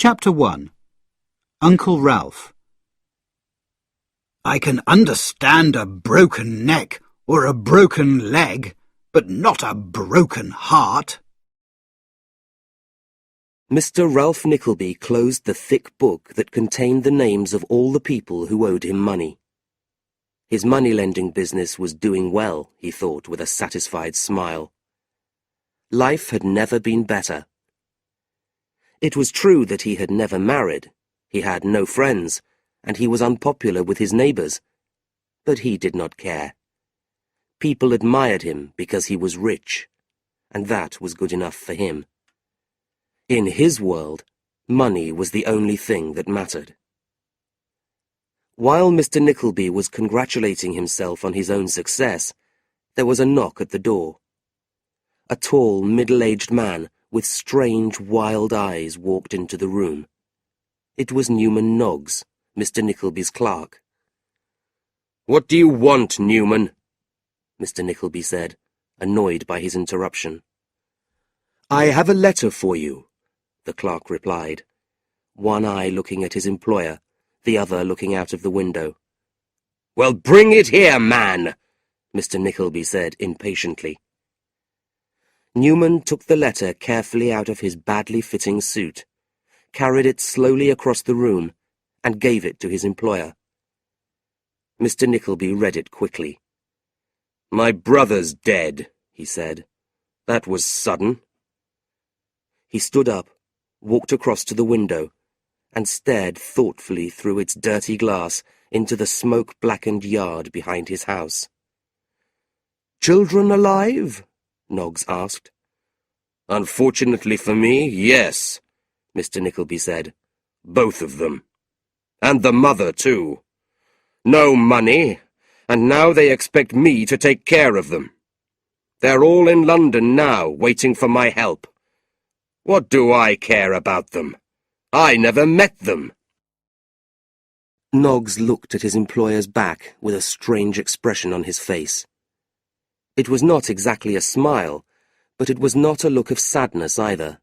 Chapter 1. Uncle Ralph. I can understand a broken neck or a broken leg, but not a broken heart. Mr. Ralph Nickleby closed the thick book that contained the names of all the people who owed him money. His money-lending business was doing well, he thought with a satisfied smile. Life had never been better. It was true that he had never married, he had no friends, and he was unpopular with his neighbours. But he did not care. People admired him because he was rich, and that was good enough for him. In his world, money was the only thing that mattered. While Mr. Nickleby was congratulating himself on his own success, there was a knock at the door. A tall, middle-aged man with strange, wild eyes walked into the room. It was Newman Noggs, Mr. Nickleby's clerk. "What do you want, Newman?" Mr. Nickleby said, annoyed by his interruption. "I have a letter for you," the clerk replied, one eye looking at his employer, the other looking out of the window. "Well, bring it here, man," Mr. Nickleby said impatiently. Newman took the letter carefully out of his badly fitting suit, carried it slowly across the room, and gave it to his employer. Mr. Nickleby read it quickly. "My brother's dead," he said. "That was sudden." He stood up, walked across to the window, and stared thoughtfully through its dirty glass into the smoke-blackened yard behind his house. "Children alive?" Noggs asked. "Unfortunately for me, yes," Mr. Nickleby said. "Both of them. And the mother, too. No money, and now they expect me to take care of them. They're all in London now, waiting for my help. What do I care about them? I never met them." Noggs looked at his employer's back with a strange expression on his face. It was not exactly a smile, but it was not a look of sadness either.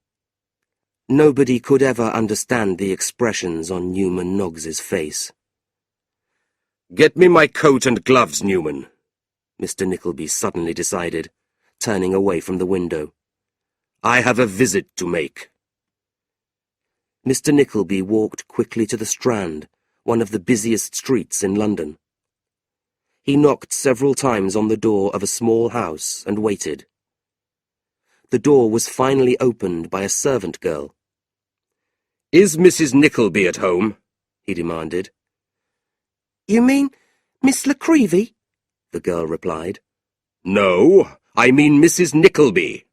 Nobody could ever understand the expressions on Newman Noggs's face. "Get me my coat and gloves, Newman," Mr. Nickleby suddenly decided, turning away from the window. "I have a visit to make." Mr. Nickleby walked quickly to the Strand, one of the busiest streets in London. He knocked several times on the door of a small house and waited. The door was finally opened by a servant girl. "Is Mrs. Nickleby at home?" he demanded. "You mean Miss La Creevy?" the girl replied. "No, I mean Mrs. Nickleby."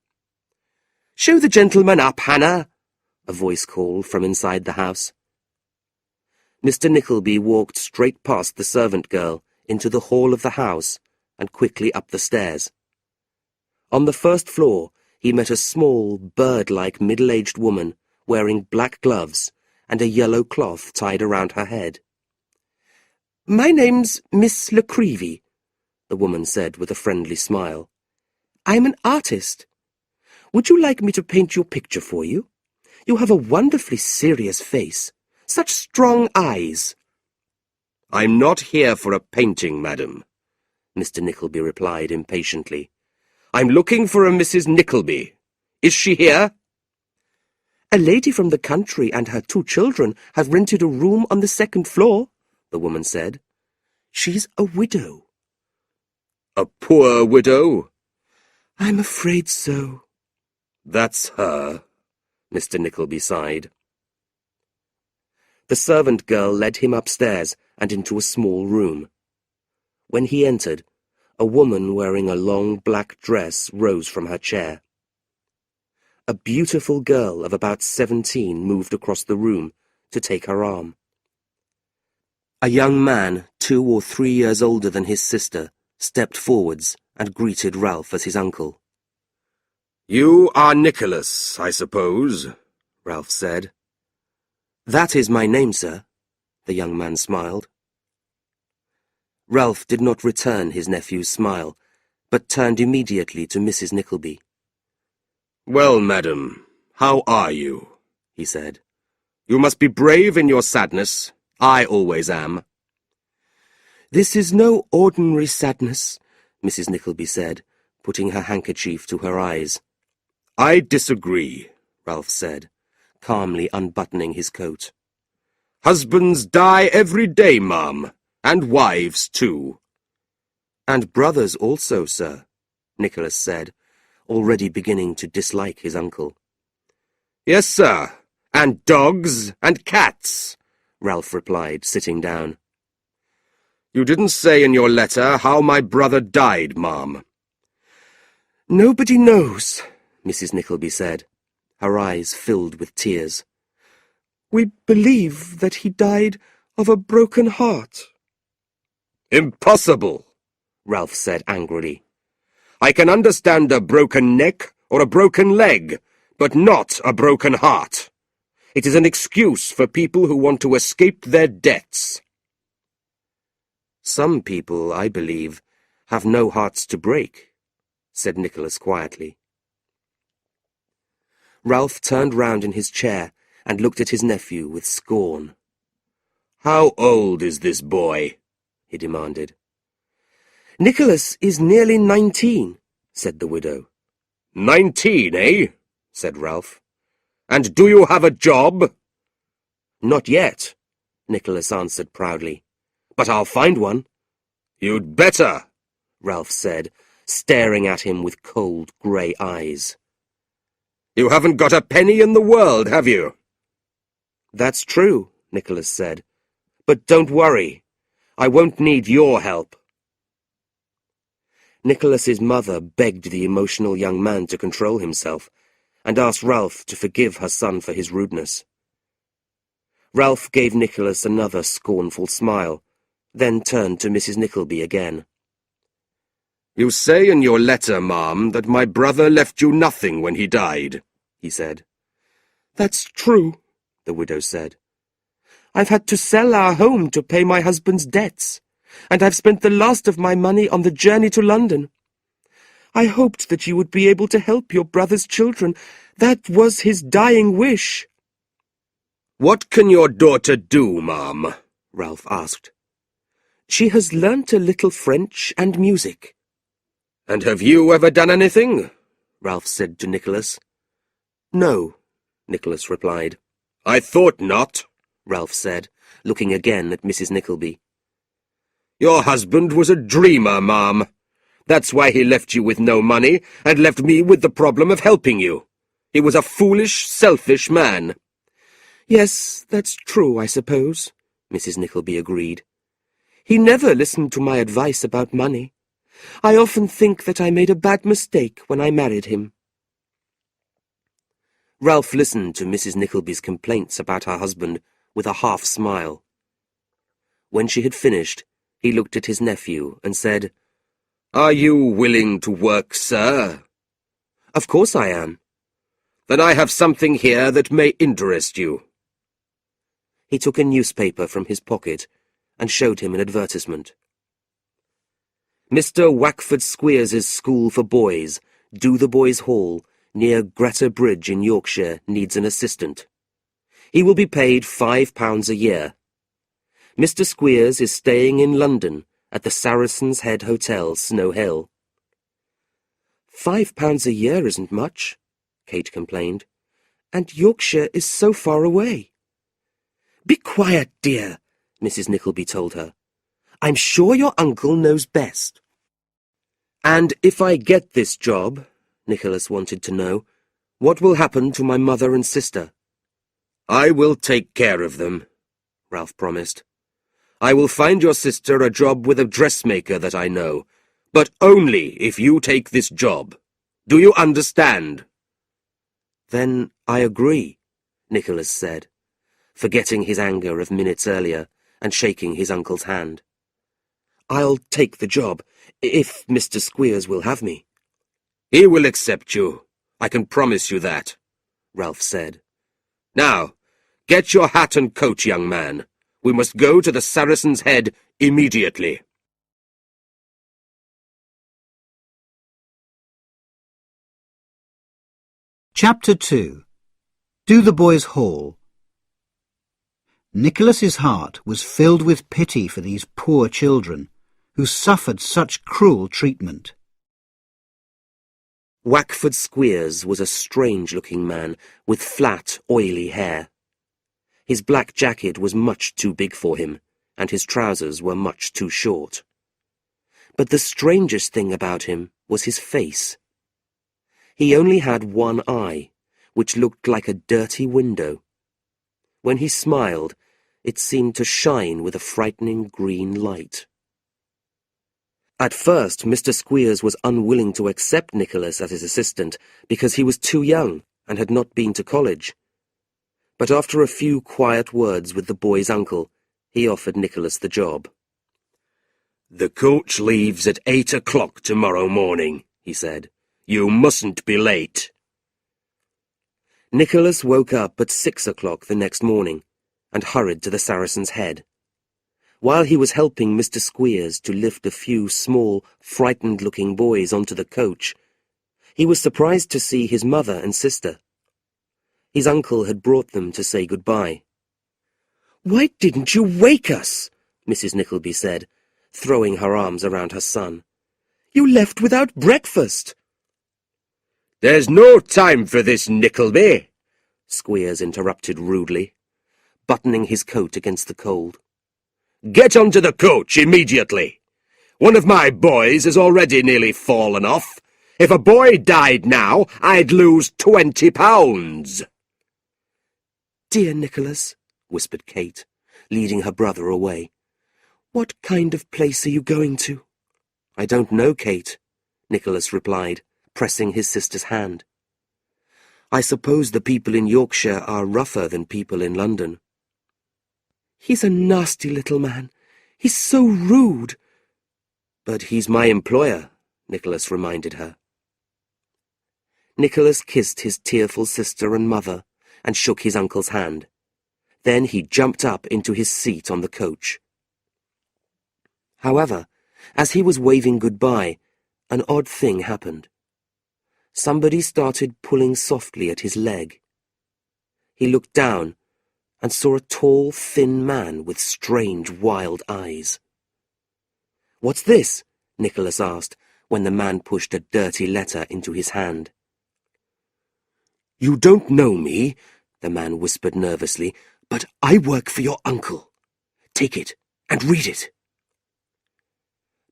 "Show the gentleman up, Hannah," a voice called from inside the house. Mr. Nickleby walked straight past the servant girl into the hall of the house and quickly up the stairs. On the first floor, he met a small, bird-like middle-aged woman wearing black gloves and a yellow cloth tied around her head. "My name's Miss La Creevy," the woman said with a friendly smile. "I'm an artist. Would you like me to paint your picture for you? You have a wonderfully serious face. Such strong eyes." "I'm not here for a painting, madam," Mr. Nickleby replied impatiently. "I'm looking for a Mrs. Nickleby. Is she here?" "A lady from the country and her 2 children have rented a room on the 2nd floor," the woman said. "She's a widow." "A poor widow?" "I'm afraid so." "That's her," Mr. Nickleby sighed. The servant girl led him upstairs and into a small room. When he entered, a woman wearing a long black dress rose from her chair. A beautiful girl of about 17 moved across the room to take her arm. A young man, 2 or 3 years older than his sister, stepped forwards and greeted Ralph as his uncle. "You are Nicholas, I suppose," Ralph said. "That is my name, sir," the young man smiled. Ralph did not return his nephew's smile, but turned immediately to Mrs. Nickleby. "Well, madam, how are you?" he said. You must be brave in your sadness. I always am. This is no ordinary sadness, Mrs. Nickleby said, putting her handkerchief to her eyes. I disagree, Ralph said, calmly unbuttoning his coat. Husbands die every day, ma'am, and wives too. And brothers also, sir, Nicholas said, already beginning to dislike his uncle. Yes, sir, and dogs and cats, Ralph replied, sitting down. You didn't say in your letter how my brother died, ma'am. Nobody knows, Mrs. Nickleby said, her eyes filled with tears. We believe that he died of a broken heart. Impossible, Ralph said angrily. I can understand a broken neck or a broken leg, but not a broken heart. It is an excuse for people who want to escape their debts. Some people, I believe, have no hearts to break, said Nicholas quietly. Ralph turned round in his chair and looked at his nephew with scorn. How old is this boy? He demanded. Nicholas is nearly 19, said the widow. 19, eh? Said Ralph. And do you have a job? Not yet, Nicholas answered proudly. But I'll find one. You'd better, Ralph said, staring at him with cold grey eyes. You haven't got a penny in the world, have you? That's true, Nicholas said. But don't worry. I won't need your help. Nicholas's mother begged the emotional young man to control himself and asked Ralph to forgive her son for his rudeness. Ralph gave Nicholas another scornful smile, then turned to Mrs. Nickleby again. You say in your letter, ma'am, that my brother left you nothing when he died, he said. That's true, the widow said. I've had to sell our home to pay my husband's debts, and I've spent the last of my money on the journey to London. I hoped that you would be able to help your brother's children. That was his dying wish. What can your daughter do, ma'am? Ralph asked. She has learnt a little French and music. And have you ever done anything? Ralph said to Nicholas. No, Nicholas replied. I thought not, Ralph said, looking again at Mrs. Nickleby. Your husband was a dreamer, ma'am. That's why he left you with no money and left me with the problem of helping you. He was a foolish, selfish man. Yes, that's true, I suppose, Mrs. Nickleby agreed. He never listened to my advice about money. I often think that I made a bad mistake when I married him. Ralph listened to Mrs. Nickleby's complaints about her husband with a half-smile. When she had finished, he looked at his nephew and said, Are you willing to work, sir? Of course I am. Then I have something here that may interest you. He took a newspaper from his pocket and showed him an advertisement. Mr. Wackford Squeers's School for Boys, Dotheboys Hall, near Greta Bridge in Yorkshire, needs an assistant. He will be paid £5 a year. Mr. Squeers is staying in London at the Saracen's Head Hotel, Snow Hill. £5 a year isn't much, Kate complained, and Yorkshire is so far away. Be quiet, dear, Mrs. Nickleby told her. I'm sure your uncle knows best. And if I get this job, Nicholas wanted to know, what will happen to my mother and sister? I will take care of them, Ralph promised. I will find your sister a job with a dressmaker that I know, but only if you take this job. Do you understand? Then I agree, Nicholas said, forgetting his anger of minutes earlier and shaking his uncle's hand. I'll take the job, if Mr. Squeers will have me. He will accept you. I can promise you that, Ralph said. Now, get your hat and coat, young man. We must go to the Saracen's Head immediately. Chapter 2. Dotheboys Hall. Nicholas's heart was filled with pity for these poor children, who suffered such cruel treatment. Wackford Squeers was a strange-looking man with flat, oily hair. His black jacket was much too big for him, and his trousers were much too short. But the strangest thing about him was his face. He only had one eye, which looked like a dirty window. When he smiled, it seemed to shine with a frightening green light. At first, Mr. Squeers was unwilling to accept Nicholas as his assistant because he was too young and had not been to college. But after a few quiet words with the boy's uncle, he offered Nicholas the job. "The coach leaves at 8 o'clock tomorrow morning," he said. "You mustn't be late." Nicholas woke up at 6 o'clock the next morning and hurried to the Saracen's Head. While he was helping Mr. Squeers to lift a few small, frightened-looking boys onto the coach, he was surprised to see his mother and sister. His uncle had brought them to say goodbye. "Why didn't you wake us?" Mrs. Nickleby said, throwing her arms around her son. "You left without breakfast." "There's no time for this, Nickleby," Squeers interrupted rudely, buttoning his coat against the cold. "Get onto the coach immediately. One of my boys has already nearly fallen off. If a boy died now, I'd lose £20. "Dear Nicholas," whispered Kate, leading her brother away. "What kind of place are you going to?" "I don't know, Kate," Nicholas replied, pressing his sister's hand. "I suppose the people in Yorkshire are rougher than people in London." "He's a nasty little man. He's so rude." "But he's my employer," Nicholas reminded her. Nicholas kissed his tearful sister and mother and shook his uncle's hand. Then he jumped up into his seat on the coach. However, as he was waving goodbye, an odd thing happened. Somebody started pulling softly at his leg. He looked down and saw a tall, thin man with strange, wild eyes. "What's this?" Nicholas asked, when the man pushed a dirty letter into his hand. "You don't know me," the man whispered nervously, "but I work for your uncle. Take it and read it."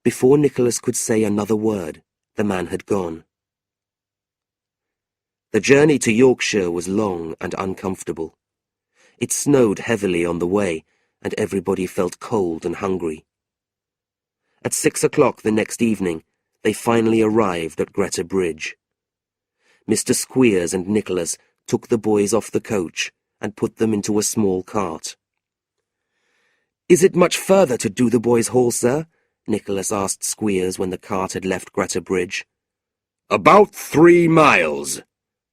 Before Nicholas could say another word, the man had gone. The journey to Yorkshire was long and uncomfortable. It snowed heavily on the way, and everybody felt cold and hungry. At 6 o'clock the next evening, they finally arrived at Greta Bridge. Mr. Squeers and Nicholas took the boys off the coach and put them into a small cart. "Is it much further to Do the Boys Hall, sir?" Nicholas asked Squeers when the cart had left Greta Bridge. "About 3 miles,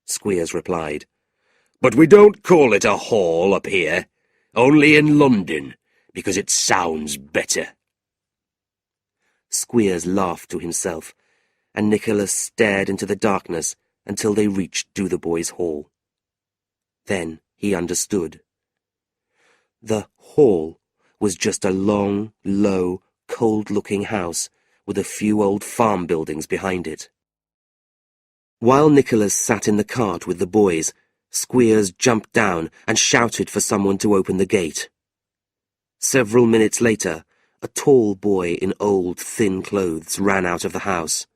Squeers replied. "But we don't call it a hall up here, only in London, because it sounds better." Squeers laughed to himself, and Nicholas stared into the darkness until they reached Do the Boys Hall. Then he understood. The hall was just a long, low, cold-looking house with a few old farm buildings behind it. While Nicholas sat in the cart with the boys, Squeers jumped down and shouted for someone to open the gate. Several minutes later, a tall boy in old, thin clothes ran out of the house.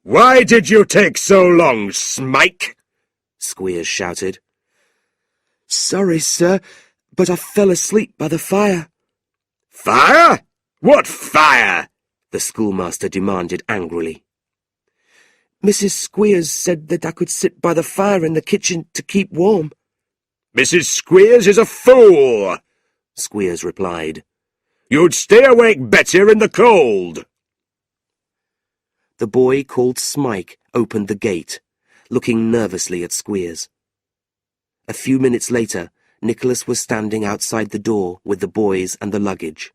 "Why did you take so long, Smike?" Squeers shouted. "Sorry, sir, but I fell asleep by the fire." "Fire? What fire?" the schoolmaster demanded angrily. "Mrs. Squeers said that I could sit by the fire in the kitchen to keep warm." "Mrs. Squeers is a fool," Squeers replied. "You'd stay awake better in the cold." The boy called Smike opened the gate, looking nervously at Squeers. A few minutes later, Nicholas was standing outside the door with the boys and the luggage.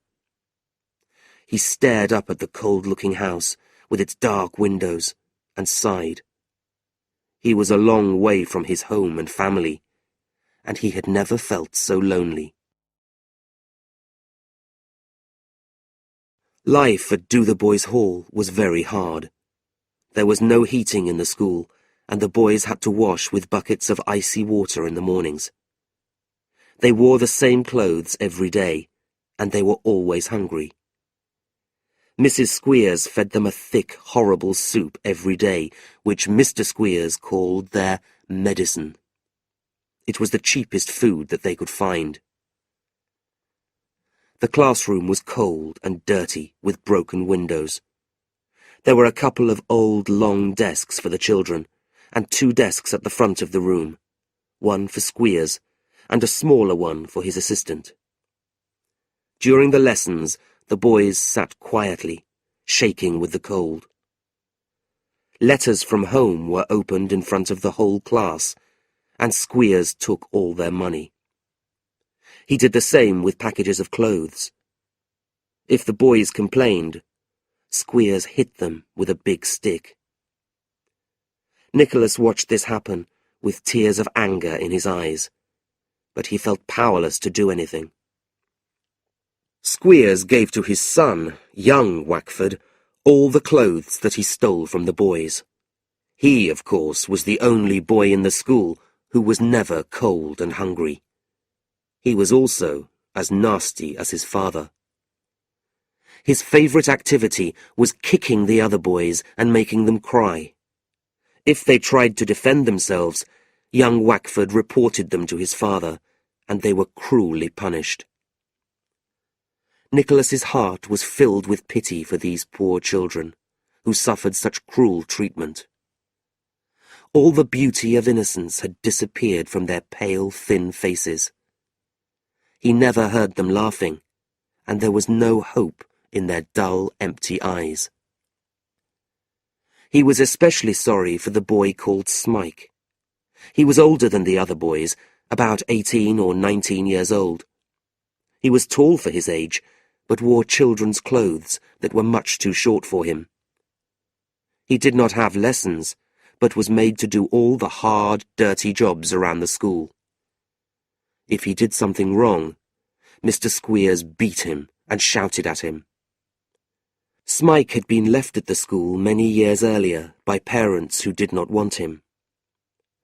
He stared up at the cold-looking house with its dark windows and sighed. He was a long way from his home and family, and he had never felt so lonely. Life at Dotheboys Hall was very hard. There was no heating in the school, and the boys had to wash with buckets of icy water in the mornings. They wore the same clothes every day, and they were always hungry. Mrs. Squeers fed them a thick, horrible soup every day, which Mr. Squeers called their medicine. It was the cheapest food that they could find. The classroom was cold and dirty, with broken windows. There were a couple of old, long desks for the children, and 2 desks at the front of the room, one for Squeers, and a smaller one for his assistant. During the lessons, the boys sat quietly, shaking with the cold. Letters from home were opened in front of the whole class, and Squeers took all their money. He did the same with packages of clothes. If the boys complained, Squeers hit them with a big stick. Nicholas watched this happen with tears of anger in his eyes, but he felt powerless to do anything. Squeers gave to his son, young Wackford, all the clothes that he stole from the boys. He, of course, was the only boy in the school who was never cold and hungry. He was also as nasty as his father. His favourite activity was kicking the other boys and making them cry. If they tried to defend themselves, young Wackford reported them to his father, and they were cruelly punished. Nicholas's heart was filled with pity for these poor children, who suffered such cruel treatment. All the beauty of innocence had disappeared from their pale, thin faces. He never heard them laughing, and there was no hope in their dull, empty eyes. He was especially sorry for the boy called Smike. He was older than the other boys, about 18 or 19 years old. He was tall for his age, but wore children's clothes that were much too short for him. He did not have lessons, but was made to do all the hard, dirty jobs around the school. If he did something wrong, Mr. Squeers beat him and shouted at him. Smike had been left at the school many years earlier by parents who did not want him.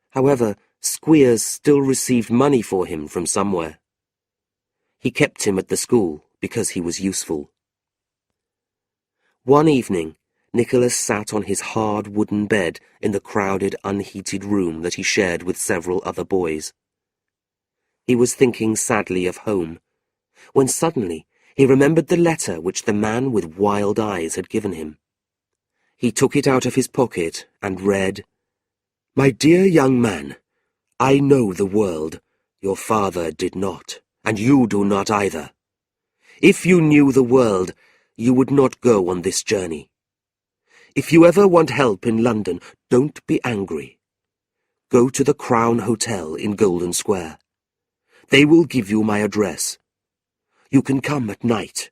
However, Squeers still received money for him from somewhere. He kept him at the school because he was useful. One evening, Nicholas sat on his hard wooden bed in the crowded, unheated room that he shared with several other boys. He was thinking sadly of home, when suddenly he remembered the letter which the man with wild eyes had given him. He took it out of his pocket and read, "My dear young man, I know the world. Your father did not, and you do not either. If you knew the world, you would not go on this journey. If you ever want help in London, don't be angry. Go to the Crown Hotel in Golden Square. They will give you my address. You can come at night.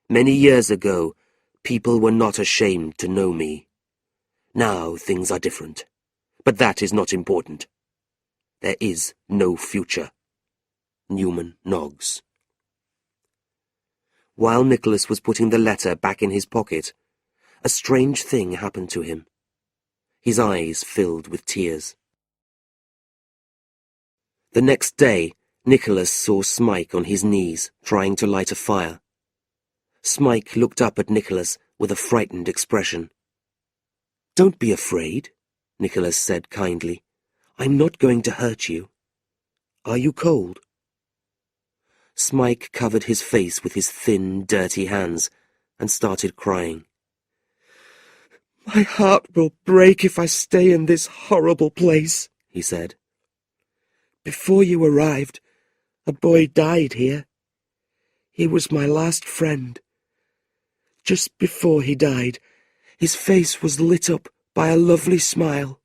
Many years ago, people were not ashamed to know me. Now things are different, but that is not important. There is no future. Newman Noggs." While Nicholas was putting the letter back in his pocket, a strange thing happened to him. His eyes filled with tears. The next day, Nicholas saw Smike on his knees, trying to light a fire. Smike looked up at Nicholas with a frightened expression. "Don't be afraid," Nicholas said kindly. "I'm not going to hurt you. Are you cold?" Smike covered his face with his thin, dirty hands and started crying. "My heart will break if I stay in this horrible place," he said. "Before you arrived, a boy died here. He was my last friend. Just before he died, his face was lit up by a lovely smile.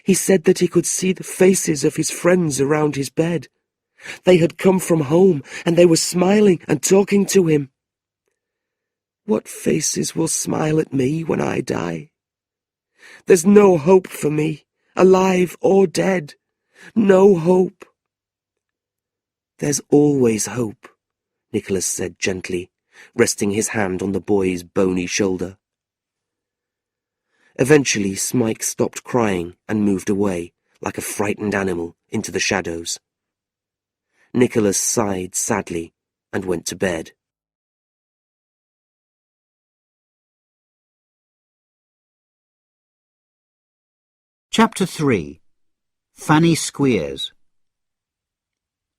He said that he could see the faces of his friends around his bed. They had come from home, and they were smiling and talking to him. What faces will smile at me when I die? There's no hope for me, alive or dead. No hope." "There's always hope," Nicholas said gently, resting his hand on the boy's bony shoulder. Eventually, Smike stopped crying and moved away, like a frightened animal, into the shadows. Nicholas sighed sadly and went to bed. Chapter 3. Fanny Squeers.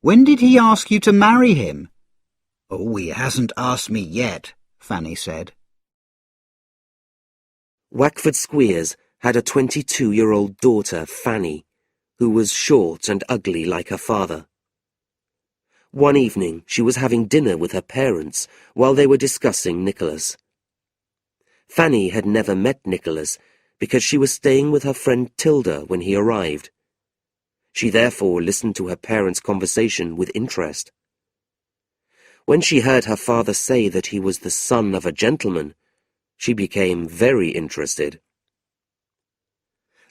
When did he ask you to marry him? Oh, he hasn't asked me yet, Fanny said. Wackford Squeers had a 22-year-old daughter, Fanny, who was short and ugly like her father. One evening she was having dinner with her parents while they were discussing Nicholas. Fanny had never met Nicholas because she was staying with her friend Tilda when he arrived. She therefore listened to her parents' conversation with interest. When she heard her father say that he was the son of a gentleman, she became very interested.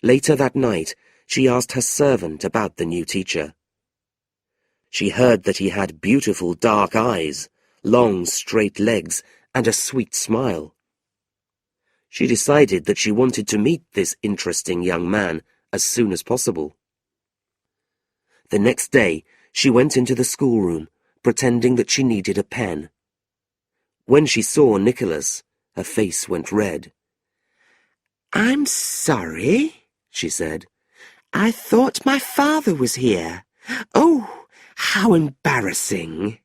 Later that night, she asked her servant about the new teacher. She heard that he had beautiful dark eyes, long straight legs, and a sweet smile. She decided that she wanted to meet this interesting young man as soon as possible. The next day, she went into the schoolroom, pretending that she needed a pen. When she saw Nicholas, her face went red. "I'm sorry," she said. "I thought my father was here. Oh, how embarrassing."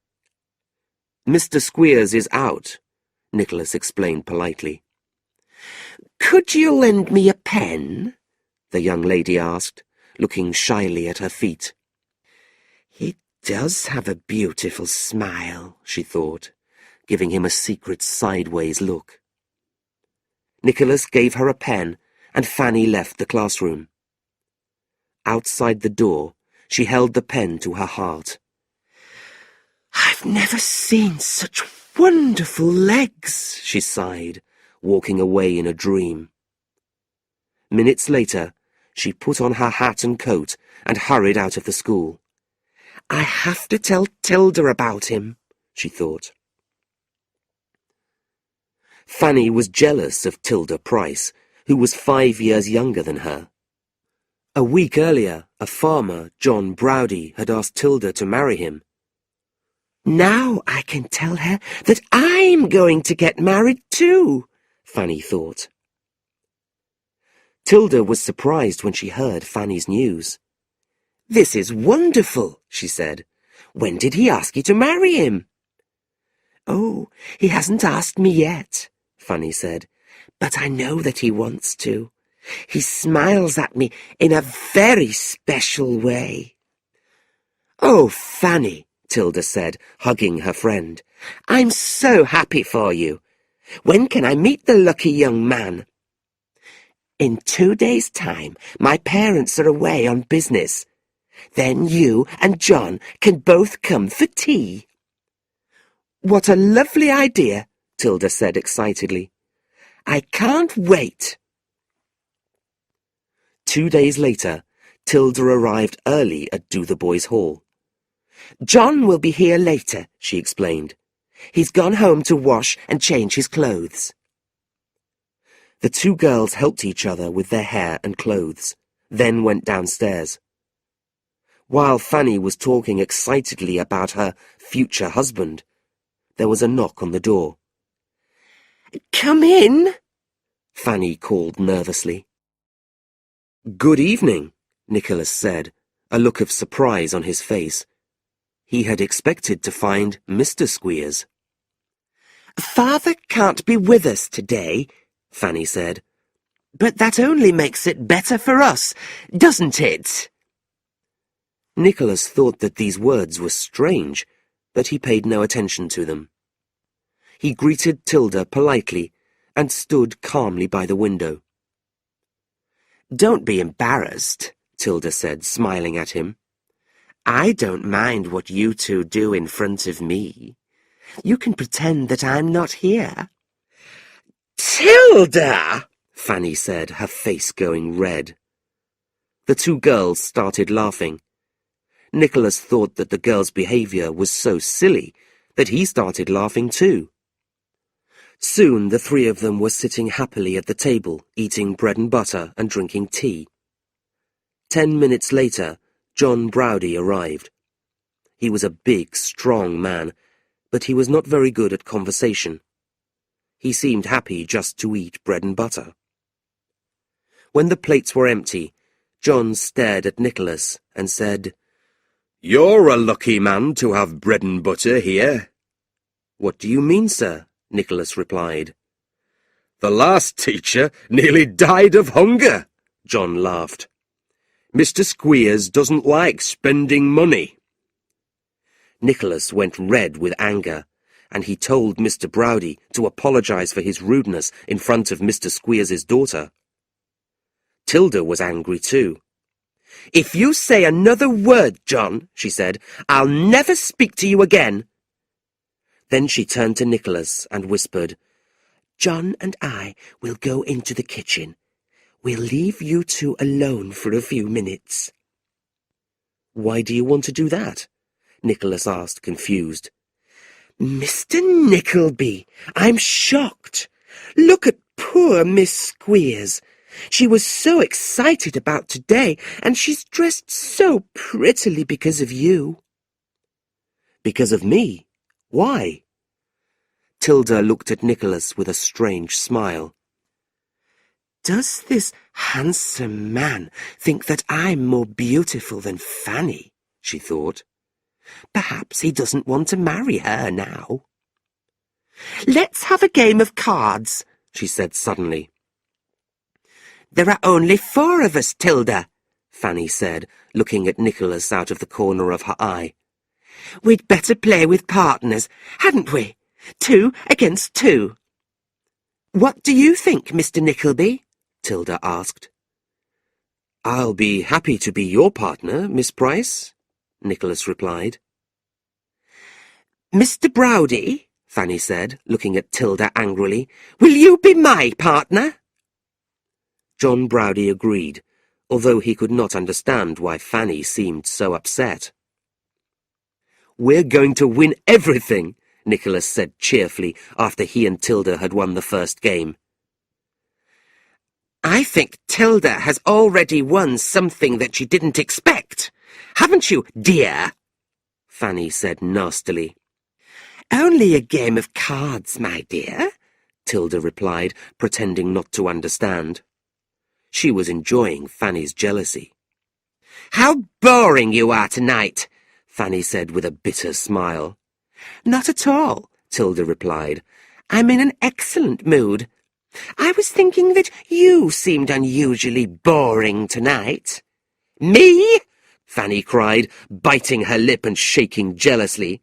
"Mr. Squeers is out," Nicholas explained politely. "Could you lend me a pen?" the young lady asked, looking shyly at her feet. "He does have a beautiful smile," she thought, giving him a secret sideways look. Nicholas gave her a pen, and Fanny left the classroom. Outside the door, she held the pen to her heart. "I've never seen such wonderful legs," she sighed, walking away in a dream. Minutes later, she put on her hat and coat and hurried out of the school. "I have to tell Tilda about him," she thought. Fanny was jealous of Tilda Price, who was 5 years younger than her. A week earlier, a farmer, John Browdy, had asked Tilda to marry him. "Now I can tell her that I'm going to get married too," Fanny thought. Tilda was surprised when she heard Fanny's news. "This is wonderful," she said. "When did he ask you to marry him?" "Oh, he hasn't asked me yet," Fanny said, "but I know that he wants to. He smiles at me in a very special way." "Oh, Fanny," Tilda said, hugging her friend, "I'm so happy for you. When can I meet the lucky young man?" "In 2 days' time, my parents are away on business. Then you and John can both come for tea." "What a lovely idea," Tilda said excitedly. "I can't wait." 2 days later, Tilda arrived early at Dotheboys Hall. "John will be here later," she explained. "He's gone home to wash and change his clothes." The two girls helped each other with their hair and clothes, then went downstairs. While Fanny was talking excitedly about her future husband, there was a knock on the door. "Come in," Fanny called nervously. "Good evening," Nicholas said, a look of surprise on his face. He had expected to find Mr. Squeers. "Father can't be with us today," Fanny said. "But that only makes it better for us, doesn't it?" Nicholas thought that these words were strange, but he paid no attention to them. He greeted Tilda politely and stood calmly by the window. "Don't be embarrassed," Tilda said, smiling at him. "I don't mind what you two do in front of me. You can pretend that I'm not here." "Tilda!" Fanny said, her face going red. The two girls started laughing. Nicholas thought that the girl's behaviour was so silly that he started laughing too. Soon the three of them were sitting happily at the table, eating bread and butter and drinking tea. 10 minutes later, John Browdie arrived. He was a big, strong man, but he was not very good at conversation. He seemed happy just to eat bread and butter. When the plates were empty, John stared at Nicholas and said, "You're a lucky man to have bread and butter here." "What do you mean, sir?" Nicholas replied. "The last teacher nearly died of hunger," John laughed. "Mr. Squeers doesn't like spending money." Nicholas went red with anger, and he told Mr. Browdie to apologize for his rudeness in front of Mr. Squeers's daughter. Tilda was angry too. "If you say another word, John," she said, "I'll never speak to you again." Then she turned to Nicholas and whispered, "John and I will go into the kitchen. We'll leave you two alone for a few minutes." "Why do you want to do that?" Nicholas asked, confused. "Mr. Nickleby, I'm shocked. Look at poor Miss Squeers. She was so excited about today, and she's dressed so prettily because of you." "Because of me? Why?" Tilda looked at Nicholas with a strange smile. "Does this handsome man think that I'm more beautiful than Fanny?" she thought. "Perhaps he doesn't want to marry her now." "Let's have a game of cards," she said suddenly. "There are only 4 of us, Tilda," Fanny said, looking at Nicholas out of the corner of her eye. "We'd better play with partners, hadn't we? 2 against 2. "What do you think, Mr. Nickleby?" Tilda asked. "I'll be happy to be your partner, Miss Price," Nicholas replied. "Mr. Browdie," Fanny said, looking at Tilda angrily, "will you be my partner?" John Browdie agreed, although he could not understand why Fanny seemed so upset. "We're going to win everything," Nicholas said cheerfully after he and Tilda had won the first game. "I think Tilda has already won something that she didn't expect. Haven't you, dear?" Fanny said nastily. "Only a game of cards, my dear," Tilda replied, pretending not to understand. She was enjoying Fanny's jealousy. "How boring you are tonight," Fanny said with a bitter smile. "Not at all," Tilda replied. "I'm in an excellent mood. I was thinking that you seemed unusually boring tonight." "Me?" Fanny cried, biting her lip and shaking jealously.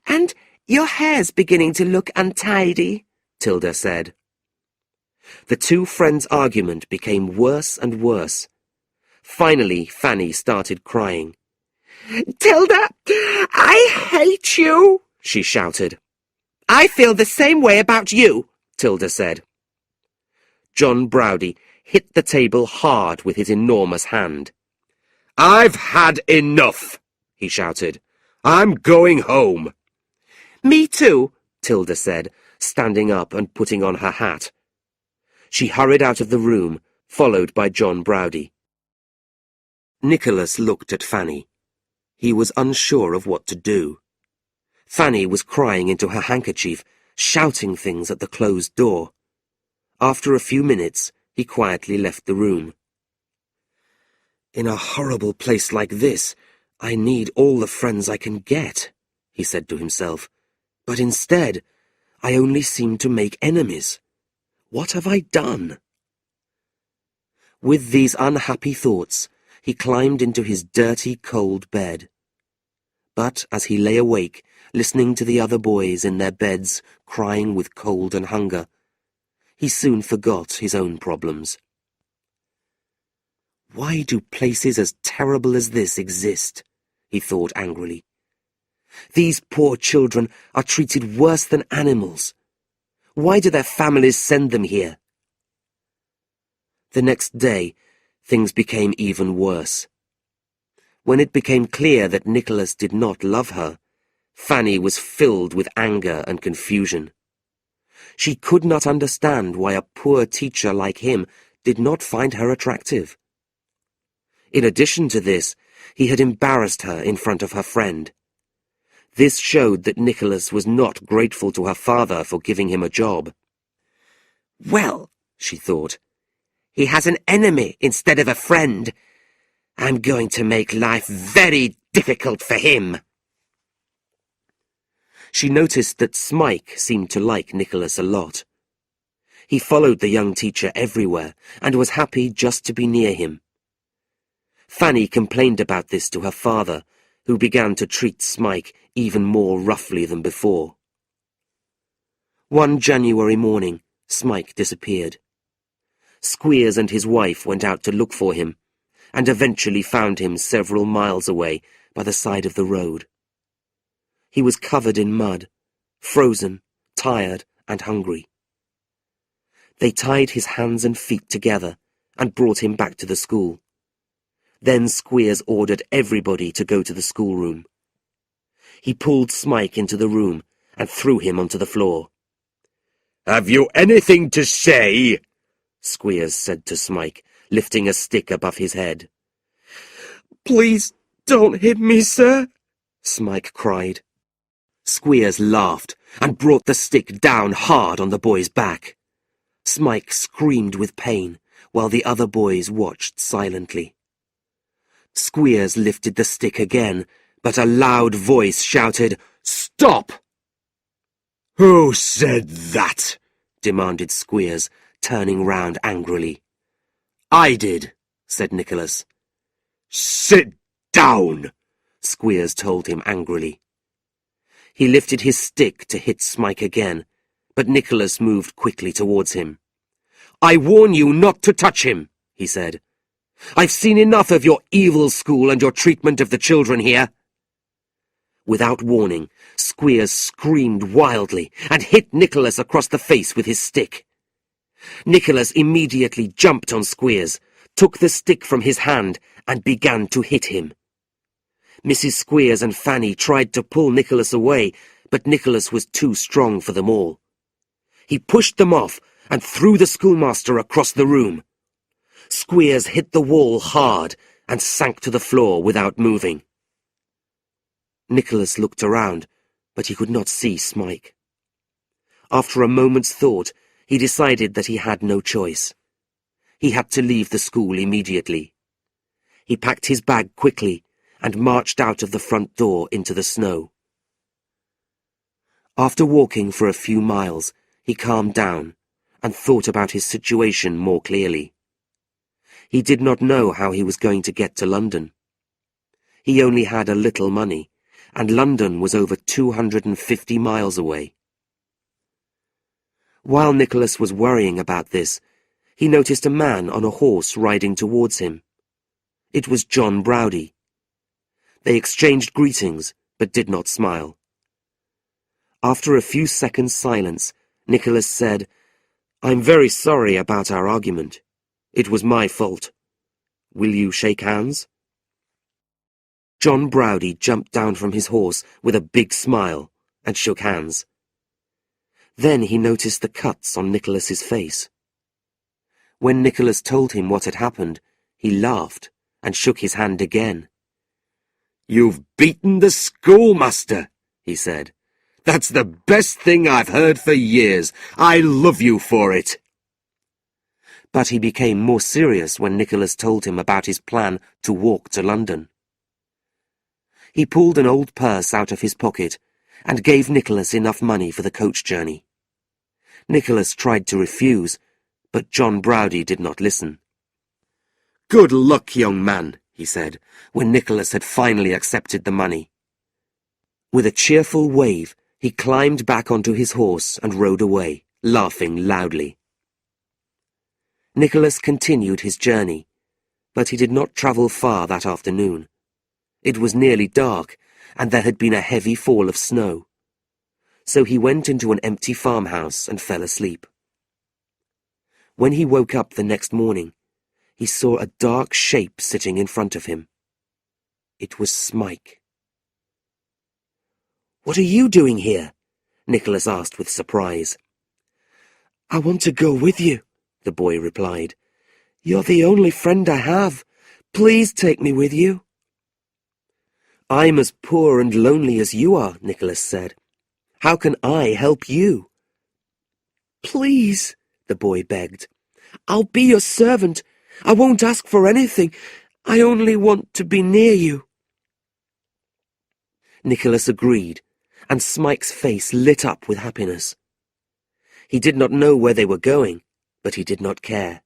"And your hair's beginning to look untidy," Tilda said. The two friends' argument became worse and worse. Finally, Fanny started crying. "Tilda, I hate you," she shouted. "I feel the same way about you," Tilda said. John Browdie hit the table hard with his enormous hand. "I've had enough," he shouted. "I'm going home." "Me too," Tilda said, standing up and putting on her hat. She hurried out of the room, followed by John Browdie. Nicholas looked at Fanny. He was unsure of what to do. Fanny was crying into her handkerchief, shouting things at the closed door. After a few minutes, he quietly left the room. "In a horrible place like this, I need all the friends I can get," he said to himself. "But instead, I only seem to make enemies. What have I done?" With these unhappy thoughts, he climbed into his dirty, cold bed. But as he lay awake, listening to the other boys in their beds crying with cold and hunger, he soon forgot his own problems. "Why do places as terrible as this exist?" he thought angrily. "These poor children are treated worse than animals. Why do their families send them here?" The next day, things became even worse. When it became clear that Nicholas did not love her, Fanny was filled with anger and confusion. She could not understand why a poor teacher like him did not find her attractive. In addition to this, he had embarrassed her in front of her friend. This showed that Nicholas was not grateful to her father for giving him a job. "Well," she thought, "he has an enemy instead of a friend. I'm going to make life very difficult for him." She noticed that Smike seemed to like Nicholas a lot. He followed the young teacher everywhere and was happy just to be near him. Fanny complained about this to her father, who began to treat Smike even more roughly than before. One January morning, Smike disappeared. Squeers and his wife went out to look for him, and eventually found him several miles away by the side of the road. He was covered in mud, frozen, tired, and hungry. They tied his hands and feet together and brought him back to the school. Then Squeers ordered everybody to go to the schoolroom. He pulled Smike into the room and threw him onto the floor. "Have you anything to say?" Squeers said to Smike, lifting a stick above his head. "Please don't hit me, sir," Smike cried. Squeers laughed and brought the stick down hard on the boy's back. Smike screamed with pain while the other boys watched silently. Squeers lifted the stick again, but a loud voice shouted, "Stop!" "Who said that?" demanded Squeers, turning round angrily. "I did," said Nicholas. "Sit down," Squeers told him angrily. He lifted his stick to hit Smike again, but Nicholas moved quickly towards him. "I warn you not to touch him," he said. "I've seen enough of your evil school and your treatment of the children here." Without warning, Squeers screamed wildly and hit Nicholas across the face with his stick. Nicholas immediately jumped on Squeers, took the stick from his hand, and began to hit him. Mrs. Squeers and Fanny tried to pull Nicholas away, but Nicholas was too strong for them all. He pushed them off and threw the schoolmaster across the room. Squeers hit the wall hard and sank to the floor without moving. Nicholas looked around, but he could not see Smike. After a moment's thought, he decided that he had no choice. He had to leave the school immediately. He packed his bag quickly and marched out of the front door into the snow. After walking for a few miles, he calmed down and thought about his situation more clearly. He did not know how he was going to get to London. He only had a little money, and London was over 250 miles away. While Nicholas was worrying about this, he noticed a man on a horse riding towards him. It was John Browdy. They exchanged greetings, but did not smile. After a few seconds' silence, Nicholas said, "I'm very sorry about our argument. It was my fault. Will you shake hands?" John Browdy jumped down from his horse with a big smile and shook hands. Then he noticed the cuts on Nicholas's face. When Nicholas told him what had happened, he laughed and shook his hand again. "You've beaten the schoolmaster," he said. "That's the best thing I've heard for years. I love you for it." But he became more serious when Nicholas told him about his plan to walk to London. He pulled an old purse out of his pocket and gave Nicholas enough money for the coach journey. Nicholas tried to refuse, but John Browdy did not listen. "Good luck, young man," he said, when Nicholas had finally accepted the money. With a cheerful wave, he climbed back onto his horse and rode away, laughing loudly. Nicholas continued his journey, but he did not travel far that afternoon. It was nearly dark, and there had been a heavy fall of snow. So he went into an empty farmhouse and fell asleep. When he woke up the next morning, he saw a dark shape sitting in front of him. It was Smike. "What are you doing here?" Nicholas asked with surprise. "I want to go with you," the boy replied. "You're the only friend I have. Please take me with you." "I'm as poor and lonely as you are," Nicholas said. "How can I help you?" "Please," the boy begged. "I'll be your servant. I won't ask for anything. I only want to be near you." Nicholas agreed, and Smike's face lit up with happiness. He did not know where they were going, but he did not care.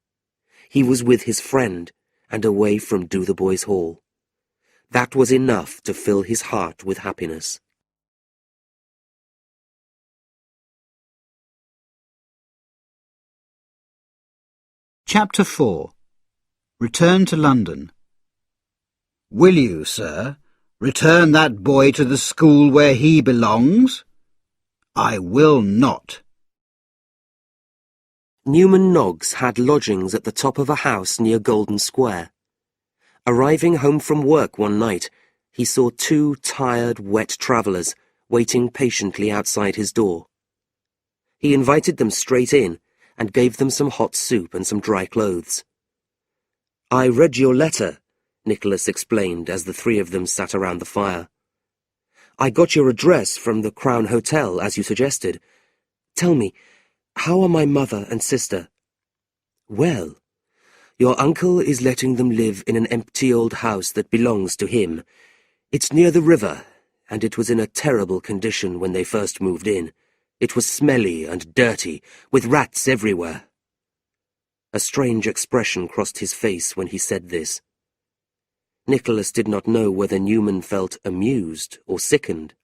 He was with his friend and away from Dotheboys Hall. That was enough to fill his heart with happiness. Chapter 4. Return to London. Will you, sir, return that boy to the school where he belongs? I will not. Newman Noggs had lodgings at the top of a house near Golden Square. Arriving home from work one night, he saw two tired, wet travellers waiting patiently outside his door. He invited them straight in and gave them some hot soup and some dry clothes. "I read your letter," Nicholas explained as the three of them sat around the fire. "I got your address from the Crown Hotel, as you suggested. Tell me, how are my mother and sister?" "Well, your uncle is letting them live in an empty old house that belongs to him. It's near the river, and it was in a terrible condition when they first moved in. It was smelly and dirty, with rats everywhere." A strange expression crossed his face when he said this. Nicholas did not know whether Newman felt amused or sickened.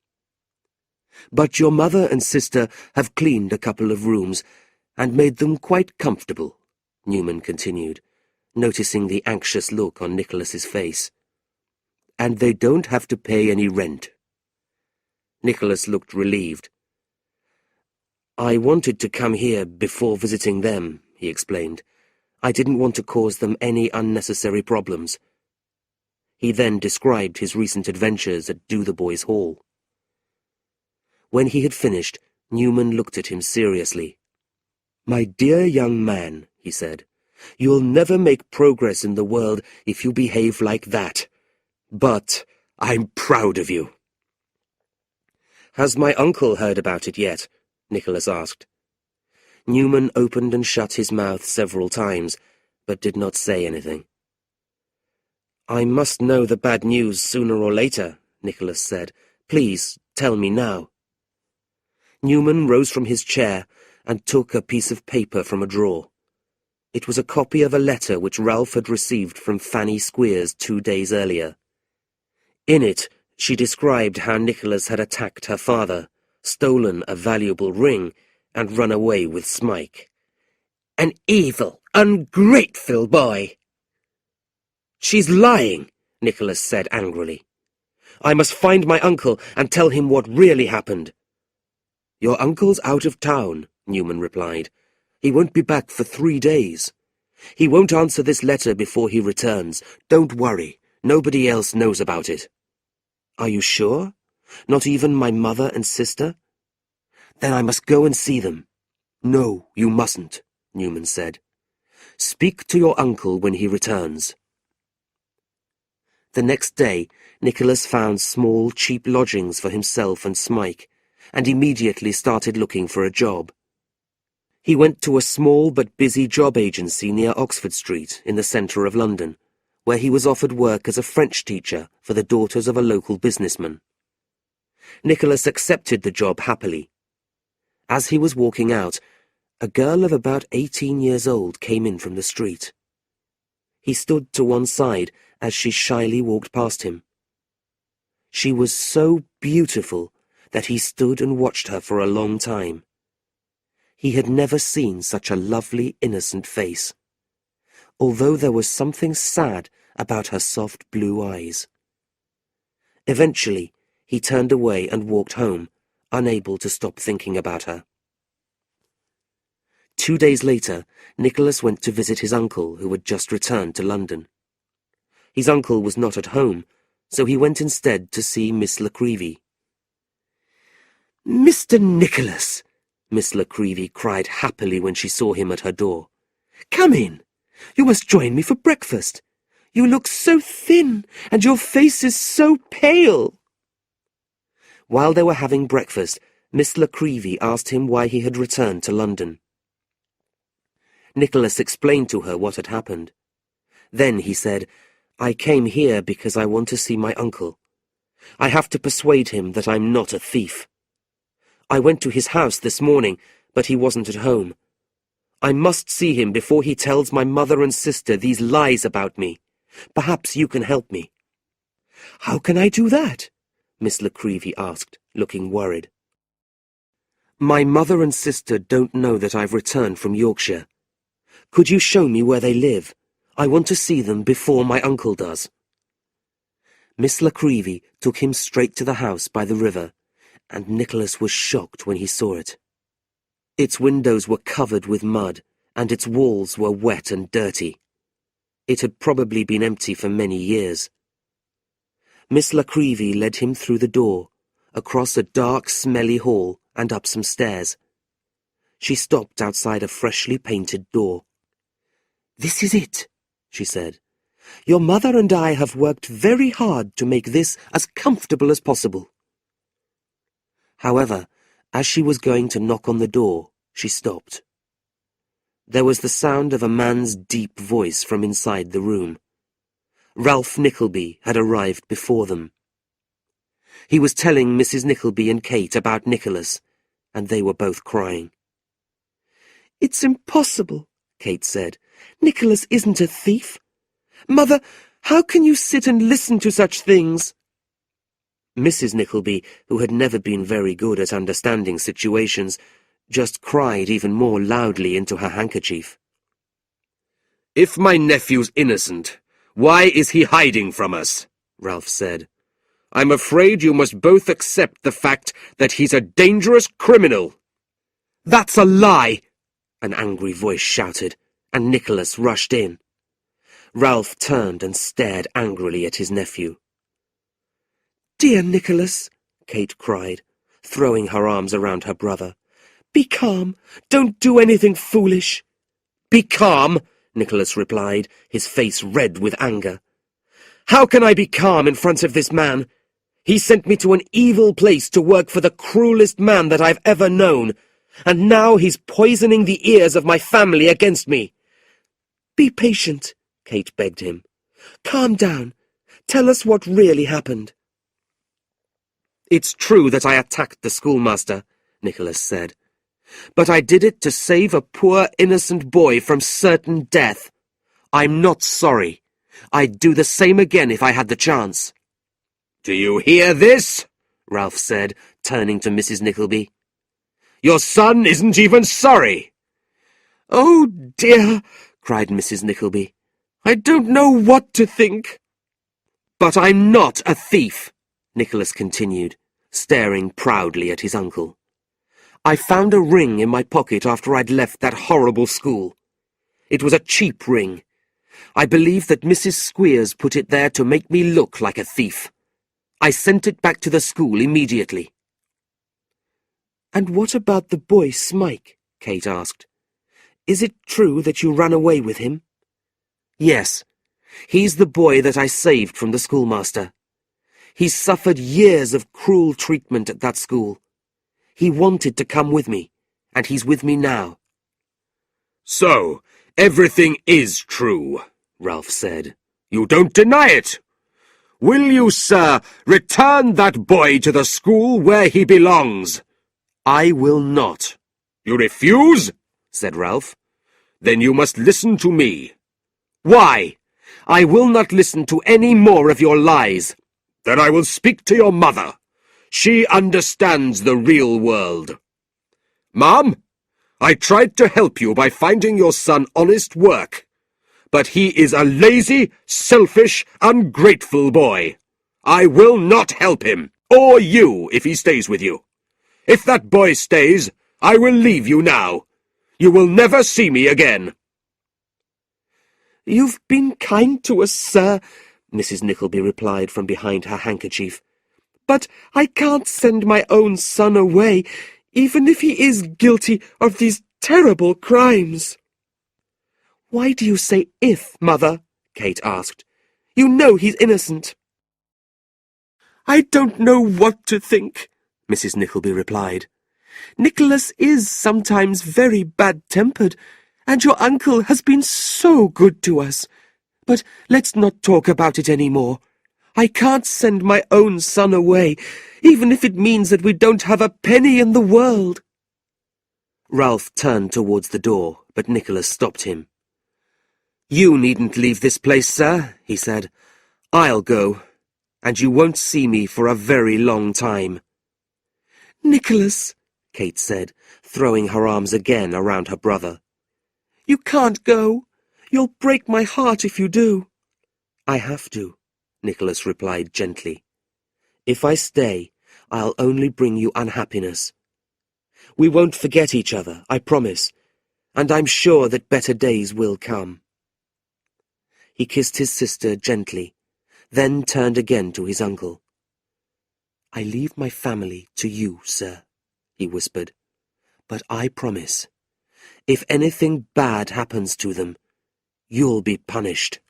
"But your mother and sister have cleaned a couple of rooms and made them quite comfortable," Newman continued, noticing the anxious look on Nicholas's face. "And they don't have to pay any rent." Nicholas looked relieved. "I wanted to come here before visiting them," he explained. "I didn't want to cause them any unnecessary problems." He then described his recent adventures at Dotheboys Hall. When he had finished, Newman looked at him seriously. "My dear young man," he said, "you'll never make progress in the world if you behave like that. But I'm proud of you." "Has my uncle heard about it yet?" Nicholas asked. Newman opened and shut his mouth several times, but did not say anything. "I must know the bad news sooner or later," Nicholas said. "Please, tell me now." Newman rose from his chair and took a piece of paper from a drawer. It was a copy of a letter which Ralph had received from Fanny Squeers 2 days earlier. In it, she described how Nicholas had attacked her father, stolen a valuable ring, and run away with Smike. "An evil, ungrateful boy!" "She's lying," Nicholas said angrily. "I must find my uncle and tell him what really happened." "Your uncle's out of town," Newman replied. "He won't be back for 3 days. He won't answer this letter before he returns. Don't worry, nobody else knows about it." "Are you sure? Not even my mother and sister?" "Then I must go and see them." "No, you mustn't," Newman said. "Speak to your uncle when he returns." The next day, Nicholas found small, cheap lodgings for himself and Smike, and immediately started looking for a job. He went to a small but busy job agency near Oxford Street in the centre of London, where he was offered work as a French teacher for the daughters of a local businessman. Nicholas accepted the job happily. As he was walking out, a girl of about 18 years old came in from the street. He stood to one side as she shyly walked past him. She was so beautiful that he stood and watched her for a long time. He had never seen such a lovely, innocent face, although there was something sad about her soft blue eyes. Eventually, he turned away and walked home, unable to stop thinking about her. 2 days later, Nicholas went to visit his uncle, who had just returned to London. His uncle was not at home, so he went instead to see Miss La Creevy. "Mr. Nicholas," Miss La Creevy cried happily when she saw him at her door. "Come in. You must join me for breakfast. You look so thin, and your face is so pale." While they were having breakfast, Miss La Creevy asked him why he had returned to London. Nicholas explained to her what had happened. Then he said, "I came here because I want to see my uncle. I have to persuade him that I'm not a thief. I went to his house this morning, but he wasn't at home. I must see him before he tells my mother and sister these lies about me. Perhaps you can help me." "How can I do that?" Miss La Creevy asked, looking worried. "My mother and sister don't know that I've returned from Yorkshire. Could you show me where they live? I want to see them before my uncle does." Miss La Creevy took him straight to the house by the river, and Nicholas was shocked when he saw it. Its windows were covered with mud, and its walls were wet and dirty. It had probably been empty for many years. Miss La Creevy led him through the door, across a dark, smelly hall, and up some stairs. She stopped outside a freshly painted door. "This is it," she said. "Your mother and I have worked very hard to make this as comfortable as possible." However, as she was going to knock on the door, she stopped. There was the sound of a man's deep voice from inside the room. Ralph Nickleby had arrived before them. He was telling Mrs. Nickleby and Kate about Nicholas, and they were both crying. "It's impossible," Kate said. "Nicholas isn't a thief. Mother, how can you sit and listen to such things?" Mrs. Nickleby, who had never been very good at understanding situations, just cried even more loudly into her handkerchief. "If my nephew's innocent, why is he hiding from us?" Ralph said. "I'm afraid you must both accept the fact that he's a dangerous criminal." "That's a lie!" an angry voice shouted, and Nicholas rushed in. Ralph turned and stared angrily at his nephew. "Dear Nicholas," Kate cried, throwing her arms around her brother. "Be calm. Don't do anything foolish." "Be calm," Nicholas replied, his face red with anger. "How can I be calm in front of this man? He sent me to an evil place to work for the cruelest man that I've ever known, and now he's poisoning the ears of my family against me." "Be patient," Kate begged him. "Calm down. Tell us what really happened." "It's true that I attacked the schoolmaster," Nicholas said. "But I did it to save a poor innocent boy from certain death. I'm not sorry. I'd do the same again if I had the chance." "Do you hear this?" Ralph said, turning to Mrs. Nickleby. "Your son isn't even sorry." "Oh dear," cried Mrs. Nickleby. "I don't know what to think." "But I'm not a thief," Nicholas continued, staring proudly at his uncle. "I found a ring in my pocket after I'd left that horrible school. It was a cheap ring. I believe that Mrs. Squeers put it there to make me look like a thief. I sent it back to the school immediately." "And what about the boy Smike?" Kate asked. "Is it true that you ran away with him?" "Yes. He's the boy that I saved from the schoolmaster. He's suffered years of cruel treatment at that school. He wanted to come with me, and he's with me now." "So, everything is true," Ralph said. "You don't deny it. Will you, sir, return that boy to the school where he belongs?" "I will not." "You refuse?" said Ralph. "Then you must listen to me." "Why? I will not listen to any more of your lies." "Then I will speak to your mother. She understands the real world. Mom, I tried to help you by finding your son honest work, but he is a lazy, selfish, ungrateful boy. I will not help him, or you, if he stays with you. If that boy stays, I will leave you now. You will never see me again." "You've been kind to us, sir," Mrs. Nickleby replied from behind her handkerchief. "But I can't send my own son away, even if he is guilty of these terrible crimes." "Why do you say if, Mother?" Kate asked. "You know he's innocent." "I don't know what to think," Mrs. Nickleby replied. "Nicholas is sometimes very bad-tempered, and your uncle has been so good to us. But let's not talk about it any more. I can't send my own son away, even if it means that we don't have a penny in the world." Ralph turned towards the door, but Nicholas stopped him. "You needn't leave this place, sir," he said. "I'll go, and you won't see me for a very long time." "Nicholas," Kate said, throwing her arms again around her brother. "You can't go. You'll break my heart if you do." "I have to," Nicholas replied gently. "If I stay, I'll only bring you unhappiness. We won't forget each other, I promise, and I'm sure that better days will come." He kissed his sister gently, then turned again to his uncle. "I leave my family to you, sir," he whispered, "but I promise, if anything bad happens to them, you'll be punished."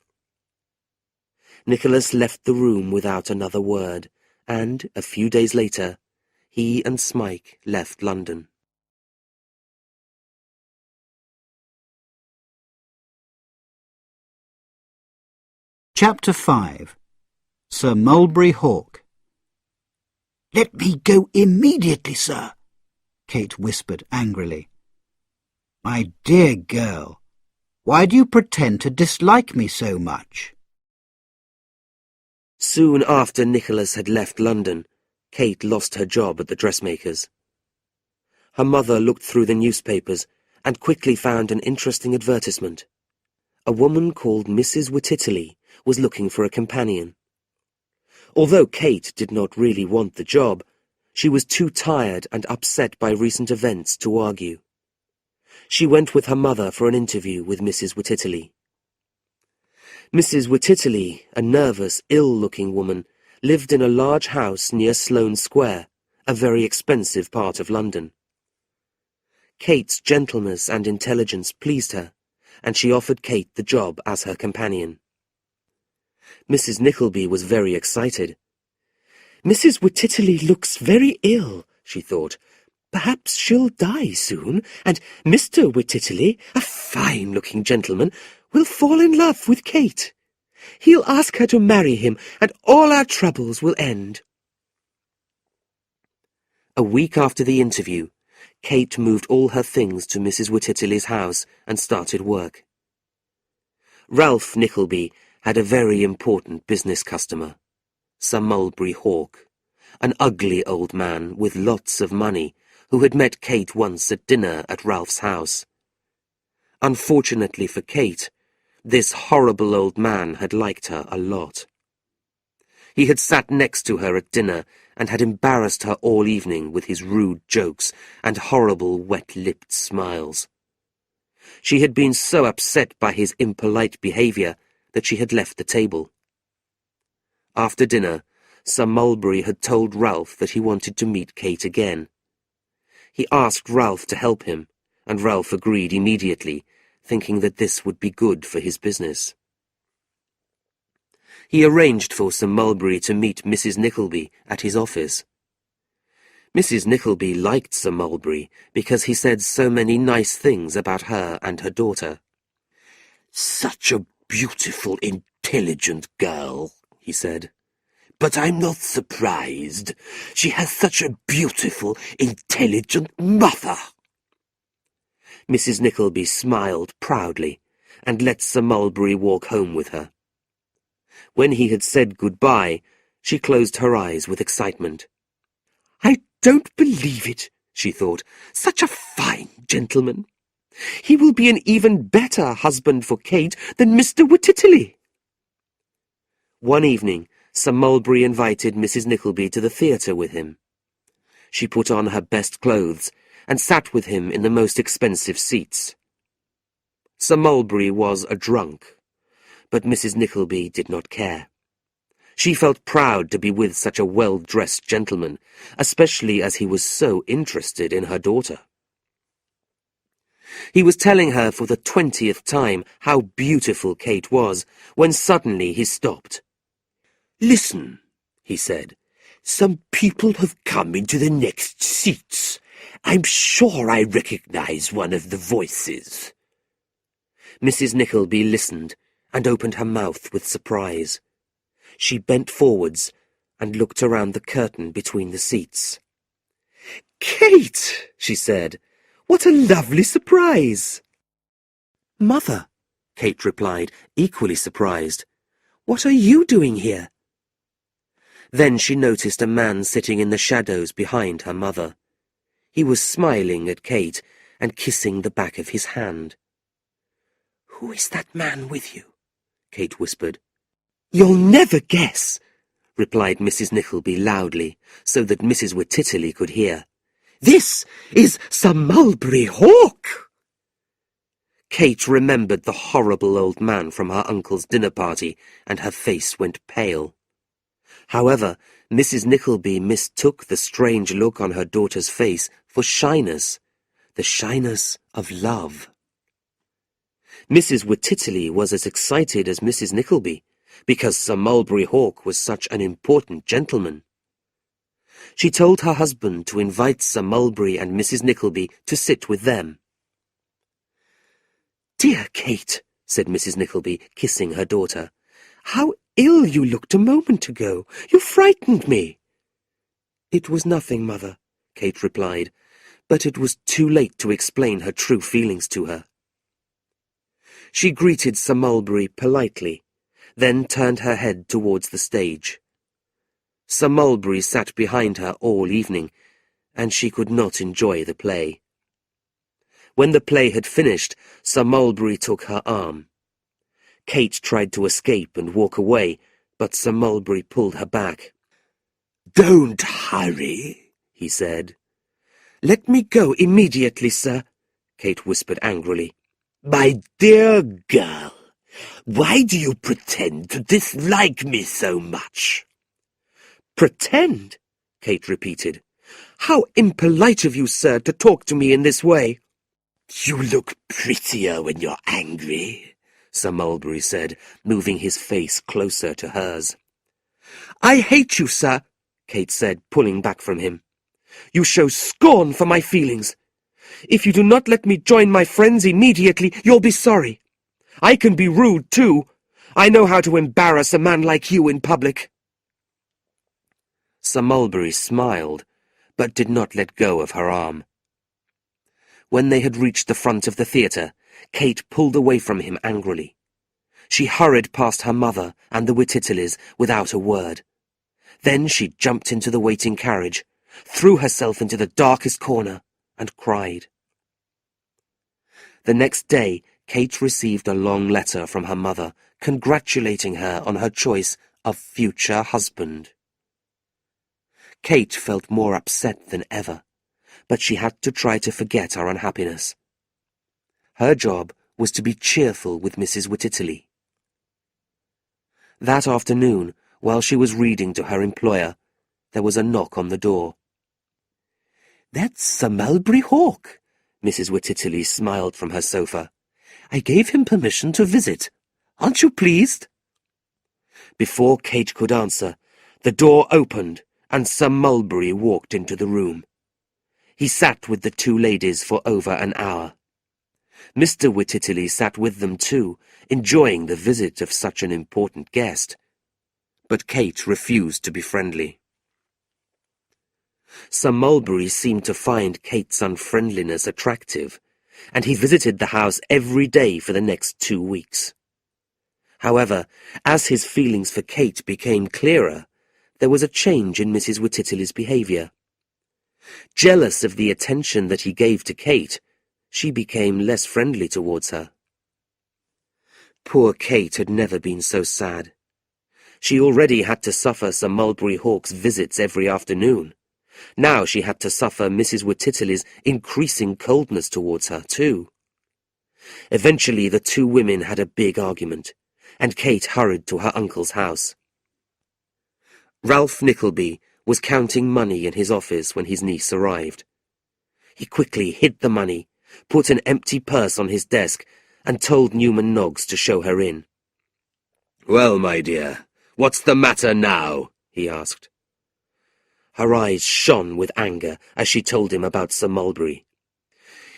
Nicholas left the room without another word, and, a few days later, he and Smike left London. Chapter 5. Sir Mulberry Hawk. "Let me go immediately, sir," Kate whispered angrily. "My dear girl, why do you pretend to dislike me so much?" Soon after Nicholas had left London, Kate lost her job at the dressmaker's. Her mother looked through the newspapers and quickly found an interesting advertisement. A woman called Mrs. Wititterly was looking for a companion. Although Kate did not really want the job, she was too tired and upset by recent events to argue. She went with her mother for an interview with Mrs. Wititterly. Mrs. Wititterly, a nervous, ill-looking woman, lived in a large house near Sloane Square, a very expensive part of London. Kate's gentleness and intelligence pleased her, and she offered Kate the job as her companion. Mrs. Nickleby was very excited. "Mrs. Wititterly looks very ill," she thought. "Perhaps she'll die soon, and Mr. Wititterly, a fine-looking gentleman, will fall in love with Kate. He'll ask her to marry him, and all our troubles will end." A week after the interview, Kate moved all her things to Mrs. Wititterly's house and started work. Ralph Nickleby had a very important business customer, Sir Mulberry Hawk, an ugly old man with lots of money who had met Kate once at dinner at Ralph's house. Unfortunately for Kate, this horrible old man had liked her a lot. He had sat next to her at dinner and had embarrassed her all evening with his rude jokes and horrible wet-lipped smiles. She had been so upset by his impolite behaviour that she had left the table. After dinner, Sir Mulberry had told Ralph that he wanted to meet Kate again. He asked Ralph to help him, and Ralph agreed immediately, thinking that this would be good for his business. He arranged for Sir Mulberry to meet Mrs. Nickleby at his office. Mrs. Nickleby liked Sir Mulberry because he said so many nice things about her and her daughter. "Such a beautiful, intelligent girl," he said. "But I'm not surprised. She has such a beautiful, intelligent mother." Mrs. Nickleby smiled proudly and let Sir Mulberry walk home with her. When he had said goodbye, she closed her eyes with excitement. "I don't believe it," she thought. "Such a fine gentleman. He will be an even better husband for Kate than Mr. Wititterly." One evening, Sir Mulberry invited Mrs. Nickleby to the theatre with him. She put on her best clothes and sat with him in the most expensive seats. Sir Mulberry was a drunk, but Mrs. Nickleby did not care. She felt proud to be with such a well-dressed gentleman, especially as he was so interested in her daughter. He was telling her for the 20th time how beautiful Kate was, when suddenly he stopped. "Listen," he said. "Some people have come into the next seats. I'm sure I recognize one of the voices." Mrs. Nickleby listened and opened her mouth with surprise. She bent forwards and looked around the curtain between the seats. "Kate," she said, "what a lovely surprise!" "Mother," Kate replied, equally surprised, "what are you doing here?" Then she noticed a man sitting in the shadows behind her mother. He was smiling at Kate and kissing the back of his hand. "Who is that man with you?" Kate whispered. "You'll never guess," replied Mrs. Nickleby loudly, so that Mrs. Wititterly could hear. "This is Sir Mulberry Hawk." Kate remembered the horrible old man from her uncle's dinner party, and her face went pale. However, Mrs. Nickleby mistook the strange look on her daughter's face for shyness, the shyness of love. Mrs. Wititterly was as excited as Mrs. Nickleby, because Sir Mulberry Hawk was such an important gentleman. She told her husband to invite Sir Mulberry and Mrs. Nickleby to sit with them. "Dear Kate," said Mrs. Nickleby, kissing her daughter, "how ill you looked a moment ago. You frightened me." "It was nothing, Mother," Kate replied, but it was too late to explain her true feelings to her. She greeted Sir Mulberry politely, then turned her head towards the stage. Sir Mulberry sat behind her all evening, and she could not enjoy the play. When the play had finished, Sir Mulberry took her arm. Kate tried to escape and walk away, but Sir Mulberry pulled her back. "Don't hurry," he said. "Let me go immediately, sir," Kate whispered angrily. "My dear girl, why do you pretend to dislike me so much?" "Pretend?" Kate repeated. "How impolite of you, sir, to talk to me in this way." "You look prettier when you're angry," Sir Mulberry said, moving his face closer to hers. "I hate you, sir," Kate said, pulling back from him. "You show scorn for my feelings. If you do not let me join my friends immediately, you'll be sorry. I can be rude, too. I know how to embarrass a man like you in public." Sir Mulberry smiled, but did not let go of her arm. When they had reached the front of the theatre, Kate pulled away from him angrily. She hurried past her mother and the Wititterlys without a word. Then she jumped into the waiting carriage, threw herself into the darkest corner, and cried. The next day, Kate received a long letter from her mother, congratulating her on her choice of future husband. Kate felt more upset than ever, but she had to try to forget her unhappiness. Her job was to be cheerful with Mrs. Wititterly. That afternoon, while she was reading to her employer, there was a knock on the door. "That's Sir Mulberry Hawk," Mrs. Wititterly smiled from her sofa. "I gave him permission to visit. Aren't you pleased?" Before Kate could answer, the door opened and Sir Mulberry walked into the room. He sat with the two ladies for over an hour. Mr. Wititterly sat with them too, enjoying the visit of such an important guest. But Kate refused to be friendly. Sir Mulberry seemed to find Kate's unfriendliness attractive, and he visited the house every day for the next 2 weeks. However, as his feelings for Kate became clearer, there was a change in Mrs. Wititterly's behaviour. Jealous of the attention that he gave to Kate, she became less friendly towards her. Poor Kate had never been so sad. She already had to suffer Sir Mulberry Hawk's visits every afternoon. Now she had to suffer Mrs. Wititterly's increasing coldness towards her, too. Eventually the two women had a big argument, and Kate hurried to her uncle's house. Ralph Nickleby was counting money in his office when his niece arrived. He quickly hid the money, put an empty purse on his desk, and told Newman Noggs to show her in. "Well, my dear, what's the matter now?" he asked. Her eyes shone with anger as she told him about Sir Mulberry.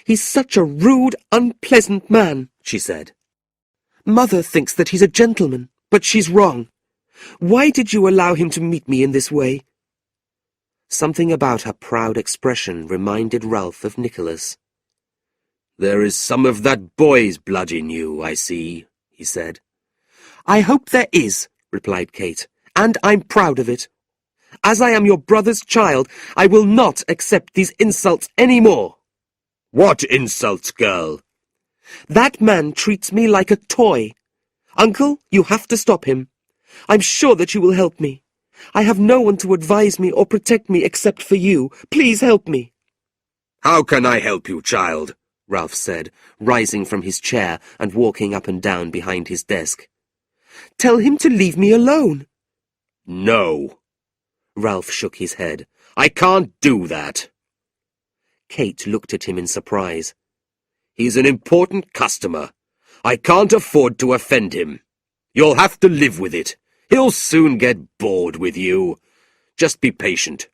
"He's such a rude, unpleasant man," she said. "Mother thinks that he's a gentleman, but she's wrong. Why did you allow him to meet me in this way?" Something about her proud expression reminded Ralph of Nicholas. "There is some of that boy's blood in you, I see," he said. "I hope there is," replied Kate, "and I'm proud of it. As I am your brother's child, I will not accept these insults any more." "What insults, girl?" "That man treats me like a toy. Uncle, you have to stop him. I'm sure that you will help me. I have no one to advise me or protect me except for you. Please help me." "How can I help you, child?" Ralph said, rising from his chair and walking up and down behind his desk. "Tell him to leave me alone." "No." Ralph shook his head. "I can't do that." Kate looked at him in surprise. "He's an important customer. I can't afford to offend him. You'll have to live with it. He'll soon get bored with you. Just be patient."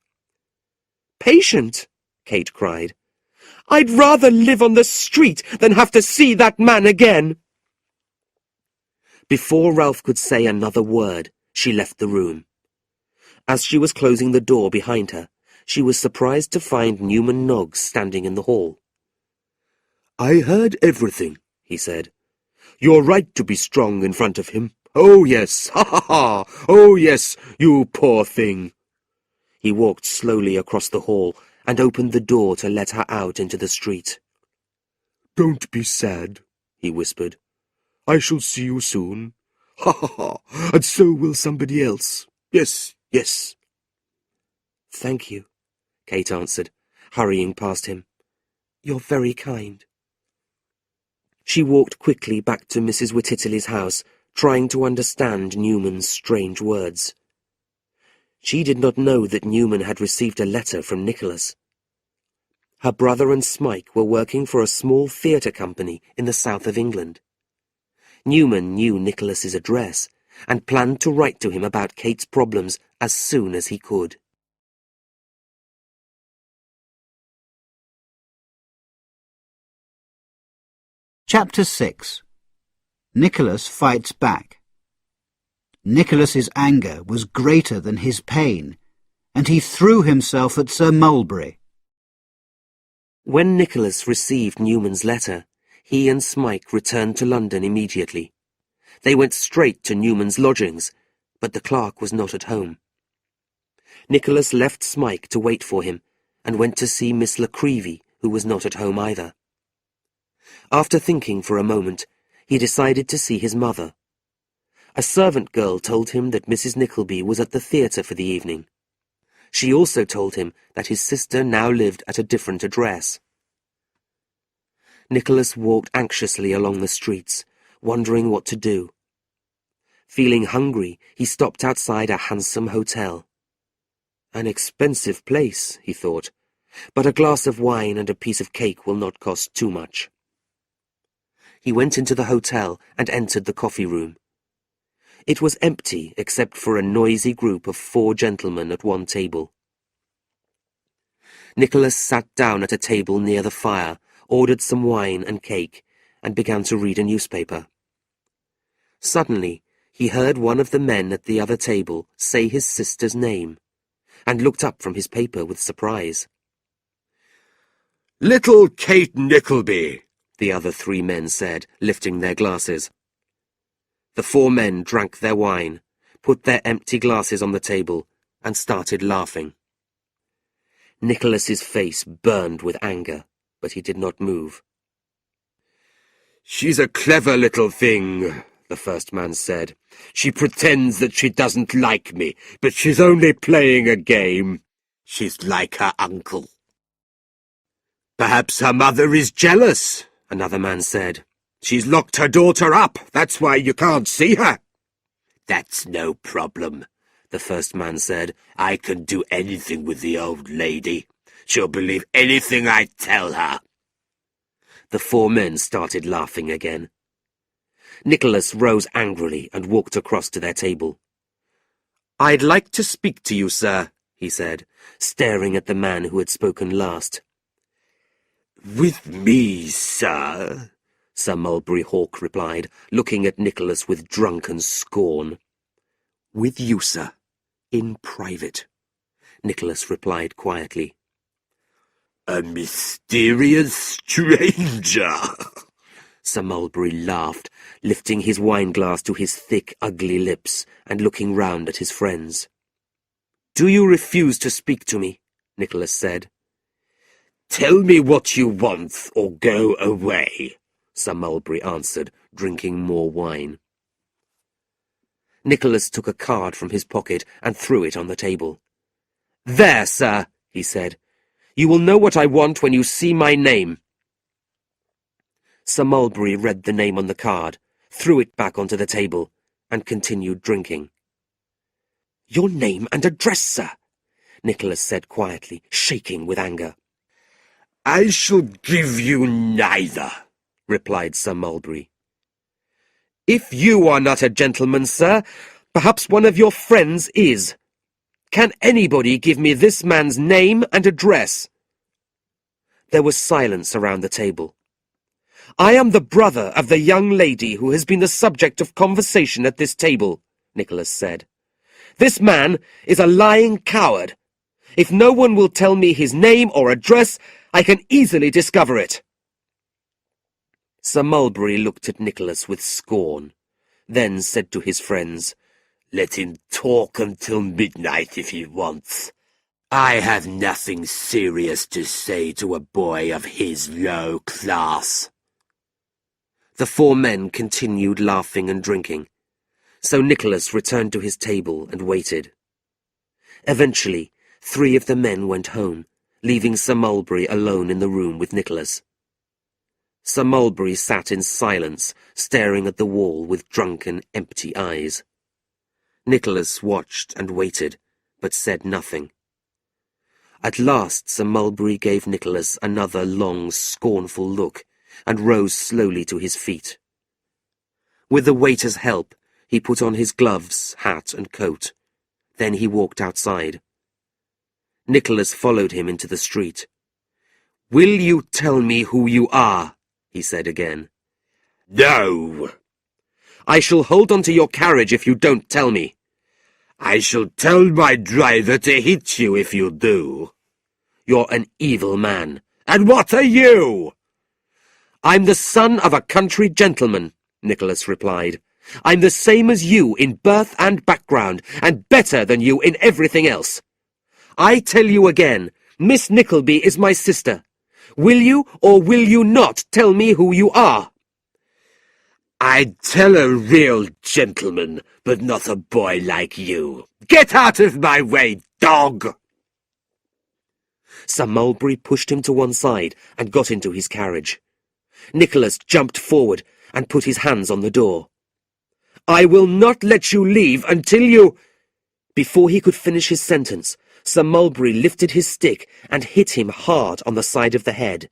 "Patient?" Kate cried. "I'd rather live on the street than have to see that man again." Before Ralph could say another word, she left the room. As she was closing the door behind her, she was surprised to find Newman Noggs standing in the hall. "I heard everything," he said. "You're right to be strong in front of him. Oh, yes, ha ha ha! Oh, yes, you poor thing." He walked slowly across the hall and opened the door to let her out into the street. "Don't be sad," he whispered. "I shall see you soon. Ha ha ha! And so will somebody else. Yes, yes." "Thank you," Kate answered, hurrying past him. "You're very kind." She walked quickly back to Mrs. Wititterly's house, trying to understand Newman's strange words. She did not know that Newman had received a letter from Nicholas. Her brother and Smike were working for a small theatre company in the south of England. Newman knew Nicholas's address and planned to write to him about Kate's problems as soon as he could. Chapter 6. Nicholas fights back. Nicholas's anger was greater than his pain, and he threw himself at Sir Mulberry. When Nicholas received Newman's letter, he and Smike returned to London immediately. They went straight to Newman's lodgings, but the clerk was not at home. Nicholas left Smike to wait for him, and went to see Miss La Creevy, who was not at home either. After thinking for a moment, he decided to see his mother. A servant girl told him that Mrs. Nickleby was at the theatre for the evening. She also told him that his sister now lived at a different address. Nicholas walked anxiously along the streets, wondering what to do. Feeling hungry, he stopped outside a handsome hotel. An expensive place, he thought, but a glass of wine and a piece of cake will not cost too much. He went into the hotel and entered the coffee room. It was empty except for a noisy group of 4 gentlemen at one table. Nicholas sat down at a table near the fire, ordered some wine and cake, and began to read a newspaper. Suddenly, he heard one of the men at the other table say his sister's name, and looked up from his paper with surprise. "Little Kate Nickleby," the other 3 men said, lifting their glasses. The 4 men drank their wine, put their empty glasses on the table, and started laughing. Nicholas's face burned with anger, but he did not move. "She's a clever little thing," the first man said. "She pretends that she doesn't like me, but she's only playing a game. She's like her uncle." "Perhaps her mother is jealous," another man said. "She's locked her daughter up. That's why you can't see her." "That's no problem," the first man said. "I can do anything with the old lady. She'll believe anything I tell her." The four men started laughing again. Nicholas rose angrily and walked across to their table. "I'd like to speak to you, sir," he said, staring at the man who had spoken last. "With me, sir?" Sir Mulberry Hawk replied, looking at Nicholas with drunken scorn. "With you, sir, in private," Nicholas replied quietly. "A mysterious stranger!" Sir Mulberry laughed, lifting his wine-glass to his thick, ugly lips and looking round at his friends. "Do you refuse to speak to me?" Nicholas said. "Tell me what you want, or go away," Sir Mulberry answered, drinking more wine. Nicholas took a card from his pocket and threw it on the table. "There, sir," he said. "You will know what I want when you see my name." Sir Mulberry read the name on the card, threw it back onto the table, and continued drinking. "Your name and address, sir," Nicholas said quietly, shaking with anger. "I shall give you neither," replied Sir Mulberry. "If you are not a gentleman, sir, perhaps one of your friends is. Can anybody give me this man's name and address?" There was silence around the table. "I am the brother of the young lady who has been the subject of conversation at this table," Nicholas said. "This man is a lying coward. If no one will tell me his name or address, I can easily discover it." Sir Mulberry looked at Nicholas with scorn, then said to his friends, "Let him talk until midnight if he wants. I have nothing serious to say to a boy of his low class." The four men continued laughing and drinking, so Nicholas returned to his table and waited. Eventually, 3 of the men went home, leaving Sir Mulberry alone in the room with Nicholas. Sir Mulberry sat in silence, staring at the wall with drunken, empty eyes. Nicholas watched and waited, but said nothing. At last Sir Mulberry gave Nicholas another long, scornful look, and rose slowly to his feet. With the waiter's help, he put on his gloves, hat, and coat. Then he walked outside. Nicholas followed him into the street. "Will you tell me who you are?" he said again. "No." "I shall hold on to your carriage if you don't tell me." "I shall tell my driver to hit you if you do." "You're an evil man." "And what are you?" "I'm the son of a country gentleman," Nicholas replied. "I'm the same as you in birth and background, and better than you in everything else. I tell you again, Miss Nickleby is my sister. Will you or will you not tell me who you are?" "I'd tell a real gentleman, but not a boy like you. Get out of my way, dog!" Sir Mulberry pushed him to one side and got into his carriage. Nicholas jumped forward and put his hands on the door. "I will not let you leave until you—" Before he could finish his sentence, Sir Mulberry lifted his stick and hit him hard on the side of the head.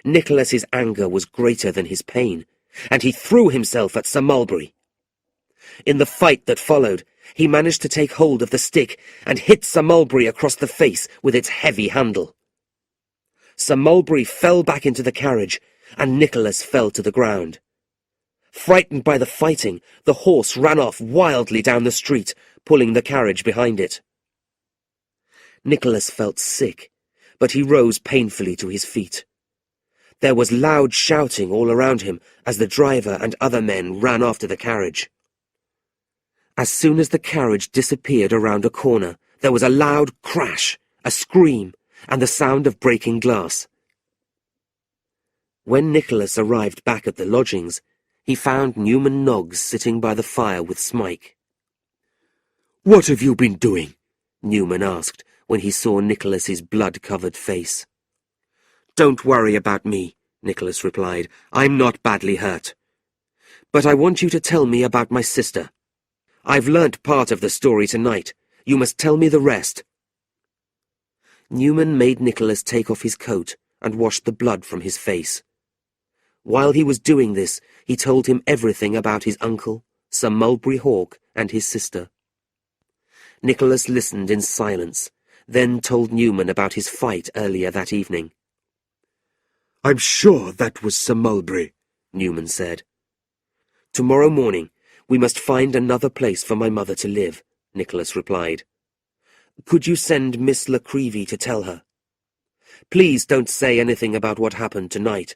Nicholas's anger was greater than his pain, and he threw himself at Sir Mulberry. In the fight that followed, he managed to take hold of the stick and hit Sir Mulberry across the face with its heavy handle. Sir Mulberry fell back into the carriage, and Nicholas fell to the ground. Frightened by the fighting, the horse ran off wildly down the street, pulling the carriage behind it. Nicholas felt sick, but he rose painfully to his feet. There was loud shouting all around him as the driver and other men ran after the carriage. As soon as the carriage disappeared around a corner, there was a loud crash, a scream, and the sound of breaking glass. When Nicholas arrived back at the lodgings, he found Newman Noggs sitting by the fire with Smike. "What have you been doing?" Newman asked when he saw Nicholas's blood-covered face. "Don't worry about me," Nicholas replied. "I'm not badly hurt. But I want you to tell me about my sister. I've learnt part of the story tonight. You must tell me the rest." Newman made Nicholas take off his coat and wash the blood from his face. While he was doing this, he told him everything about his uncle, Sir Mulberry Hawk, and his sister. Nicholas listened in silence, then told Newman about his fight earlier that evening. "I'm sure that was Sir Mulberry," Newman said. "Tomorrow morning we must find another place for my mother to live," Nicholas replied. "Could you send Miss La Creevy to tell her? Please don't say anything about what happened tonight.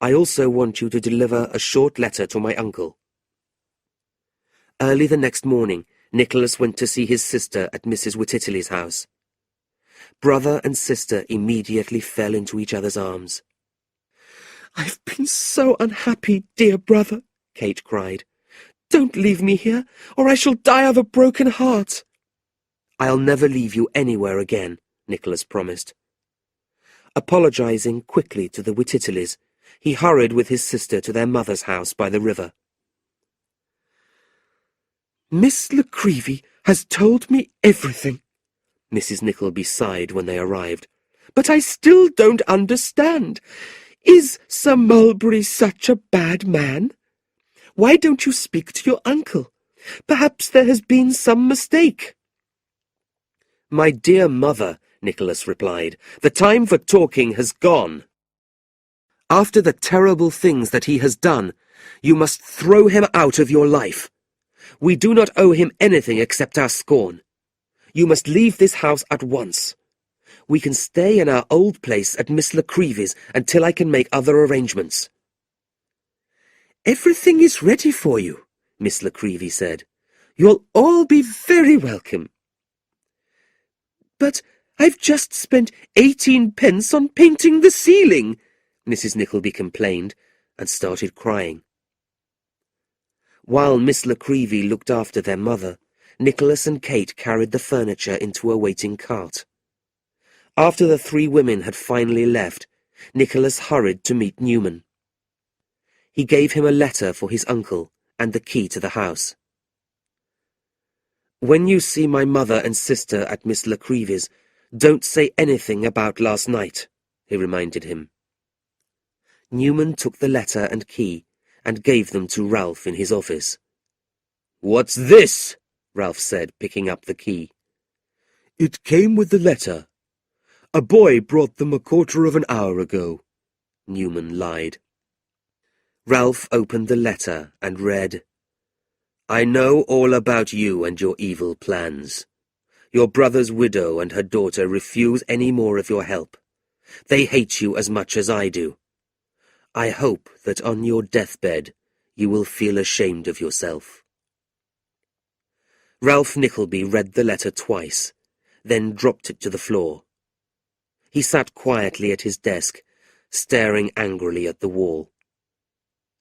I also want you to deliver a short letter to my uncle." Early the next morning, Nicholas went to see his sister at Mrs. Wititterly's house. Brother and sister immediately fell into each other's arms. "I've been so unhappy, dear brother," Kate cried. "Don't leave me here, or I shall die of a broken heart." "I'll never leave you anywhere again," Nicholas promised. Apologizing quickly to the Wititterlys, he hurried with his sister to their mother's house by the river. "Miss La Creevy has told me everything," Mrs. Nickleby sighed when they arrived. "But I still don't understand. Is Sir Mulberry such a bad man? Why don't you speak to your uncle? Perhaps there has been some mistake." "My dear mother," Nicholas replied, "the time for talking has gone. After the terrible things that he has done, you must throw him out of your life. We do not owe him anything except our scorn. You must leave this house at once. We can stay in our old place at Miss La Creevy's until I can make other arrangements." "Everything is ready for you," Miss La Creevy said. "You'll all be very welcome." "But I've just spent 18 pence on painting the ceiling," Mrs. Nickleby complained, and started crying. While Miss La Creevy looked after their mother, Nicholas and Kate carried the furniture into a waiting cart. After the three women had finally left, Nicholas hurried to meet Newman. He gave him a letter for his uncle and the key to the house. "When you see my mother and sister at Miss La Creevy's, don't say anything about last night," he reminded him. Newman took the letter and key and gave them to Ralph in his office. "What's this?" Ralph said, picking up the key. "It came with the letter. A boy brought them a quarter of an hour ago," Newman lied. Ralph opened the letter and read, "I know all about you and your evil plans. Your brother's widow and her daughter refuse any more of your help. They hate you as much as I do. I hope that on your deathbed you will feel ashamed of yourself." Ralph Nickleby read the letter twice, then dropped it to the floor. He sat quietly at his desk, staring angrily at the wall.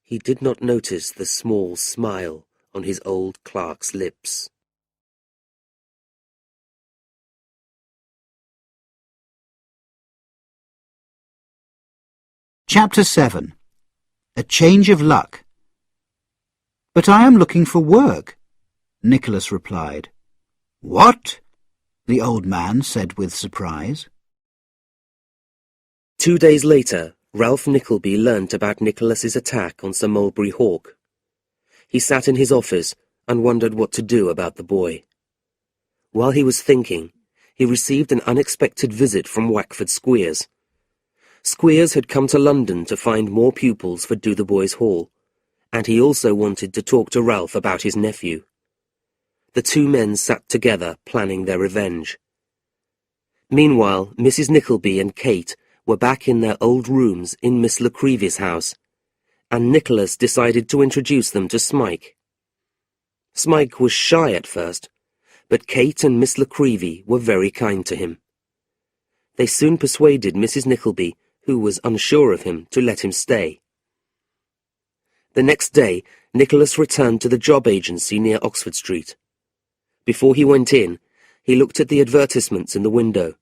He did not notice the small smile on his old clerk's lips. Chapter 7. A Change of Luck. "But I am looking for work," Nicholas replied. "What?" the old man said with surprise. 2 days later, Ralph Nickleby learnt about Nicholas's attack on Sir Mulberry Hawk. He sat in his office and wondered what to do about the boy. While he was thinking, he received an unexpected visit from Wackford Squeers. Squeers had come to London to find more pupils for Dotheboys Hall, and he also wanted to talk to Ralph about his nephew. The two men sat together, planning their revenge. Meanwhile, Mrs. Nickleby and Kate were back in their old rooms in Miss La Creevy's house, and Nicholas decided to introduce them to Smike. Smike was shy at first, but Kate and Miss La Creevy were very kind to him. They soon persuaded Mrs. Nickleby, who was unsure of him, to let him stay. The next day, Nicholas returned to the job agency near Oxford Street. Before he went in, he looked at the advertisements in the window.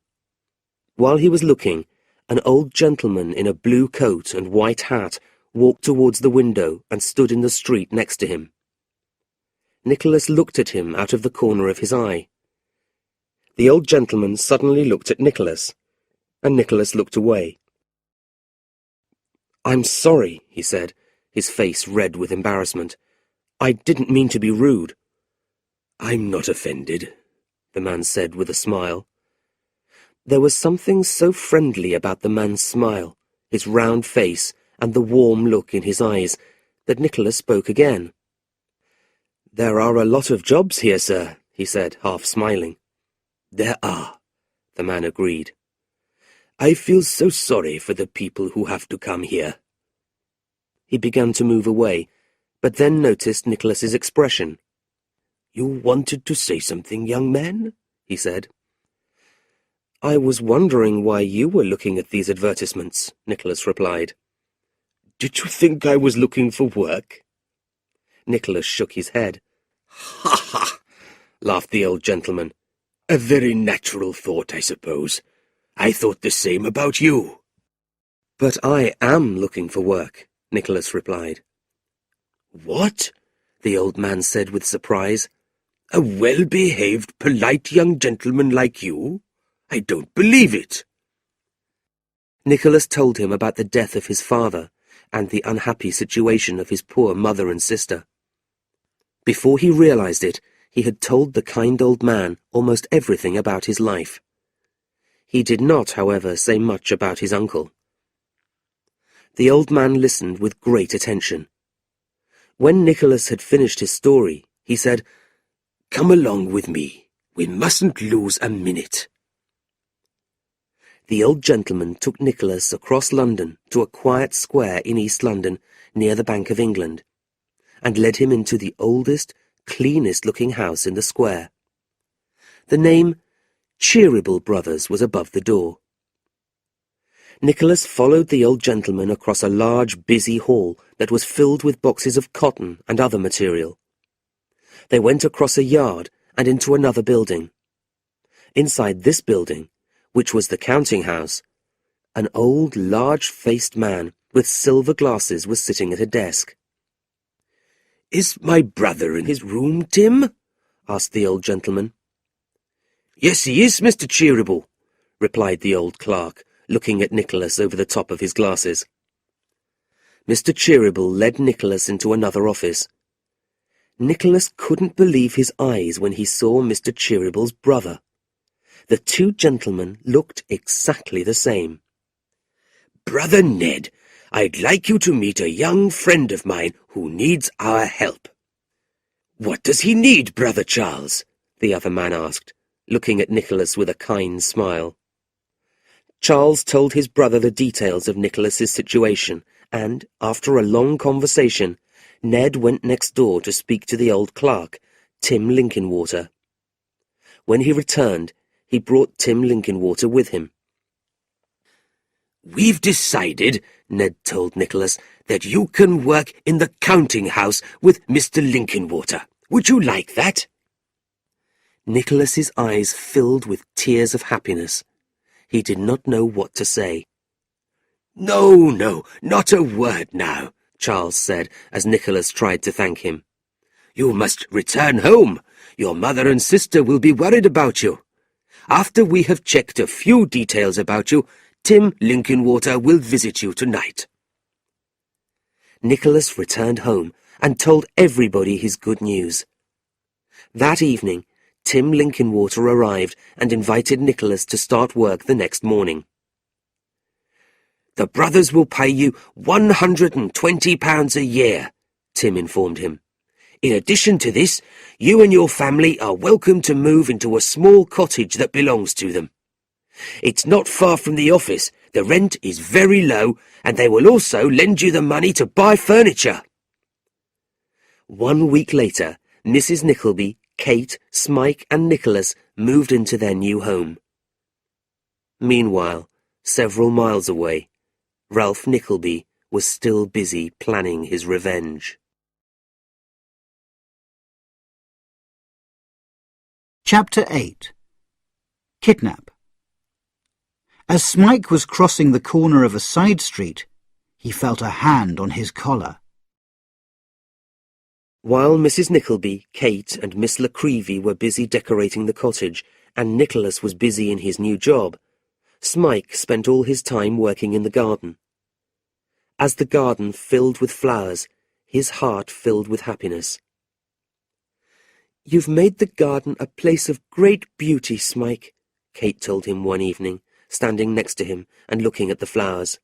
While he was looking, an old gentleman in a blue coat and white hat walked towards the window and stood in the street next to him. Nicholas looked at him out of the corner of his eye. The old gentleman suddenly looked at Nicholas, and Nicholas looked away. "I'm sorry," he said, his face red with embarrassment. "I didn't mean to be rude." "I'm not offended," the man said with a smile. There was something so friendly about the man's smile, his round face, and the warm look in his eyes, that Nicholas spoke again. "There are a lot of jobs here, sir," he said, half smiling. "There are," the man agreed. "I feel so sorry for the people who have to come here." He began to move away, but then noticed Nicholas's expression. "You wanted to say something, young man?" he said. "I was wondering why you were looking at these advertisements," Nicholas replied. "Did you think I was looking for work?" Nicholas shook his head. "Ha ha!" laughed the old gentleman. "A very natural thought, I suppose. I thought the same about you." "But I am looking for work," Nicholas replied. "What?" the old man said with surprise. "A well-behaved, polite young gentleman like you? I don't believe it." Nicholas told him about the death of his father and the unhappy situation of his poor mother and sister. Before he realized it, he had told the kind old man almost everything about his life. He did not, however, say much about his uncle. The old man listened with great attention. When Nicholas had finished his story, he said, "Come along with me. We mustn't lose a minute." The old gentleman took Nicholas across London to a quiet square in East London near the Bank of England, and led him into the oldest, cleanest-looking house in the square. The name Cheeryble Brothers was above the door. Nicholas followed the old gentleman across a large, busy hall that was filled with boxes of cotton and other material. They went across a yard and into another building. Inside this building, which was the counting house, an old, large-faced man with silver glasses was sitting at a desk. "Is my brother in his room, Tim?" asked the old gentleman. "Yes, he is, Mr. Cheeryble," replied the old clerk, looking at Nicholas over the top of his glasses. Mr. Cheeryble led Nicholas into another office. Nicholas couldn't believe his eyes when he saw Mr. Cheeryble's brother. The two gentlemen looked exactly the same. "Brother Ned, I'd like you to meet a young friend of mine who needs our help." "What does he need, Brother Charles?" the other man asked, looking at Nicholas with a kind smile. Charles told his brother the details of Nicholas's situation, and, after a long conversation, Ned went next door to speak to the old clerk, Tim Linkinwater. When he returned, he brought Tim Linkinwater with him. "We've decided," Ned told Nicholas, "that you can work in the counting house with Mr. Linkinwater. Would you like that?" Nicholas's eyes filled with tears of happiness. He did not know what to say. "No, not a word now," Charles said as Nicholas tried to thank him. "You must return home. Your mother and sister will be worried about you. After we have checked a few details about you, Tim Linkinwater will visit you tonight." Nicholas returned home and told everybody his good news. That evening, Tim Linkinwater arrived and invited Nicholas to start work the next morning. "The brothers will pay you £120 a year," Tim informed him. "In addition to this, you and your family are welcome to move into a small cottage that belongs to them. It's not far from the office, the rent is very low, and they will also lend you the money to buy furniture." 1 week later, Mrs. Nickleby, Kate, Smike, and Nicholas moved into their new home. Meanwhile, several miles away, Ralph Nickleby was still busy planning his revenge. Chapter 8. Kidnap. As Smike was crossing the corner of a side street, he felt a hand on his collar. While Mrs. Nickleby, Kate, and Miss La Creevy were busy decorating the cottage, and Nicholas was busy in his new job, Smike spent all his time working in the garden. As the garden filled with flowers, his heart filled with happiness. "You've made the garden a place of great beauty, Smike," Kate told him one evening, standing next to him and looking at the flowers.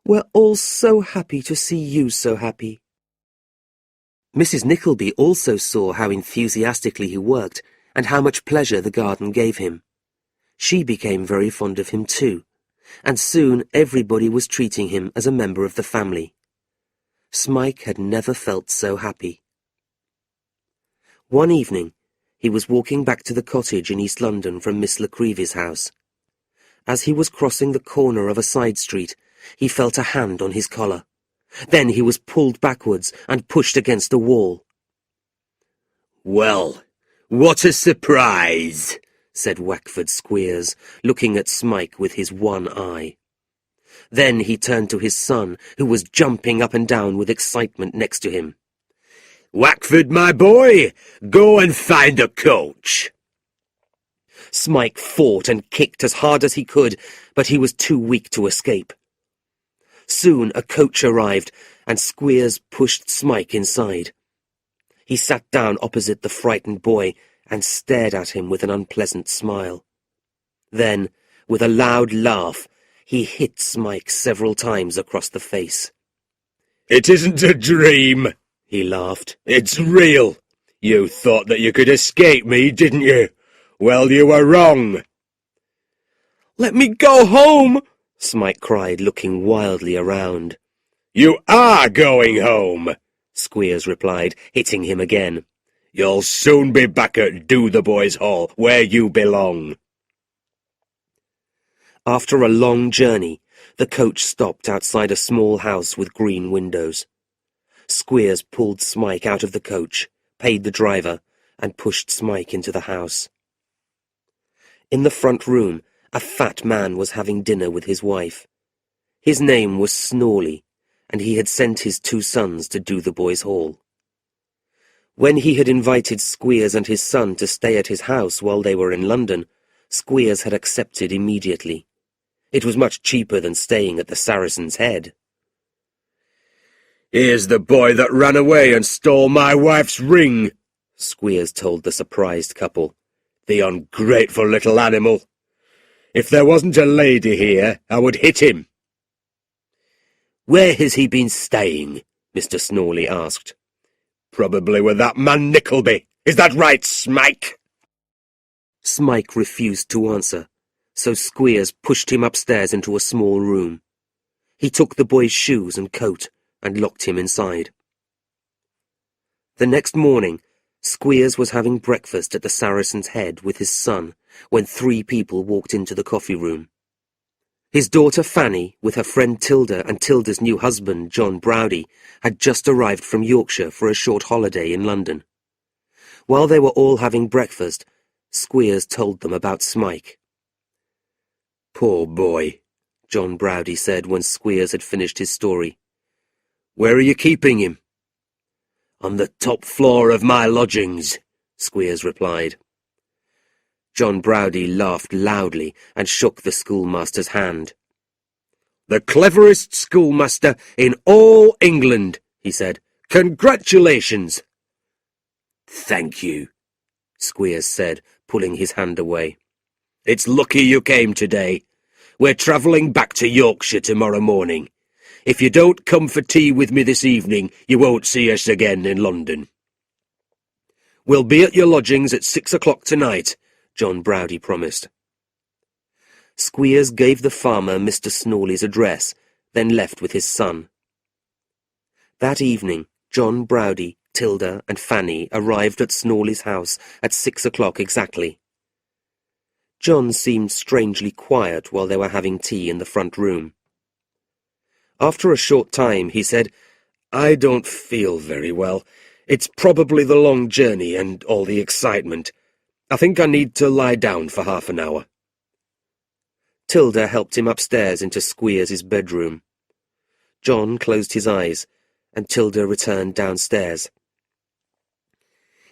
"We're all so happy to see you so happy." Mrs. Nickleby also saw how enthusiastically he worked and how much pleasure the garden gave him. She became very fond of him too, and soon everybody was treating him as a member of the family. Smike had never felt so happy. One evening, he was walking back to the cottage in East London from Miss La Creevy's house. As he was crossing the corner of a side street, he felt a hand on his collar. Then he was pulled backwards and pushed against a wall. "Well, what a surprise!" said Wackford Squeers, looking at Smike with his one eye. Then he turned to his son, who was jumping up and down with excitement next to him. "Wackford, my boy, go and find the coach." Smike fought and kicked as hard as he could, but he was too weak to escape. Soon a coach arrived, and Squeers pushed Smike inside. He sat down opposite the frightened boy and stared at him with an unpleasant smile. Then, with a loud laugh, he hit Smike several times across the face. "It isn't a dream," he laughed. "It's real. You thought that you could escape me, didn't you? Well, you were wrong." "Let me go home!" Smike cried, looking wildly around. "You are going home," Squeers replied, hitting him again. "You'll soon be back at Dotheboys Hall, where you belong." After a long journey, the coach stopped outside a small house with green windows. Squeers pulled Smike out of the coach, paid the driver, and pushed Smike into the house. In the front room, a fat man was having dinner with his wife. His name was Snorley, and he had sent his 2 sons to Dotheboys Hall. When he had invited Squeers and his son to stay at his house while they were in London, Squeers had accepted immediately. It was much cheaper than staying at the Saracen's Head. "Here's the boy that ran away and stole my wife's ring," Squeers told the surprised couple. "The ungrateful little animal. If there wasn't a lady here, I would hit him." "Where has he been staying?" Mr. Snorley asked. "Probably with that man Nickleby. Is that right, Smike?" Smike refused to answer, so Squeers pushed him upstairs into a small room. He took the boy's shoes and coat and locked him inside. The next morning, Squeers was having breakfast at the Saracen's Head with his son when 3 people walked into the coffee room. His daughter Fanny, with her friend Tilda and Tilda's new husband, John Browdy, had just arrived from Yorkshire for a short holiday in London. While they were all having breakfast, Squeers told them about Smike. "Poor boy," John Browdy said when Squeers had finished his story. "Where are you keeping him?" "On the top floor of my lodgings," Squeers replied. John Browdy laughed loudly and shook the schoolmaster's hand. "The cleverest schoolmaster in all England," he said. "Congratulations!" "Thank you," Squeers said, pulling his hand away. "It's lucky you came today. We're travelling back to Yorkshire tomorrow morning. If you don't come for tea with me this evening, you won't see us again in London." "We'll be at your lodgings at 6 o'clock tonight," John Browdy promised. Squeers gave the farmer Mr. Snorley's address, then left with his son. That evening, John Browdy, Tilda, and Fanny arrived at Snorley's house at 6 o'clock exactly. John seemed strangely quiet while they were having tea in the front room. After a short time, he said, "I don't feel very well. It's probably the long journey and all the excitement. I think I need to lie down for half an hour." Tilda helped him upstairs into Squeers's bedroom. John closed his eyes, and Tilda returned downstairs.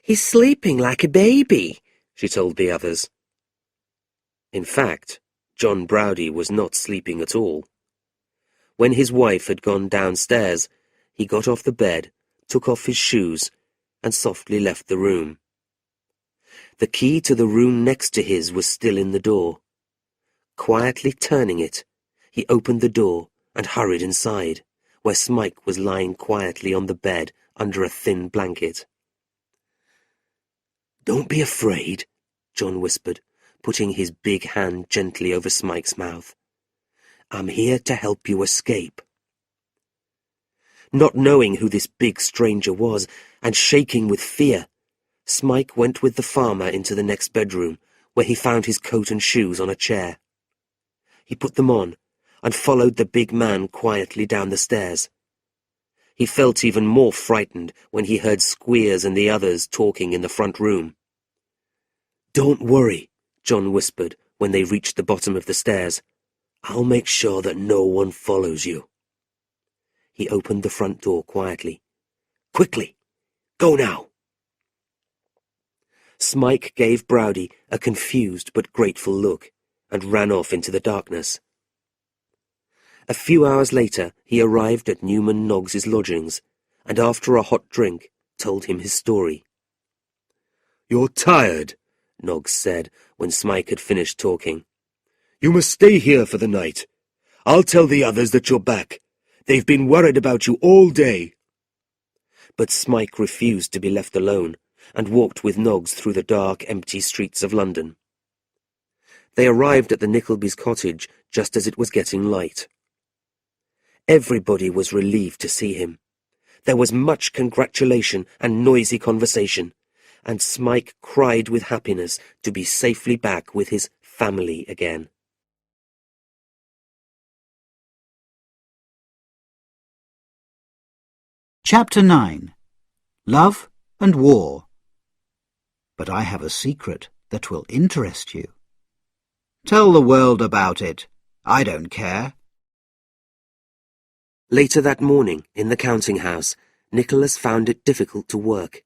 "He's sleeping like a baby," she told the others. In fact, John Browdie was not sleeping at all. When his wife had gone downstairs, he got off the bed, took off his shoes, and softly left the room. The key to the room next to his was still in the door. Quietly turning it, he opened the door and hurried inside, where Smike was lying quietly on the bed under a thin blanket. "Don't be afraid," John whispered, putting his big hand gently over Smike's mouth. "I'm here to help you escape." Not knowing who this big stranger was, and shaking with fear, Smike went with the farmer into the next bedroom, where he found his coat and shoes on a chair. He put them on, and followed the big man quietly down the stairs. He felt even more frightened when he heard Squeers and the others talking in the front room. "Don't worry," John whispered when they reached the bottom of the stairs. "I'll make sure that no one follows you." He opened the front door quietly. "Quickly! Go now!" Smike gave Browdie a confused but grateful look and ran off into the darkness. A few hours later, he arrived at Newman Noggs's lodgings, and after a hot drink, told him his story. "You're tired," Noggs said when Smike had finished talking. "You must stay here for the night. I'll tell the others that you're back. They've been worried about you all day." But Smike refused to be left alone, and walked with Noggs through the dark, empty streets of London. They arrived at the Nicklebys' cottage just as it was getting light. Everybody was relieved to see him. There was much congratulation and noisy conversation, and Smike cried with happiness to be safely back with his family again. Chapter 9. Love and War. But I have a secret that will interest you. Tell the world about it. I don't care. Later that morning, in the counting-house, Nicholas found it difficult to work.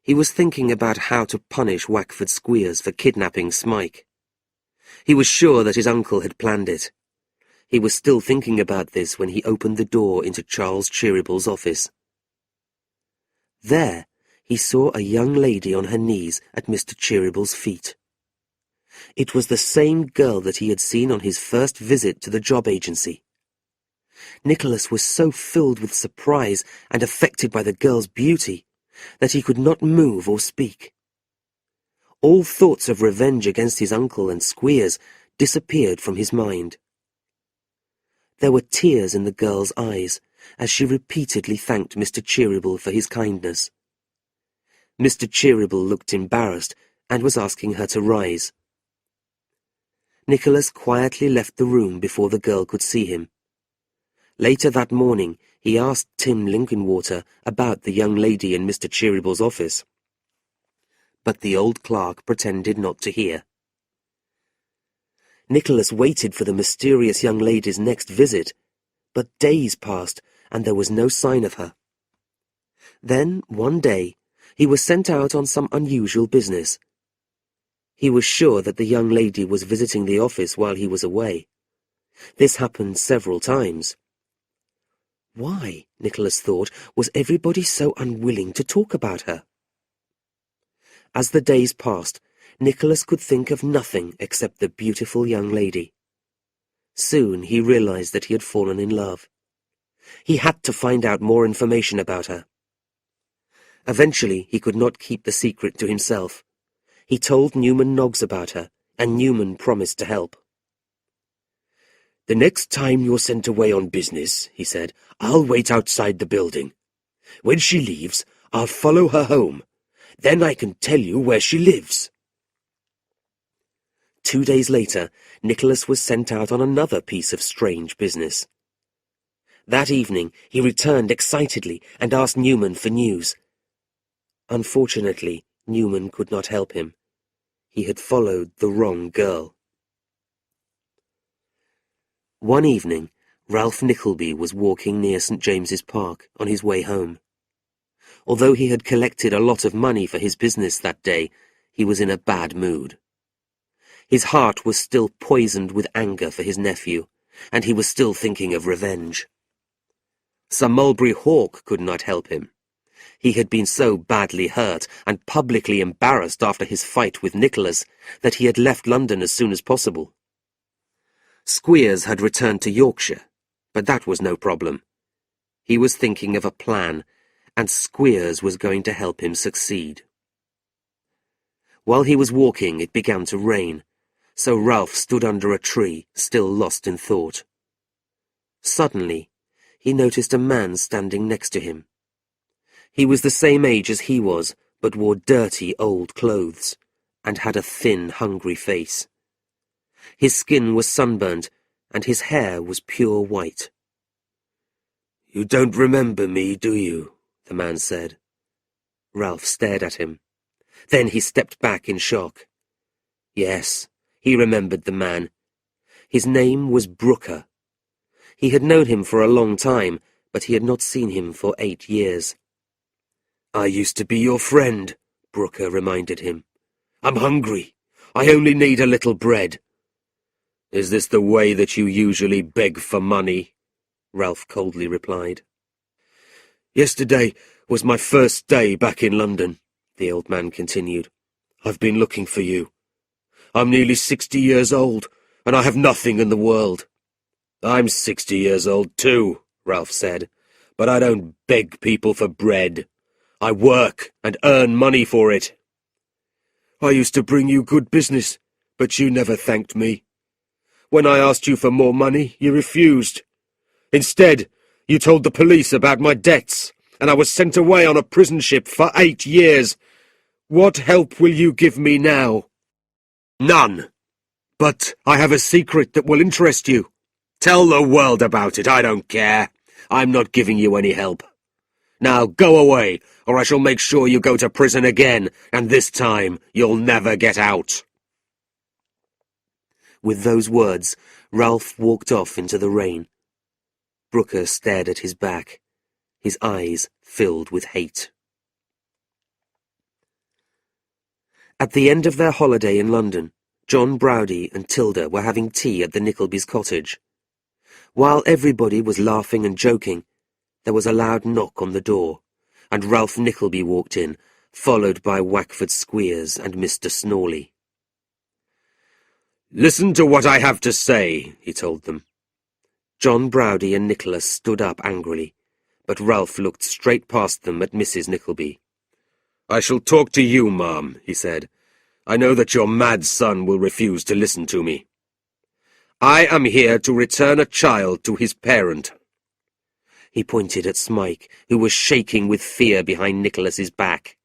He was thinking about how to punish Wackford Squeers for kidnapping Smike. He was sure that his uncle had planned it. He was still thinking about this when he opened the door into Charles Cheeryble's office. There, he saw a young lady on her knees at Mr. Cheeryble's feet. It was the same girl that he had seen on his first visit to the job agency. Nicholas was so filled with surprise and affected by the girl's beauty that he could not move or speak. All thoughts of revenge against his uncle and Squeers disappeared from his mind. There were tears in the girl's eyes as she repeatedly thanked Mr. Cheeryble for his kindness. Mr. Cheeryble looked embarrassed and was asking her to rise. Nicholas quietly left the room before the girl could see him. Later that morning, he asked Tim Linkinwater about the young lady in Mr. Cheeryble's office. But the old clerk pretended not to hear. Nicholas waited for the mysterious young lady's next visit, but days passed and there was no sign of her. Then, one day, he was sent out on some unusual business. He was sure that the young lady was visiting the office while he was away. This happened several times. Why, Nicholas thought, was everybody so unwilling to talk about her? As the days passed, Nicholas could think of nothing except the beautiful young lady. Soon he realized that he had fallen in love. He had to find out more information about her. Eventually he could not keep the secret to himself. He told Newman Noggs about her, and Newman promised to help. "The next time you're sent away on business," he said, "I'll wait outside the building. When she leaves, I'll follow her home. Then I can tell you where she lives." 2 days later, Nicholas was sent out on another piece of strange business. That evening, he returned excitedly and asked Newman for news. Unfortunately, Newman could not help him. He had followed the wrong girl. One evening, Ralph Nickleby was walking near St. James's Park on his way home. Although he had collected a lot of money for his business that day, he was in a bad mood. His heart was still poisoned with anger for his nephew, and he was still thinking of revenge. Sir Mulberry Hawk could not help him. He had been so badly hurt and publicly embarrassed after his fight with Nicholas that he had left London as soon as possible. Squeers had returned to Yorkshire, but that was no problem. He was thinking of a plan, and Squeers was going to help him succeed. While he was walking, it began to rain, so Ralph stood under a tree, still lost in thought. Suddenly, he noticed a man standing next to him. He was the same age as he was, but wore dirty old clothes, and had a thin, hungry face. His skin was sunburnt, and his hair was pure white. "You don't remember me, do you?" the man said. Ralph stared at him. Then he stepped back in shock. Yes, he remembered the man. His name was Brooker. He had known him for a long time, but he had not seen him for 8 years. "I used to be your friend," Brooker reminded him. "I'm hungry. I only need a little bread." "Is this the way that you usually beg for money?" Ralph coldly replied. "Yesterday was my first day back in London," the old man continued. "I've been looking for you. I'm nearly 60 years old, and I have nothing in the world." "I'm 60 years old too," Ralph said, "but I don't beg people for bread. I work and earn money for it." "I used to bring you good business, but you never thanked me. When I asked you for more money, you refused. Instead, you told the police about my debts, and I was sent away on a prison ship for 8 years. What help will you give me now?" "None. But I have a secret that will interest you. Tell the world about it, I don't care. I'm not giving you any help. Now go away, or I shall make sure you go to prison again, and this time you'll never get out." With those words, Ralph walked off into the rain. Brooker stared at his back, his eyes filled with hate. At the end of their holiday in London, John Browdie and Tilda were having tea at the Nicklebys' cottage. While everybody was laughing and joking, there was a loud knock on the door, and Ralph Nickleby walked in, followed by Wackford Squeers and Mr. Snawley. "Listen to what I have to say," he told them. John Browdie and Nicholas stood up angrily, but Ralph looked straight past them at Mrs. Nickleby. "I shall talk to you, ma'am," he said. "I know that your mad son will refuse to listen to me. I am here to return a child to his parent." He pointed at Smike, who was shaking with fear behind Nicholas's back.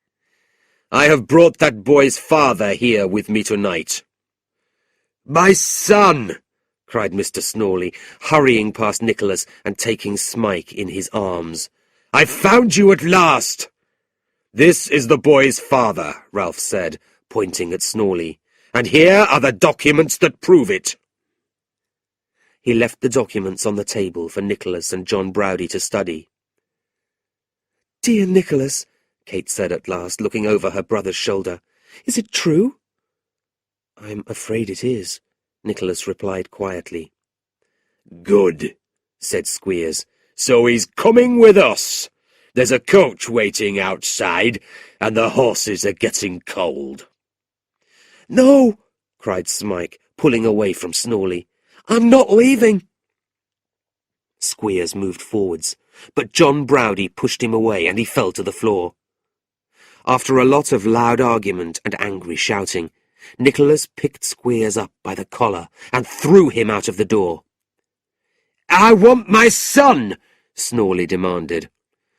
"I have brought that boy's father here with me tonight." "My son!" cried Mr. Snawley, hurrying past Nicholas and taking Smike in his arms. "I've found you at last!" "This is the boy's father," Ralph said, pointing at Snawley, "and here are the documents that prove it." He left the documents on the table for Nicholas and John Browdie to study. "Dear Nicholas," Kate said at last, looking over her brother's shoulder, "is it true?" "I'm afraid it is," Nicholas replied quietly. "Good," said Squeers. "So he's coming with us. There's a coach waiting outside, and the horses are getting cold." "No," cried Smike, pulling away from Snawley. "I'm not leaving." Squeers moved forwards, but John Browdie pushed him away and he fell to the floor. After a lot of loud argument and angry shouting, Nicholas picked Squeers up by the collar and threw him out of the door. "I want my son," Snawley demanded.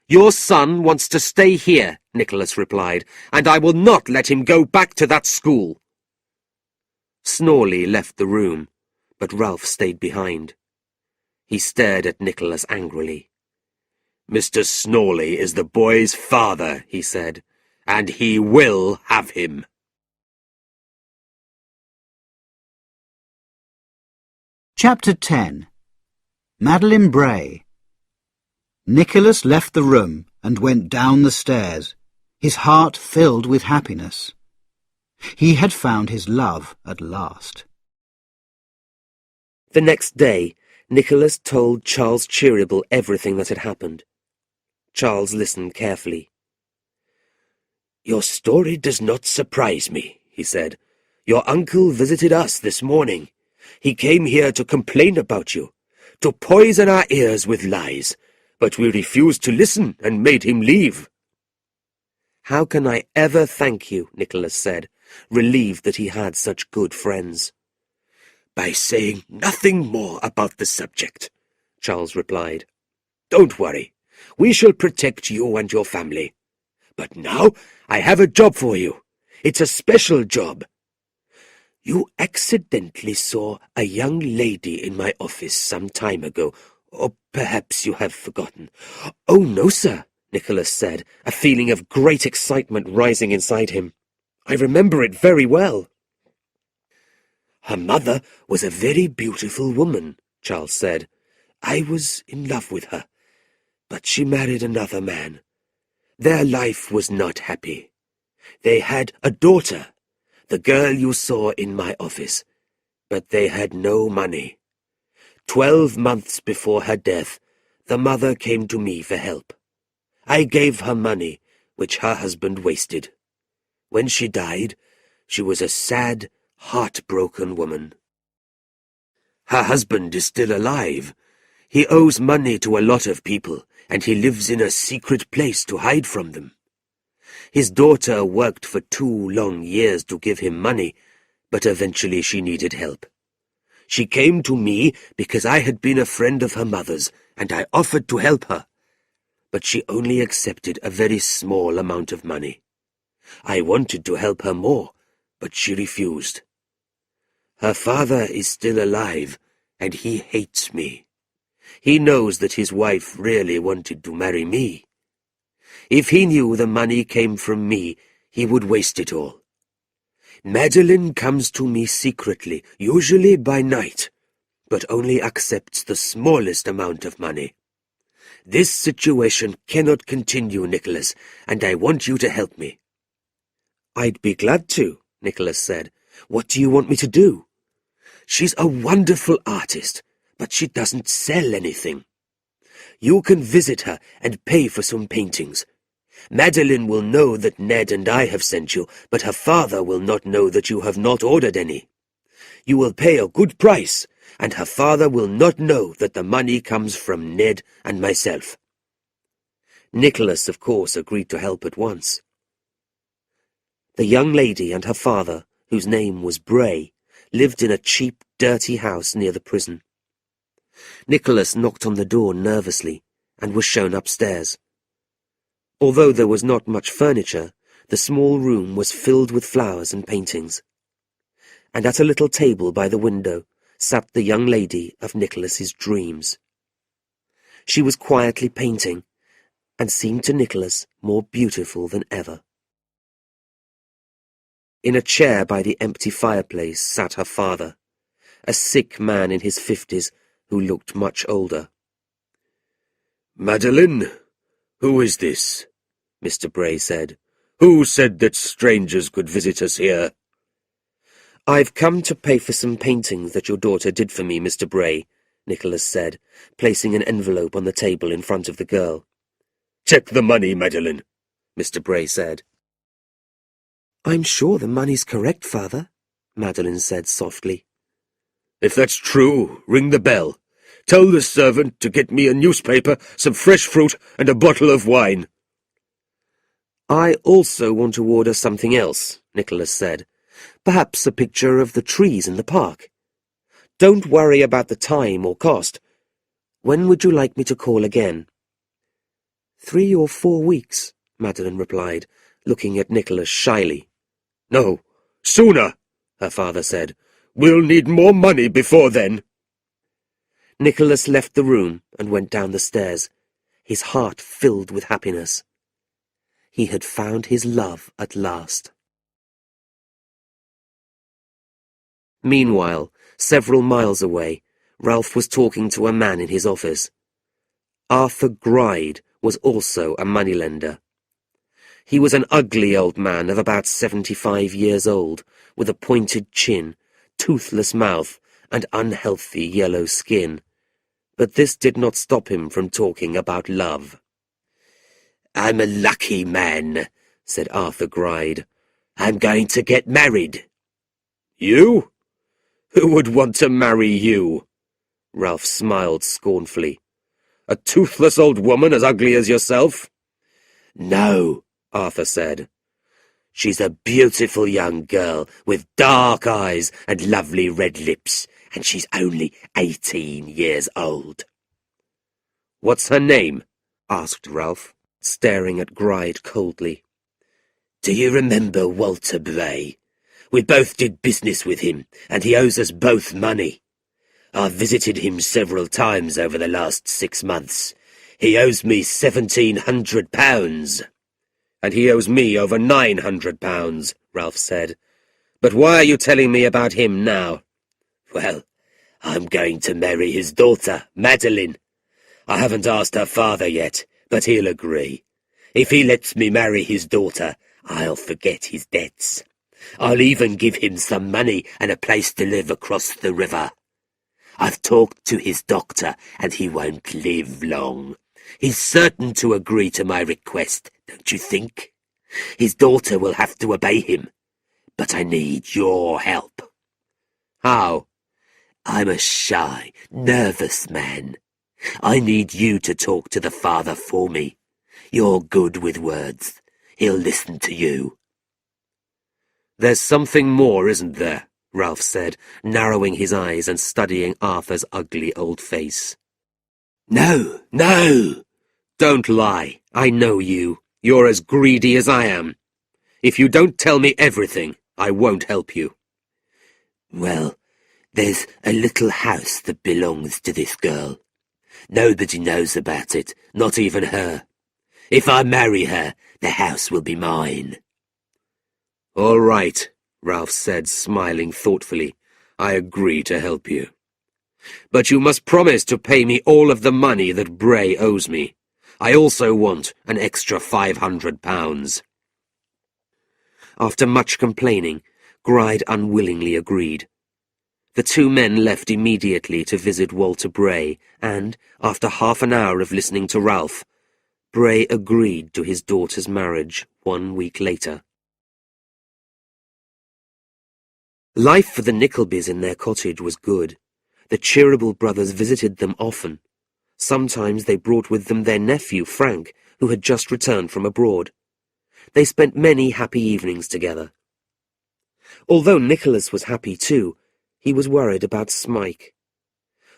"Your son wants to stay here," Nicholas replied, "and I will not let him go back to that school." Snawley left the room, but Ralph stayed behind. He stared at Nicholas angrily. "Mr. Snawley is the boy's father," he said, "and he will have him." Chapter 10. Madeline Bray. Nicholas left the room and went down the stairs, his heart filled with happiness. He had found his love at last. The next day, Nicholas told Charles Cheeryble everything that had happened. Charles listened carefully. "Your story does not surprise me," he said. "Your uncle visited us this morning. He came here to complain about you, to poison our ears with lies, but we refused to listen and made him leave." "How can I ever thank you?" Nicholas said, relieved that he had such good friends. "By saying nothing more about the subject," Charles replied. "Don't worry. We shall protect you and your family. But now I have a job for you. It's a special job. You accidentally saw a young lady in my office some time ago, or perhaps you have forgotten." "Oh, no, sir," Nicholas said, a feeling of great excitement rising inside him. "I remember it very well." "Her mother was a very beautiful woman," Charles said. "I was in love with her, but she married another man. Their life was not happy. They had a daughter, the girl you saw in my office, but they had no money. 12 months before her death, the mother came to me for help. I gave her money, which her husband wasted. When she died, she was a sad, heartbroken woman. Her husband is still alive. He owes money to a lot of people, and he lives in a secret place to hide from them. His daughter worked for 2 long years to give him money, but eventually she needed help. She came to me because I had been a friend of her mother's, and I offered to help her. But she only accepted a very small amount of money. I wanted to help her more, but she refused. Her father is still alive, and he hates me. He knows that his wife really wanted to marry me. If he knew the money came from me, he would waste it all. Madeline comes to me secretly, usually by night, but only accepts the smallest amount of money. This situation cannot continue, Nicholas, and I want you to help me." "I'd be glad to," Nicholas said. "What do you want me to do?" "She's a wonderful artist, but she doesn't sell anything. You can visit her and pay for some paintings. Madeline will know that Ned and I have sent you, but her father will not know that you have not ordered any. You will pay a good price, and her father will not know that the money comes from Ned and myself." Nicholas, of course, agreed to help at once. The young lady and her father, whose name was Bray, lived in a cheap, dirty house near the prison. Nicholas knocked on the door nervously and was shown upstairs. Although there was not much furniture, the small room was filled with flowers and paintings. And at a little table by the window sat the young lady of Nicholas's dreams. She was quietly painting, and seemed to Nicholas more beautiful than ever. In a chair by the empty fireplace sat her father, a sick man in his 50s who looked much older. "Madeline, who is this?" Mr. Bray said. "Who said that strangers could visit us here?" "I've come to pay for some paintings that your daughter did for me, Mr. Bray," Nicholas said, placing an envelope on the table in front of the girl. "Check the money, Madeline," Mr. Bray said. "I'm sure the money's correct, Father," Madeline said softly. "If that's true, ring the bell. Tell the servant to get me a newspaper, some fresh fruit, and a bottle of wine." "I also want to order something else," Nicholas said. "Perhaps a picture of the trees in the park. Don't worry about the time or cost. When would you like me to call again?" 3 or 4 weeks, Madeline replied, looking at Nicholas shyly. "No, sooner," her father said. "We'll need more money before then." Nicholas left the room and went down the stairs, his heart filled with happiness. He had found his love at last. Meanwhile, several miles away, Ralph was talking to a man in his office. Arthur Gride was also a moneylender. He was an ugly old man of about 75 years old, with a pointed chin, toothless mouth, and unhealthy yellow skin. But this did not stop him from talking about love. "I'm a lucky man," said Arthur Gride. "I'm going to get married." "You? Who would want to marry you?" Ralph smiled scornfully. "A toothless old woman as ugly as yourself?" "No," Arthur said. "She's a beautiful young girl with dark eyes and lovely red lips, and she's only 18 years old." "What's her name?" asked Ralph, staring at Gride coldly. "Do you remember Walter Bray? We both did business with him, and he owes us both money. I've visited him several times over the last 6 months. He owes me £1,700. "And he owes me over £900, Ralph said. "But why are you telling me about him now?" "Well, I'm going to marry his daughter, Madeline. I haven't asked her father yet, but he'll agree. If he lets me marry his daughter, I'll forget his debts. I'll even give him some money and a place to live across the river. I've talked to his doctor, and he won't live long. He's certain to agree to my request, don't you think? His daughter will have to obey him, but I need your help." "How?" "I'm a shy, nervous man. I need you to talk to the father for me. You're good with words. He'll listen to you." "There's something more, isn't there?" Ralph said, narrowing his eyes and studying Arthur's ugly old face. "No, no!" "Don't lie. I know you. You're as greedy as I am. If you don't tell me everything, I won't help you." "Well, there's a little house that belongs to this girl. Nobody knows about it, not even her. If I marry her, the house will be mine." "All right," Ralph said, smiling thoughtfully. "I agree to help you. But you must promise to pay me all of the money that Bray owes me. I also want an extra £500. After much complaining, Gride unwillingly agreed. The two men left immediately to visit Walter Bray, and, after half an hour of listening to Ralph, Bray agreed to his daughter's marriage 1 week later. Life for the Nicklebys in their cottage was good. The Cheeryble brothers visited them often. Sometimes they brought with them their nephew, Frank, who had just returned from abroad. They spent many happy evenings together. Although Nicholas was happy too, he was worried about Smike.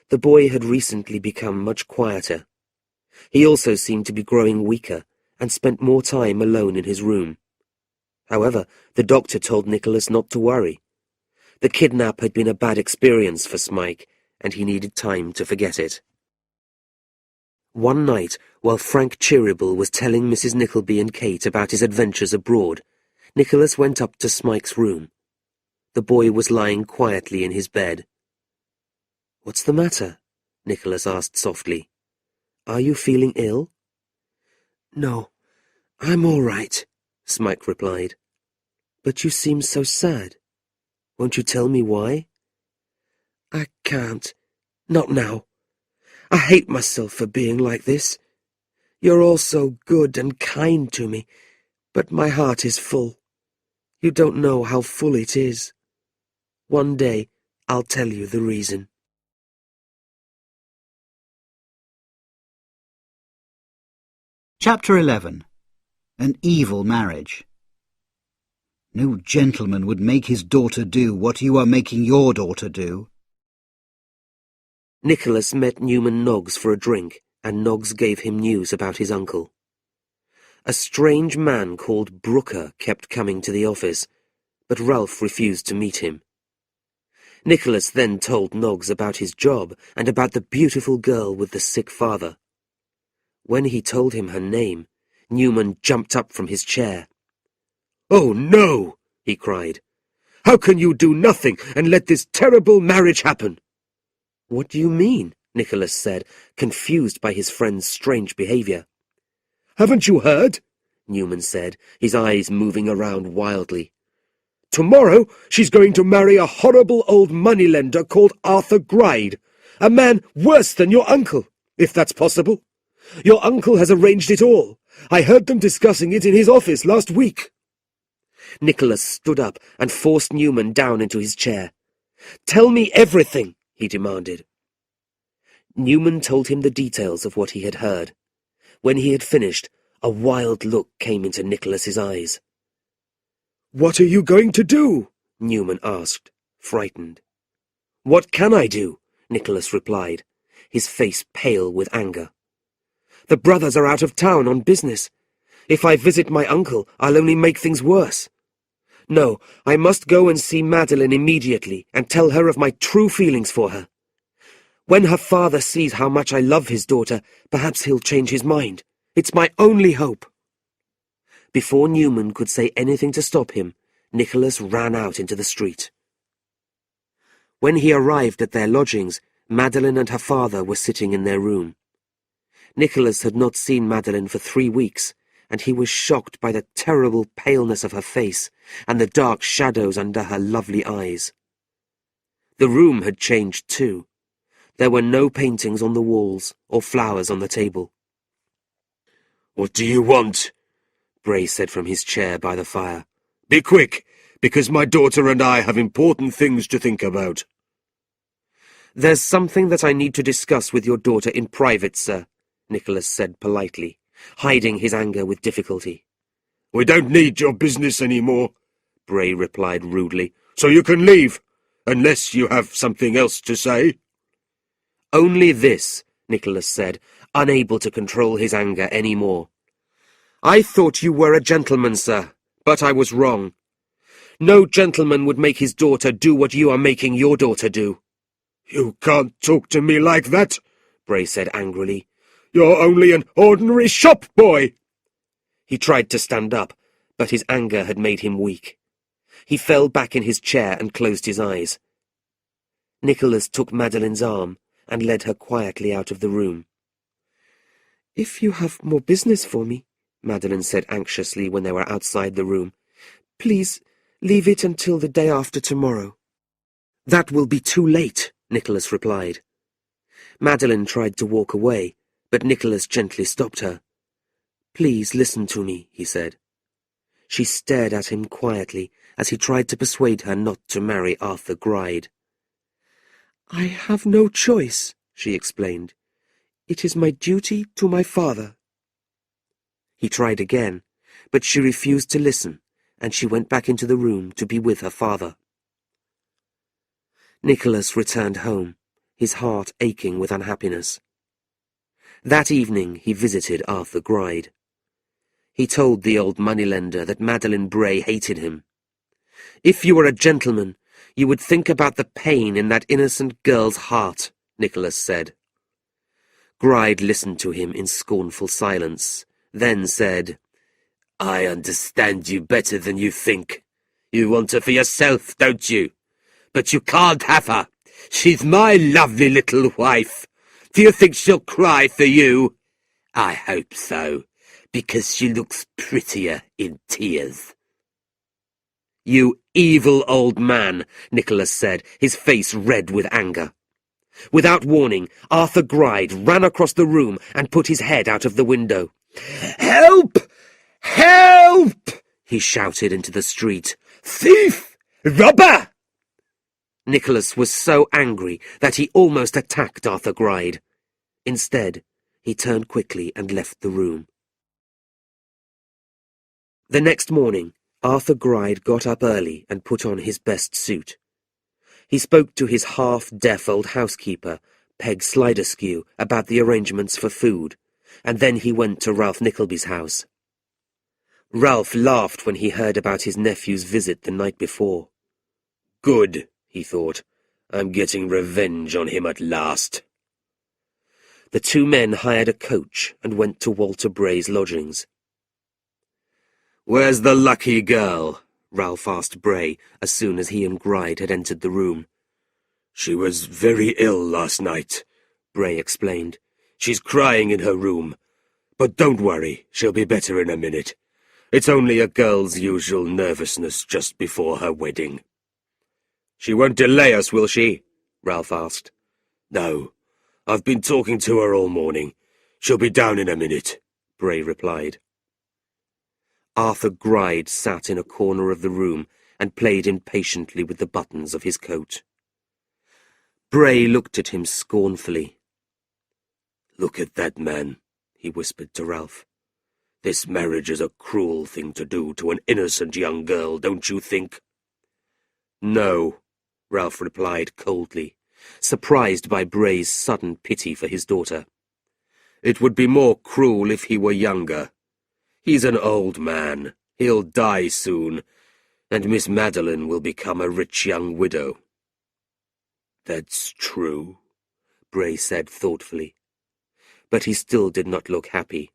The boy had recently become much quieter. He also seemed to be growing weaker and spent more time alone in his room. However, the doctor told Nicholas not to worry. The kidnap had been a bad experience for Smike, and he needed time to forget it. One night, while Frank Cheeryble was telling Mrs. Nickleby and Kate about his adventures abroad, Nicholas went up to Smike's room. The boy was lying quietly in his bed. "What's the matter?" Nicholas asked softly. "Are you feeling ill?" "No, I'm all right," Smike replied. "But you seem so sad. Won't you tell me why?" "I can't. Not now. I hate myself for being like this. You're all so good and kind to me, but my heart is full. You don't know how full it is. One day I'll tell you the reason." Chapter 11. An Evil Marriage. No gentleman would make his daughter do what you are making your daughter do. Nicholas met Newman Noggs for a drink, and Noggs gave him news about his uncle. A strange man called Brooker kept coming to the office, but Ralph refused to meet him. Nicholas then told Noggs about his job and about the beautiful girl with the sick father. When he told him her name, Newman jumped up from his chair. "Oh, no!" he cried. "How can you do nothing and let this terrible marriage happen?" "What do you mean?" Nicholas said, confused by his friend's strange behavior. Haven't you heard? Newman said, his eyes moving around wildly. Tomorrow she's going to marry a horrible old moneylender called Arthur Gride, a man worse than your uncle, if that's possible. Your uncle has arranged it all. I heard them discussing it in his office last week. Nicholas stood up and forced Newman down into his chair. Tell me everything, he demanded. Newman told him the details of what he had heard. When he had finished, a wild look came into Nicholas's eyes. What are you going to do? Newman asked, frightened. What can I do? Nicholas replied, his face pale with anger. The brothers are out of town on business. If I visit my uncle, I'll only make things worse. No, I must go and see Madeline immediately and tell her of my true feelings for her. When her father sees how much I love his daughter, perhaps he'll change his mind. It's my only hope. Before Newman could say anything to stop him, Nicholas ran out into the street. When he arrived at their lodgings, Madeline and her father were sitting in their room. Nicholas had not seen Madeline for 3 weeks, and he was shocked by the terrible paleness of her face and the dark shadows under her lovely eyes. The room had changed too. There were no paintings on the walls or flowers on the table. "What do you want?" Bray said from his chair by the fire. "Be quick, because my daughter and I have important things to think about." "There's something that I need to discuss with your daughter in private, sir," Nicholas said politely, hiding his anger with difficulty. "We don't need your business anymore," Bray replied rudely, "so you can leave, unless you have something else to say." "Only this," Nicholas said, unable to control his anger any more. "I thought you were a gentleman, sir, but I was wrong. No gentleman would make his daughter do what you are making your daughter do." "You can't talk to me like that," Bray said angrily. "You're only an ordinary shop boy." He tried to stand up, but his anger had made him weak. He fell back in his chair and closed his eyes. Nicholas took Madeline's arm and led her quietly out of the room. "If you have more business for me," Madeline said anxiously when they were outside the room, "please leave it until the day after tomorrow." "That will be too late," Nicholas replied. Madeline tried to walk away, but Nicholas gently stopped her. "Please listen to me," he said. She stared at him quietly as he tried to persuade her not to marry Arthur Gride. "I have no choice," she explained. "It is my duty to my father." He tried again, but she refused to listen, and she went back into the room to be with her father. Nicholas returned home, his heart aching with unhappiness. That evening he visited Arthur Gride. He told the old moneylender that Madeline Bray hated him. "If you were a gentleman, you would think about the pain in that innocent girl's heart," Nicholas said. Gride listened to him in scornful silence, then said, "I understand you better than you think. You want her for yourself, don't you? But you can't have her. She's my lovely little wife. Do you think she'll cry for you? I hope so, because she looks prettier in tears." "You evil old man," Nicholas said, his face red with anger. Without warning, Arthur Gride ran across the room and put his head out of the window. "Help! Help!" he shouted into the street. "Thief! Robber!" Nicholas was so angry that he almost attacked Arthur Gride. Instead, he turned quickly and left the room. The next morning, Arthur Gride got up early and put on his best suit. He spoke to his half-deaf old housekeeper, Peg Sliderskew, about the arrangements for food, and then he went to Ralph Nickleby's house. Ralph laughed when he heard about his nephew's visit the night before. "Good," he thought. "I'm getting revenge on him at last." The two men hired a coach and went to Walter Bray's lodgings. "Where's the lucky girl?" Ralph asked Bray as soon as he and Gride had entered the room. "She was very ill last night," Bray explained. "She's crying in her room, But don't worry, she'll be better in a minute. It's only a girl's usual nervousness just before her wedding. She won't delay us, will she? Ralph asked. No, I've been talking to her all morning. She'll be down in a minute, Bray replied. Arthur Gride sat in a corner of the room and played impatiently with the buttons of his coat. Bray looked at him scornfully. Look at that man, he whispered to Ralph. This marriage is a cruel thing to do to an innocent young girl, don't you think? No, Ralph replied coldly, surprised by Bray's sudden pity for his daughter. It would be more cruel if he were younger. He's an old man. He'll die soon, and Miss Madeline will become a rich young widow. That's true, Bray said thoughtfully. But he still did not look happy.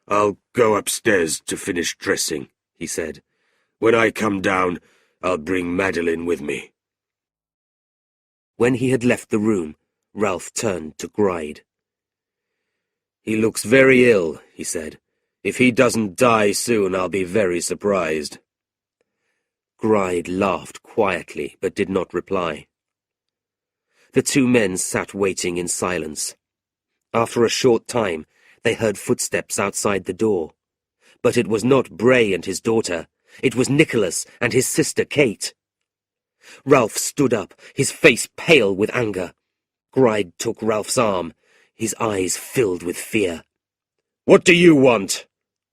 I'll go upstairs to finish dressing, he said. When I come down, I'll bring Madeline with me. When he had left the room, Ralph turned to Gride. He looks very ill, he said. If he doesn't die soon, I'll be very surprised. Gride laughed quietly, but did not reply. The two men sat waiting in silence. After a short time, they heard footsteps outside the door. But it was not Bray and his daughter. It was Nicholas and his sister Kate. Ralph stood up, his face pale with anger. Gride took Ralph's arm, his eyes filled with fear. "What do you want?"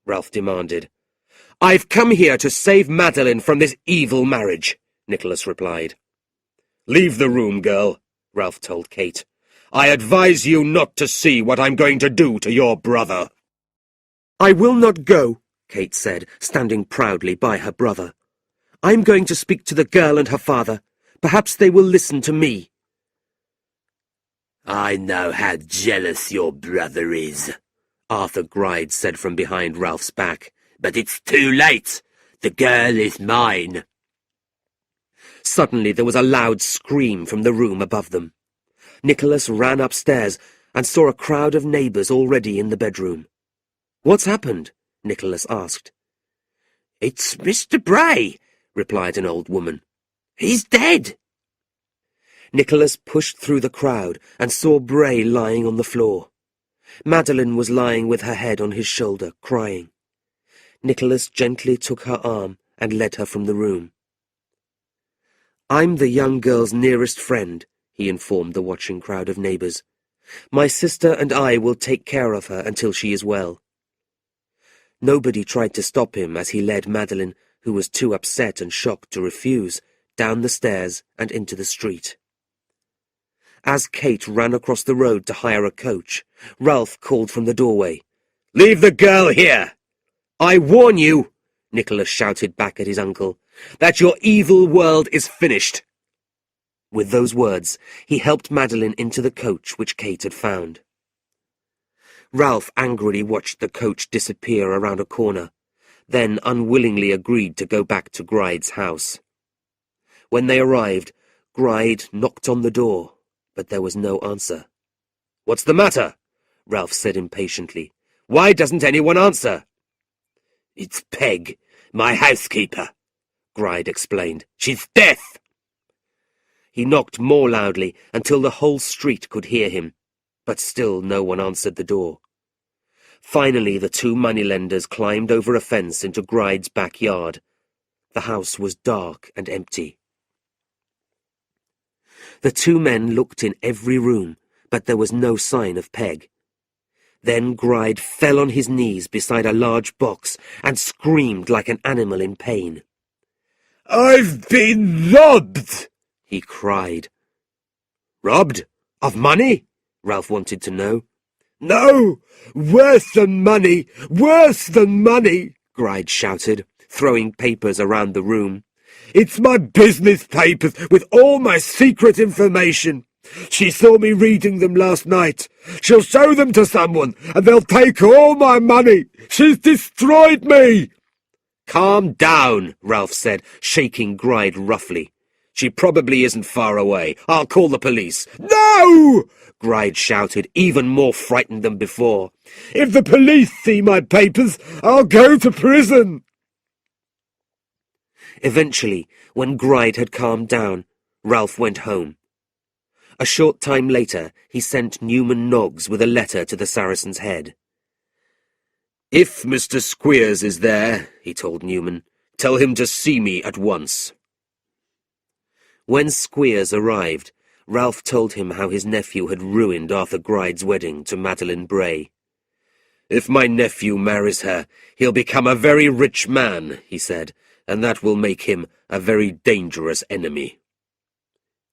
Ralph demanded. "I've come here to save Madeline from this evil marriage," Nicholas replied. "Leave the room, girl," Ralph told Kate. "I advise you not to see what I'm going to do to your brother." "I will not go," Kate said, standing proudly by her brother. "I'm going to speak to the girl and her father. Perhaps they will listen to me." "I know how jealous your brother is," Arthur Gride said from behind Ralph's back. "But it's too late. The girl is mine." Suddenly there was a loud scream from the room above them. Nicholas ran upstairs and saw a crowd of neighbours already in the bedroom. "What's happened?" Nicholas asked. "It's Mr. Bray," replied an old woman. "He's dead." Nicholas pushed through the crowd and saw Bray lying on the floor. Madeline was lying with her head on his shoulder, crying. Nicholas gently took her arm and led her from the room. "I'm the young girl's nearest friend," he informed the watching crowd of neighbours. "My sister and I will take care of her until she is well." Nobody tried to stop him as he led Madeline, who was too upset and shocked to refuse, down the stairs and into the street. As Kate ran across the road to hire a coach, Ralph called from the doorway, "Leave the girl here!" "I warn you," Nicholas shouted back at his uncle, "that your evil world is finished." With those words, he helped Madeline into the coach which Kate had found. Ralph angrily watched the coach disappear around a corner, then unwillingly agreed to go back to Gride's house. When they arrived, Gride knocked on the door, but there was no answer. "What's the matter?" Ralph said impatiently. "Why doesn't anyone answer?" "It's Peg, my housekeeper," Gride explained. "She's deaf." He knocked more loudly until the whole street could hear him, but still no one answered the door. Finally, the two moneylenders climbed over a fence into Gride's backyard. The house was dark and empty. The two men looked in every room, but there was no sign of Peg. Then Gride fell on his knees beside a large box and screamed like an animal in pain. "I've been robbed!" he cried. "Robbed? Of money?" Ralph wanted to know. "No! Worse than money! Worse than money!" Gride shouted, throwing papers around the room. "It's my business papers with all my secret information. She saw me reading them last night. She'll show them to someone, and they'll take all my money. She's destroyed me!" "Calm down," Ralph said, shaking Gride roughly. "She probably isn't far away. I'll call the police." "No!" Gride shouted, even more frightened than before. "If the police see my papers, I'll go to prison!" Eventually, when Gride had calmed down, Ralph went home. A short time later, he sent Newman Noggs with a letter to the Saracen's Head. "If Mr. Squeers is there," he told Newman, "tell him to see me at once." When Squeers arrived, Ralph told him how his nephew had ruined Arthur Gride's wedding to Madeline Bray. "If my nephew marries her, he'll become a very rich man," he said, "and that will make him a very dangerous enemy."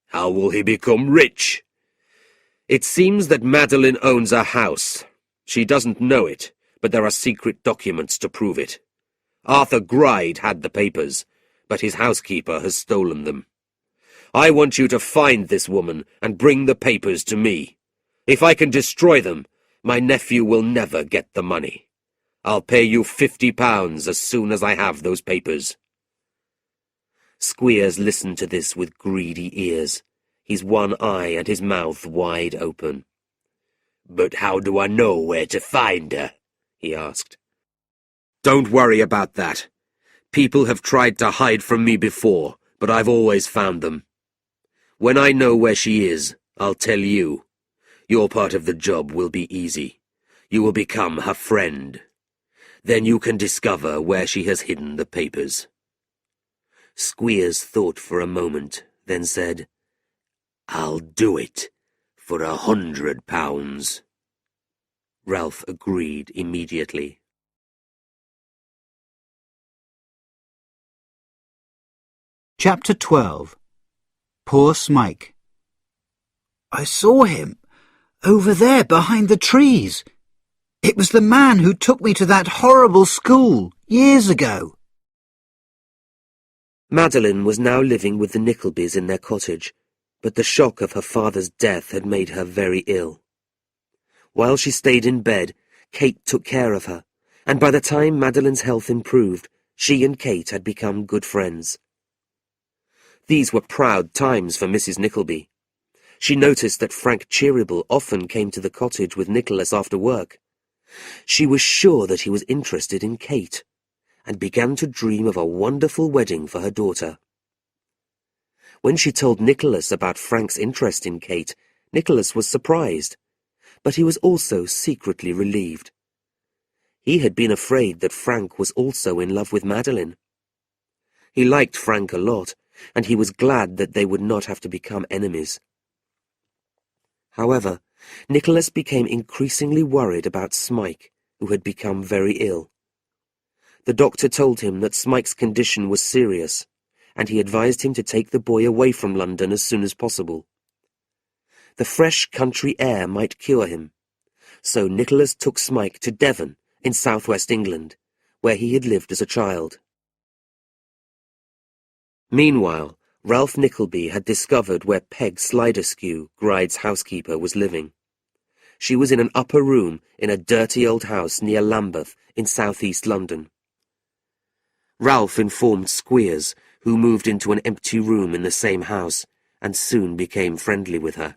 "How will he become rich?" "It seems that Madeline owns a house. She doesn't know it, but there are secret documents to prove it. Arthur Gride had the papers, but his housekeeper has stolen them. I want you to find this woman and bring the papers to me. If I can destroy them, my nephew will never get the money. I'll pay you £50 as soon as I have those papers." Squeers listened to this with greedy ears, his one eye and his mouth wide open. "But how do I know where to find her?" he asked. "Don't worry about that. People have tried to hide from me before, but I've always found them. When I know where she is, I'll tell you. Your part of the job will be easy. You will become her friend. Then you can discover where she has hidden the papers." Squeers thought for a moment, then said, "I'll do it for £100. Ralph agreed immediately. Chapter 12. Poor Smike. "I saw him, over there behind the trees. It was the man who took me to that horrible school years ago." Madeline was now living with the Nicklebys in their cottage, but the shock of her father's death had made her very ill. While she stayed in bed, Kate took care of her, and by the time Madeline's health improved, she and Kate had become good friends. These were proud times for Mrs. Nickleby. She noticed that Frank Cheeryble often came to the cottage with Nicholas after work. She was sure that he was interested in Kate, and began to dream of a wonderful wedding for her daughter. When she told Nicholas about Frank's interest in Kate, Nicholas was surprised, but he was also secretly relieved. He had been afraid that Frank was also in love with Madeline. He liked Frank a lot, and he was glad that they would not have to become enemies. However, Nicholas became increasingly worried about Smike, who had become very ill. The doctor told him that Smike's condition was serious, and he advised him to take the boy away from London as soon as possible. The fresh country air might cure him, so Nicholas took Smike to Devon in southwest England, where he had lived as a child. Meanwhile, Ralph Nickleby had discovered where Peg Sliderskew, Gride's housekeeper, was living. She was in an upper room in a dirty old house near Lambeth in southeast London. Ralph informed Squeers, who moved into an empty room in the same house, and soon became friendly with her.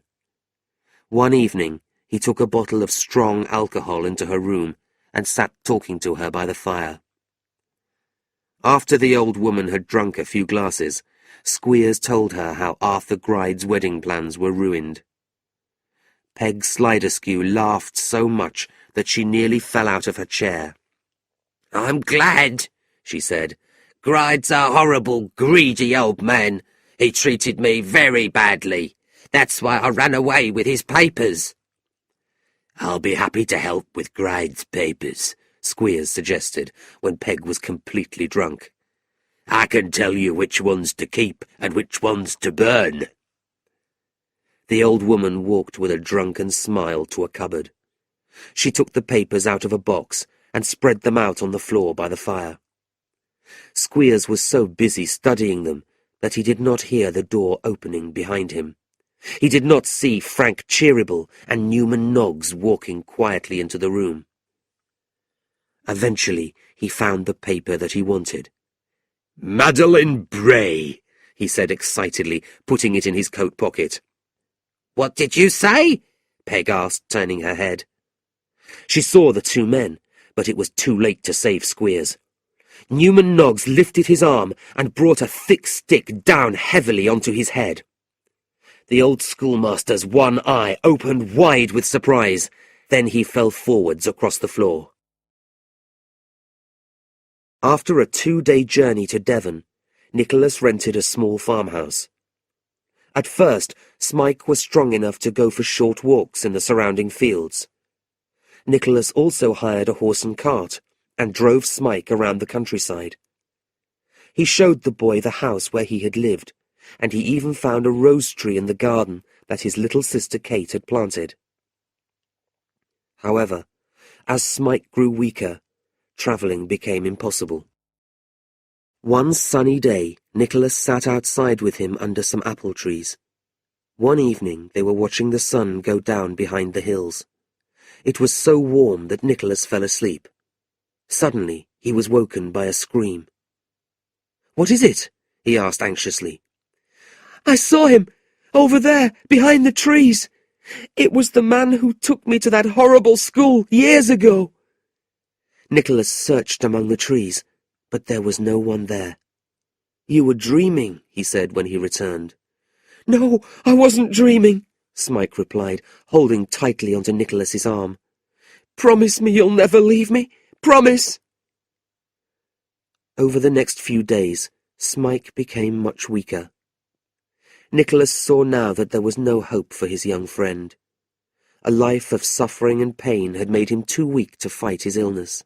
One evening, he took a bottle of strong alcohol into her room and sat talking to her by the fire. After the old woman had drunk a few glasses, Squeers told her how Arthur Gride's wedding plans were ruined. Peg Sliderskew laughed so much that she nearly fell out of her chair. "I'm glad," she said. "Gride's a horrible, greedy old man. He treated me very badly. That's why I ran away with his papers." "I'll be happy to help with Gride's papers," Squeers suggested, when Peg was completely drunk. "I can tell you which ones to keep and which ones to burn." The old woman walked with a drunken smile to a cupboard. She took the papers out of a box and spread them out on the floor by the fire. Squeers was so busy studying them that he did not hear the door opening behind him. He did not see Frank Cheeryble and Newman Noggs walking quietly into the room. Eventually, he found the paper that he wanted. "Madeline Bray," he said excitedly, putting it in his coat pocket. "What did you say?" Peg asked, turning her head. She saw the two men, but it was too late to save Squeers. Newman Noggs lifted his arm and brought a thick stick down heavily onto his head. The old schoolmaster's one eye opened wide with surprise. Then he fell forwards across the floor. After a 2-day journey to Devon, Nicholas rented a small farmhouse. At first, Smike was strong enough to go for short walks in the surrounding fields. Nicholas also hired a horse and cart and drove Smike around the countryside. He showed the boy the house where he had lived, and he even found a rose tree in the garden that his little sister Kate had planted. However, as Smike grew weaker, travelling became impossible. One sunny day, Nicholas sat outside with him under some apple trees. One evening they were watching the sun go down behind the hills. It was so warm that Nicholas fell asleep. Suddenly he was woken by a scream. "What is it?" he asked anxiously. "I saw him, over there, behind the trees. It was the man who took me to that horrible school years ago." Nicholas searched among the trees, but there was no one there. "You were dreaming," he said when he returned. "No, I wasn't dreaming," Smike replied, holding tightly onto Nicholas's arm. "Promise me you'll never leave me. Promise!" Over the next few days, Smike became much weaker. Nicholas saw now that there was no hope for his young friend. A life of suffering and pain had made him too weak to fight his illness.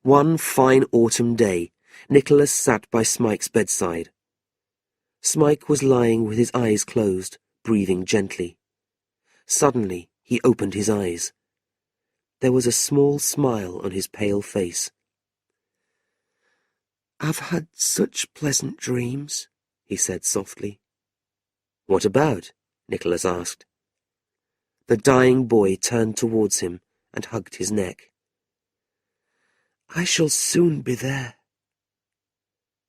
One fine autumn day, Nicholas sat by Smike's bedside. Smike was lying with his eyes closed, breathing gently. Suddenly, he opened his eyes. There was a small smile on his pale face. "I've had such pleasant dreams," he said softly. "What about?" Nicholas asked. The dying boy turned towards him and hugged his neck. "I shall soon be there."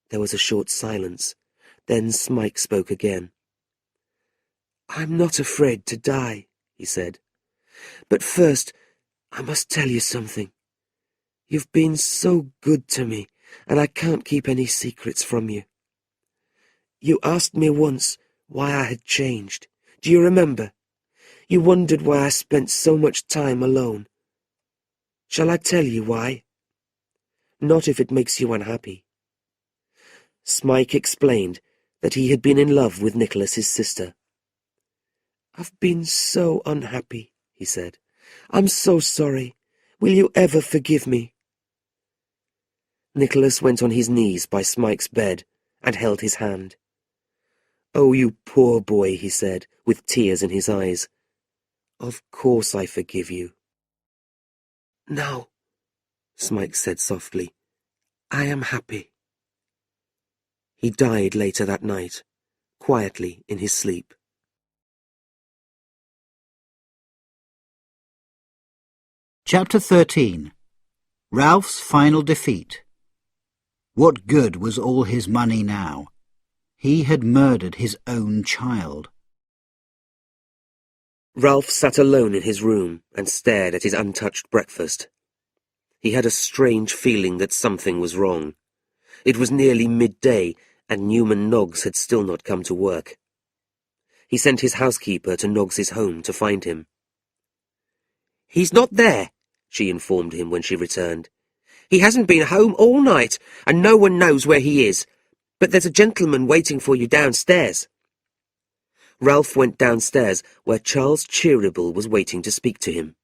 There was a short silence. Then Smike spoke again. "I'm not afraid to die," he said. "But first, I must tell you something. You've been so good to me, and I can't keep any secrets from you. You asked me once why I had changed. Do you remember? You wondered why I spent so much time alone. Shall I tell you why? Not if it makes you unhappy." Smike explained that he had been in love with Nicholas's sister. "I've been so unhappy," he said. "I'm so sorry. Will you ever forgive me?" Nicholas went on his knees by Smike's bed and held his hand. "Oh, you poor boy," he said, with tears in his eyes. "Of course I forgive you." "Now," Smike said softly, "I am happy." He died later that night, quietly in his sleep. Chapter 13. Ralph's final defeat. What good was all his money now? He had murdered his own child. Ralph sat alone in his room and stared at his untouched breakfast. He had a strange feeling that something was wrong. It was nearly midday, and Newman Noggs had still not come to work. He sent his housekeeper to Noggs's home to find him. "He's not there," she informed him when she returned. "He hasn't been home all night, and no one knows where he is. But there's a gentleman waiting for you downstairs." Ralph went downstairs, where Charles Cheeryble was waiting to speak to him.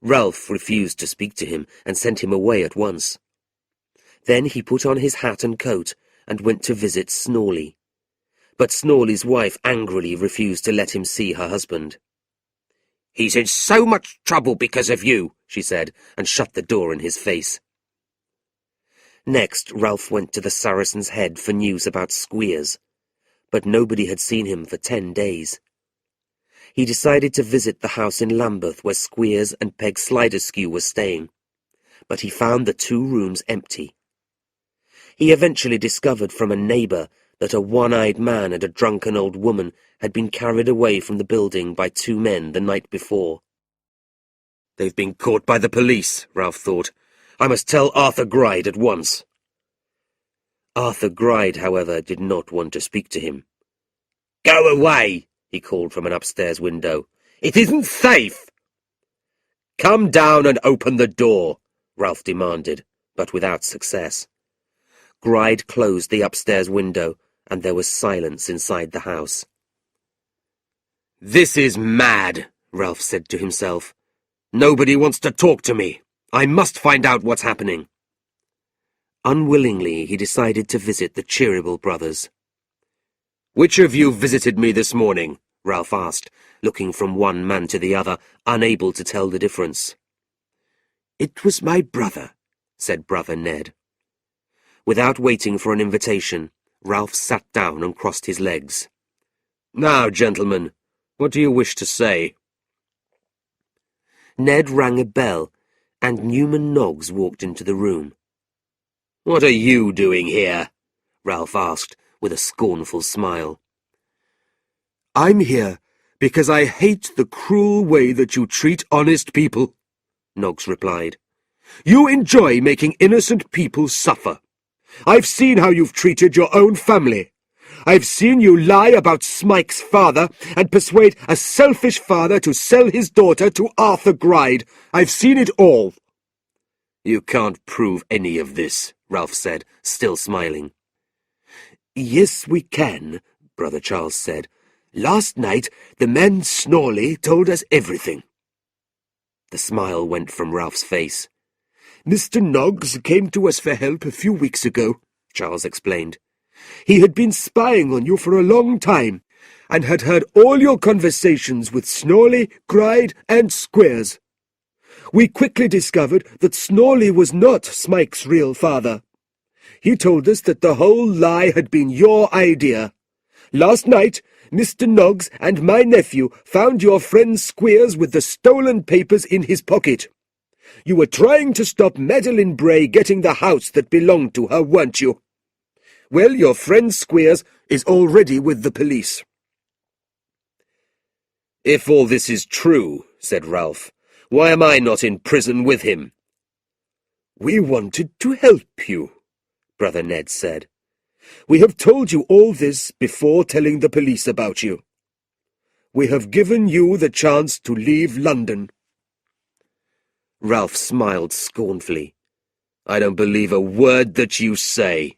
Ralph refused to speak to him and sent him away at once. Then he put on his hat and coat and went to visit Snawley. But Snawley's wife angrily refused to let him see her husband. "He's in so much trouble because of you," she said, and shut the door in his face. Next, Ralph went to the Saracen's Head for news about Squeers, but nobody had seen him for 10 days. He decided to visit the house in Lambeth where Squeers and Peg Sliderskew were staying, but he found the 2 rooms empty. He eventually discovered from a neighbour that a one-eyed man and a drunken old woman had been carried away from the building by 2 men the night before. "They've been caught by the police," Ralph thought. "I must tell Arthur Gride at once." Arthur Gride, however, did not want to speak to him. "Go away," he called from an upstairs window. "It isn't safe." "Come down and open the door," Ralph demanded, but without success. Gride closed the upstairs window, and there was silence inside the house. "This is mad," Ralph said to himself. "Nobody wants to talk to me. I must find out what's happening." Unwillingly, he decided to visit the Cheeryble brothers. "Which of you visited me this morning?" Ralph asked, looking from one man to the other, unable to tell the difference. "It was my brother," said Brother Ned. Without waiting for an invitation, Ralph sat down and crossed his legs. "Now, gentlemen, what do you wish to say?" Ned rang a bell, and Newman Noggs walked into the room. "What are you doing here?" Ralph asked, with a scornful smile. "I'm here because I hate the cruel way that you treat honest people," Noggs replied. "You enjoy making innocent people suffer. I've seen how you've treated your own family. I've seen you lie about Smike's father and persuade a selfish father to sell his daughter to Arthur Gride. I've seen it all." "You can't prove any of this," Ralph said, still smiling. "Yes, we can," Brother Charles said. "Last night the man Snorley told us everything." The smile went from Ralph's face. "Mr. Noggs came to us for help a few weeks ago," Charles explained. "He had been spying on you for a long time, and had heard all your conversations with Snorley, Gride, and Squeers. We quickly discovered that Snorley was not Smike's real father. He told us that the whole lie had been your idea. Last night, Mr. Noggs and my nephew found your friend Squeers with the stolen papers in his pocket. You were trying to stop Madeline Bray getting the house that belonged to her, weren't you? Well, your friend Squeers is already with the police." "If all this is true," said Ralph, "why am I not in prison with him?" "We wanted to help you," Brother Ned said. "We have told you all this before telling the police about you. We have given you the chance to leave London." Ralph smiled scornfully. "I don't believe a word that you say.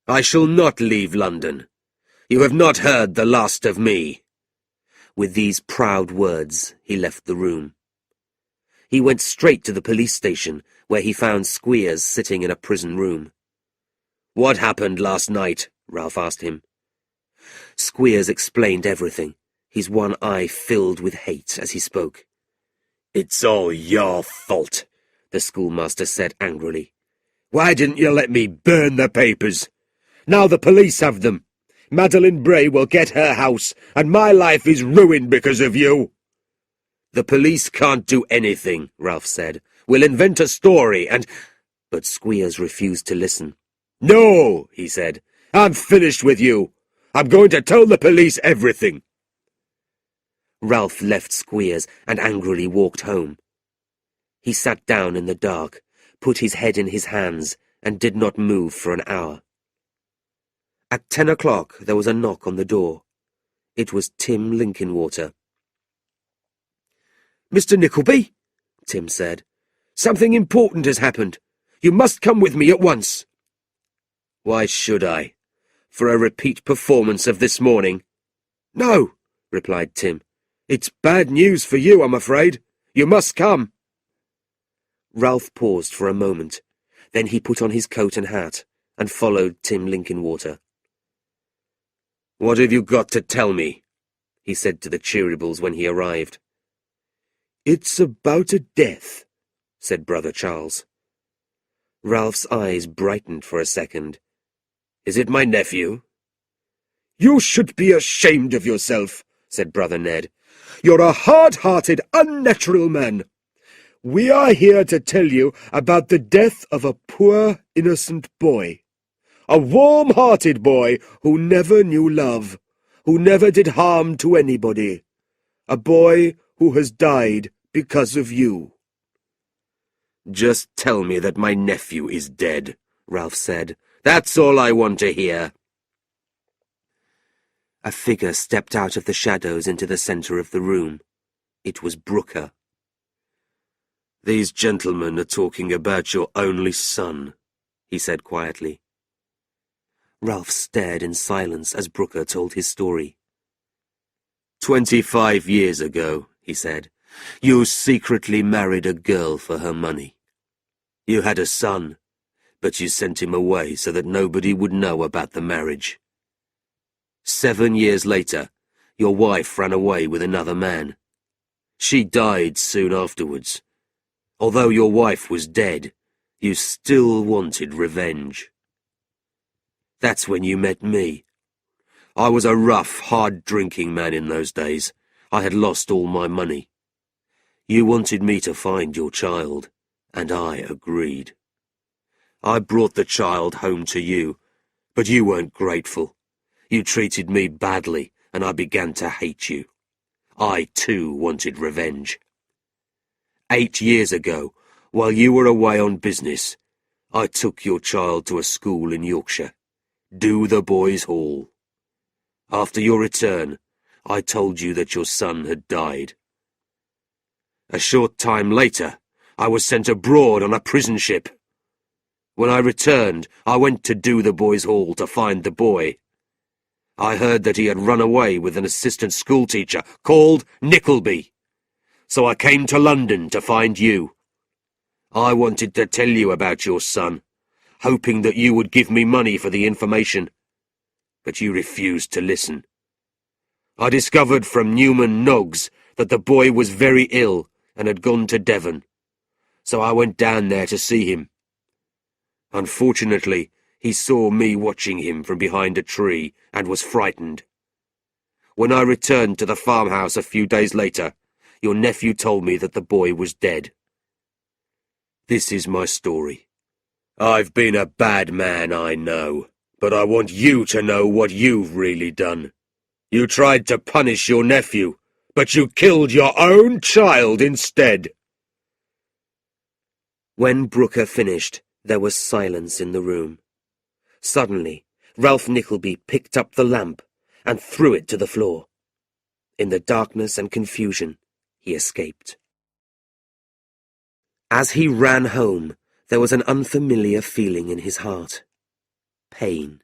I shall not leave London. You have not heard the last of me." With these proud words, he left the room. He went straight to the police station, where he found Squeers sitting in a prison room. "What happened last night?" Ralph asked him. Squeers explained everything, his one eye filled with hate as he spoke. "It's all your fault," the schoolmaster said angrily. "Why didn't you let me burn the papers? Now the police have them. Madeline Bray will get her house, and my life is ruined because of you." "The police can't do anything," Ralph said. "We'll invent a story and—" But Squeers refused to listen. "No," he said. "I'm finished with you. I'm going to tell the police everything." Ralph left Squeers and angrily walked home. He sat down in the dark, put his head in his hands, and did not move for an hour. At 10 o'clock there was a knock on the door. It was Tim Linkinwater. "Mr. Nickleby," Tim said, "something important has happened. You must come with me at once." "Why should I? For a repeat performance of this morning?" "No," replied Tim. "It's bad news for you, I'm afraid. You must come." Ralph paused for a moment. Then he put on his coat and hat and followed Tim Linkinwater. "What have you got to tell me?" he said to the Cheerybles when he arrived. "It's about a death," said Brother Charles. Ralph's eyes brightened for a second. "Is it my nephew?" "You should be ashamed of yourself," said Brother Ned. "You're a hard-hearted, unnatural man. We are here to tell you about the death of a poor, innocent boy. A warm-hearted boy who never knew love, who never did harm to anybody. A boy who has died because of you." "Just tell me that my nephew is dead," Ralph said. "That's all I want to hear." A figure stepped out of the shadows into the centre of the room. It was Brooker. "These gentlemen are talking about your only son," he said quietly. Ralph stared in silence as Brooker told his story. 25 years ago," he said, "you secretly married a girl for her money. You had a son, but you sent him away so that nobody would know about the marriage. 7 years later, your wife ran away with another man. She died soon afterwards. Although your wife was dead, you still wanted revenge. That's when you met me. I was a rough, hard-drinking man in those days. I had lost all my money. You wanted me to find your child, and I agreed. I brought the child home to you, but you weren't grateful. You treated me badly, and I began to hate you. I, too, wanted revenge. 8 years ago, while you were away on business, I took your child to a school in Yorkshire, Do the Boys' Hall. After your return, I told you that your son had died. A short time later, I was sent abroad on a prison ship. When I returned, I went to Do the Boys' Hall to find the boy. I heard that he had run away with an assistant schoolteacher called Nickleby. So I came to London to find you. I wanted to tell you about your son, hoping that you would give me money for the information. But you refused to listen. I discovered from Newman Noggs that the boy was very ill and had gone to Devon. So I went down there to see him. Unfortunately, he saw me watching him from behind a tree and was frightened. When I returned to the farmhouse a few days later, your nephew told me that the boy was dead. This is my story. I've been a bad man, I know, but I want you to know what you've really done. You tried to punish your nephew, but you killed your own child instead." When Brooker finished, there was silence in the room. Suddenly, Ralph Nickleby picked up the lamp and threw it to the floor. In the darkness and confusion, he escaped. As he ran home, there was an unfamiliar feeling in his heart. Pain.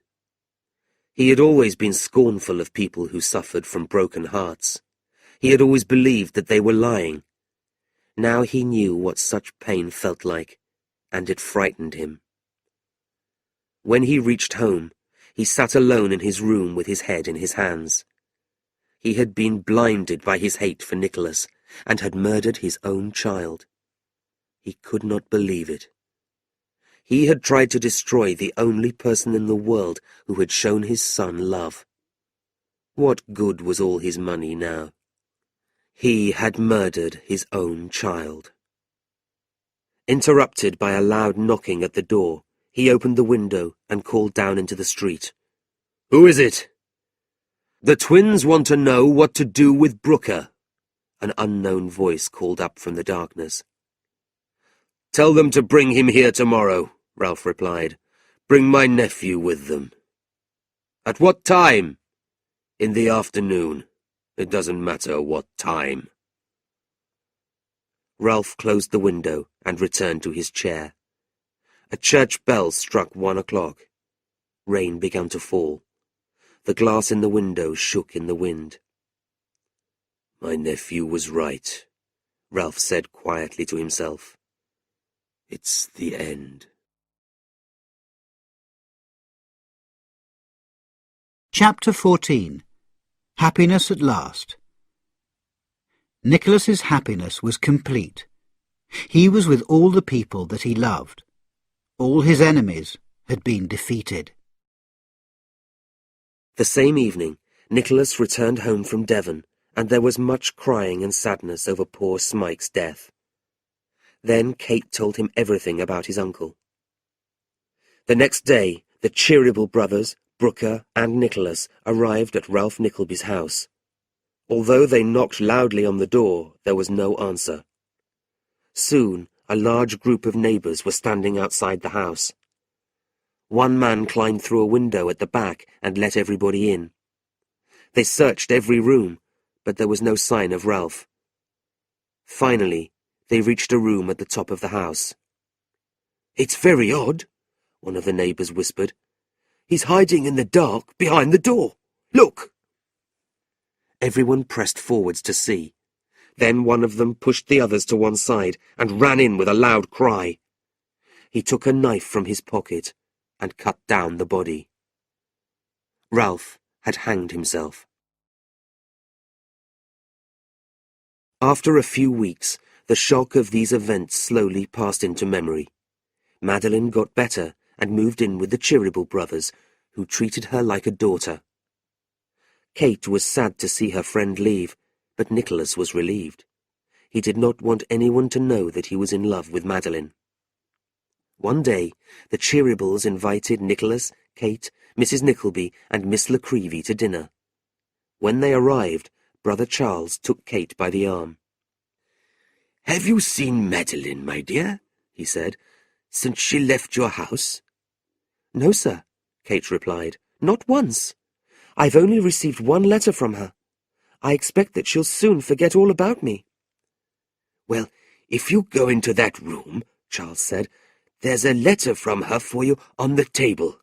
He had always been scornful of people who suffered from broken hearts. He had always believed that they were lying. Now he knew what such pain felt like, and it frightened him. When he reached home, he sat alone in his room with his head in his hands. He had been blinded by his hate for Nicholas, and had murdered his own child. He could not believe it. He had tried to destroy the only person in the world who had shown his son love. What good was all his money now? He had murdered his own child. Interrupted by a loud knocking at the door, he opened the window and called down into the street. "Who is it?" "The twins want to know what to do with Brooker," an unknown voice called up from the darkness. "Tell them to bring him here tomorrow," Ralph replied. "Bring my nephew with them." "At what time?" "In the afternoon. It doesn't matter what time." Ralph closed the window and returned to his chair. A church bell struck 1 o'clock. Rain began to fall. The glass in the window shook in the wind. "My nephew was right," Ralph said quietly to himself. "It's the end." Chapter 14. Happiness at Last. Nicholas's happiness was complete. He was with all the people that he loved. All his enemies had been defeated. The same evening, Nicholas returned home from Devon, and there was much crying and sadness over poor Smike's death. Then Kate told him everything about his uncle. The next day, The Cheeryble brothers, Brooker and Nicholas, arrived at Ralph Nickleby's house. Although they knocked loudly on the door, there was no answer. Soon, a large group of neighbours were standing outside the house. One man climbed through a window at the back and let everybody in. They searched every room, but there was no sign of Ralph. Finally, they reached a room at the top of the house. "It's very odd," one of the neighbours whispered. "He's hiding in the dark behind the door. Look!" Everyone pressed forwards to see. Then one of them pushed the others to one side and ran in with a loud cry. He took a knife from his pocket and cut down the body. Ralph had hanged himself. After a few weeks, the shock of these events slowly passed into memory. Madeline got better and moved in with the Cheeryble brothers, who treated her like a daughter. Kate was sad to see her friend leave, but Nicholas was relieved. He did not want anyone to know that he was in love with Madeline. One day, the Cheerybles invited Nicholas, Kate, Mrs. Nickleby, and Miss La Creevy to dinner. When they arrived, Brother Charles took Kate by the arm. "Have you seen Madeline, my dear?" he said, "since she left your house?" "No, sir," Kate replied, "not once. I've only received one letter from her. I expect that she'll soon forget all about me." "Well, if you go into that room," Charles said, "there's a letter from her for you on the table."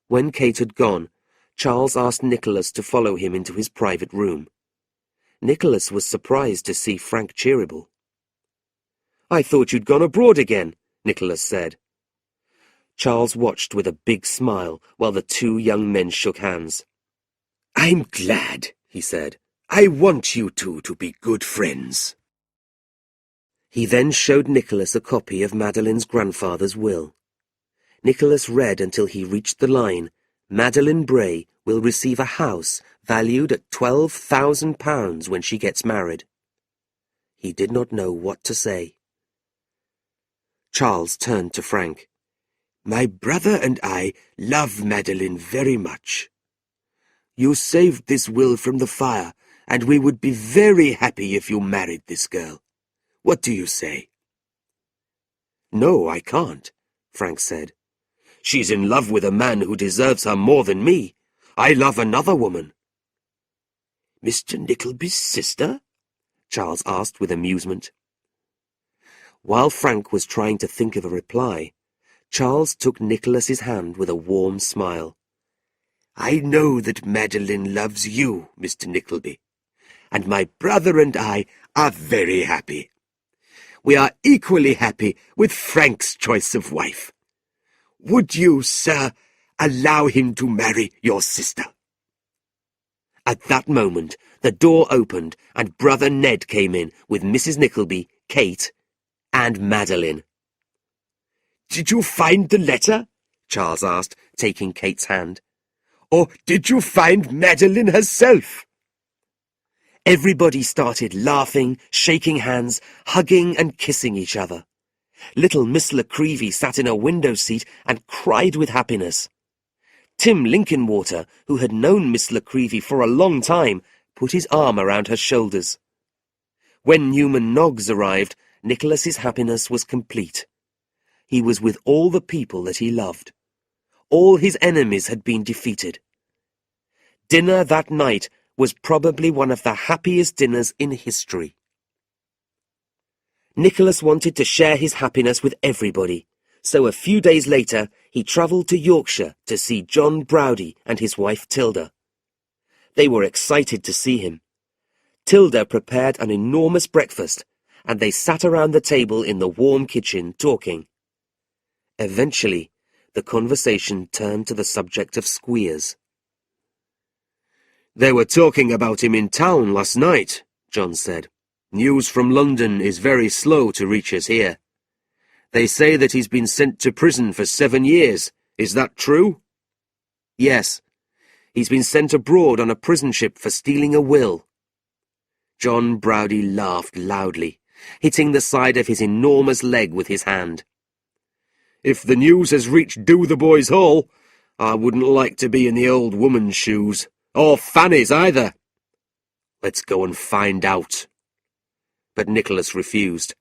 When Kate had gone, Charles asked Nicholas to follow him into his private room. Nicholas was surprised to see Frank Cheeryble. "I thought you'd gone abroad again," Nicholas said. Charles watched with a big smile while the two young men shook hands. "I'm glad," he said. "I want you two to be good friends." He then showed Nicholas a copy of Madeline's grandfather's will. Nicholas read until he reached the line, "Madeline Bray will receive a house valued at £12,000 when she gets married." He did not know what to say. Charles turned to Frank. "My brother and I love Madeline very much. You saved this will from the fire, and we would be very happy if you married this girl. What do you say?" "No, I can't," Frank said. "She's in love with a man who deserves her more than me. I love another woman." "Mr. Nickleby's sister?" Charles asked with amusement. While Frank was trying to think of a reply, Charles took Nicholas's hand with a warm smile. "I know that Madeline loves you, Mr. Nickleby, and my brother and I are very happy. We are equally happy with Frank's choice of wife. Would you, sir, allow him to marry your sister?" At that moment, the door opened and Brother Ned came in with Mrs. Nickleby, Kate, and Madeline. "Did you find the letter?" Charles asked, taking Kate's hand. "Or did you find Madeline herself?" Everybody started laughing, shaking hands, hugging and kissing each other. Little Miss La Creevy sat in a window seat and cried with happiness. Tim Linkinwater, who had known Miss La Creevy for a long time, put his arm around her shoulders. When Newman Noggs arrived, Nicholas's happiness was complete. He was with all the people that he loved. All his enemies had been defeated. Dinner that night was probably one of the happiest dinners in history. Nicholas wanted to share his happiness with everybody, so a few days later he travelled to Yorkshire to see John Browdie and his wife Tilda. They were excited to see him. Tilda prepared an enormous breakfast, and they sat around the table in the warm kitchen talking. Eventually, the conversation turned to the subject of Squeers. "They were talking about him in town last night," John said. "News from London is very slow to reach us here. They say that he's been sent to prison for 7 years. Is that true?" "Yes. He's been sent abroad on a prison ship for stealing a will." John Browdie laughed loudly, hitting the side of his enormous leg with his hand. If the news has reached Dotheboys Hall, I wouldn't like to be in the old woman's shoes, or Fanny's either. Let's go and find out. But Nicholas refused.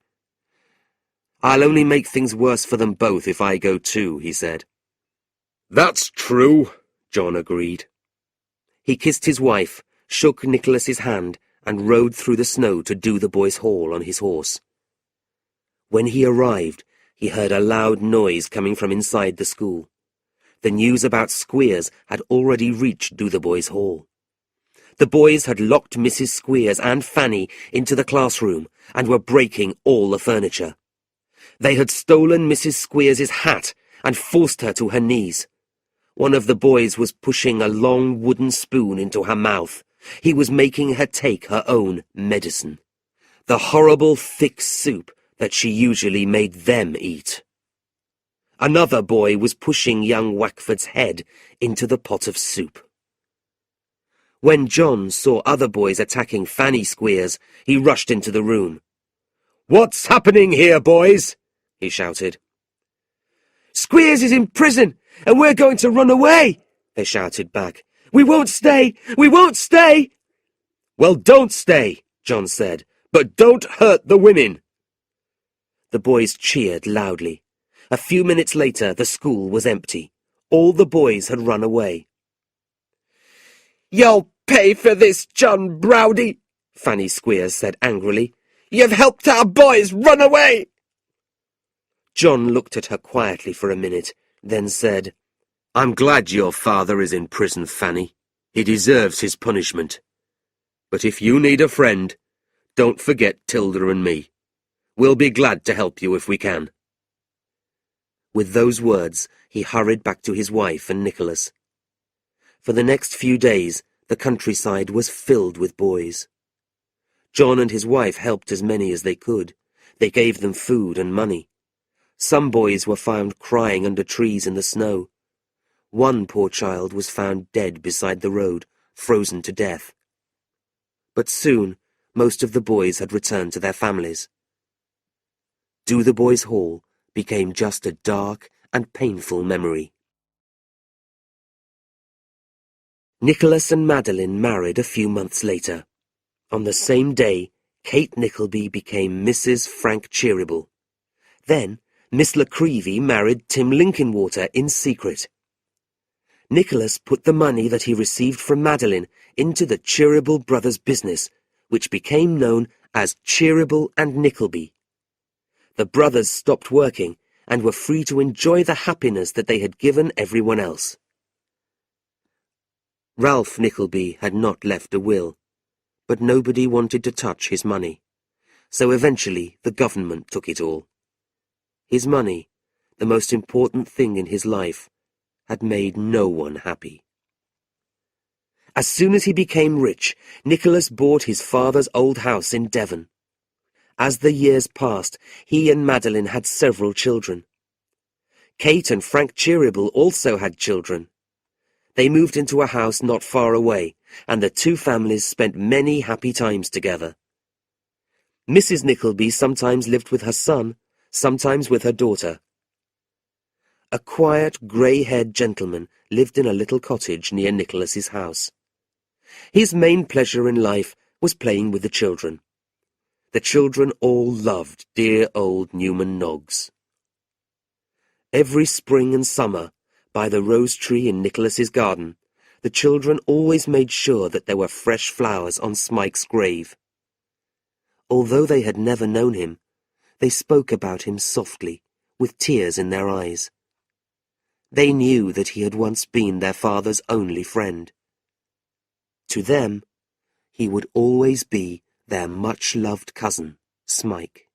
I'll only make things worse for them both if I go too, he said. That's true, John agreed. He kissed his wife, shook Nicholas's hand, and rode through the snow to Dotheboys Hall on his horse. When he arrived, he heard a loud noise coming from inside the school. The news about Squeers had already reached Dotheboys Hall. The boys had locked Mrs. Squeers and Fanny into the classroom and were breaking all the furniture. They had stolen Mrs. Squeers's hat and forced her to her knees. One of the boys was pushing a long wooden spoon into her mouth. He was making her take her own medicine, the horrible thick soup that she usually made them eat. Another boy was pushing young Wackford's head into the pot of soup. When John saw other boys attacking Fanny Squeers, he rushed into the room. "What's happening here, boys?" he shouted. "Squeers is in prison, and we're going to run away," they shouted back. "We won't stay! We won't stay!" "Well, don't stay," John said, "but don't hurt the women." The boys cheered loudly. A few minutes later, the school was empty. All the boys had run away. "You'll pay for this, John Browdy," Fanny Squeers said angrily. "You've helped our boys run away." John looked at her quietly for a minute, then said, "I'm glad your father is in prison, Fanny. He deserves his punishment. But if you need a friend, don't forget Tilda and me. We'll be glad to help you if we can." With those words, he hurried back to his wife and Nicholas. For the next few days, the countryside was filled with boys. John and his wife helped as many as they could. They gave them food and money. Some boys were found crying under trees in the snow. One poor child was found dead beside the road, frozen to death. But soon, most of the boys had returned to their families. Dotheboys Hall became just a dark and painful memory. Nicholas and Madeline married a few months later. On the same day, Kate Nickleby became Mrs. Frank Cheeryble. Then, Miss La Creevy married Tim Linkinwater in secret. Nicholas put the money that he received from Madeline into the Cheeryble Brothers business, which became known as Cheeryble and Nickleby. The brothers stopped working and were free to enjoy the happiness that they had given everyone else. Ralph Nickleby had not left a will, but nobody wanted to touch his money, so eventually the government took it all. His money, the most important thing in his life, had made no one happy. As soon as he became rich, Nicholas bought his father's old house in Devon. As the years passed, he and Madeline had several children. Kate and Frank Cheeryble also had children. They moved into a house not far away, and the two families spent many happy times together. Mrs. Nickleby sometimes lived with her son, sometimes with her daughter. A quiet, grey-haired gentleman lived in a little cottage near Nicholas's house. His main pleasure in life was playing with the children. The children all loved dear old Newman Noggs. Every spring and summer, by the rose tree in Nicholas's garden, the children always made sure that there were fresh flowers on Smike's grave. Although they had never known him, they spoke about him softly, with tears in their eyes. They knew that he had once been their father's only friend. To them, he would always be their much-loved cousin, Smike.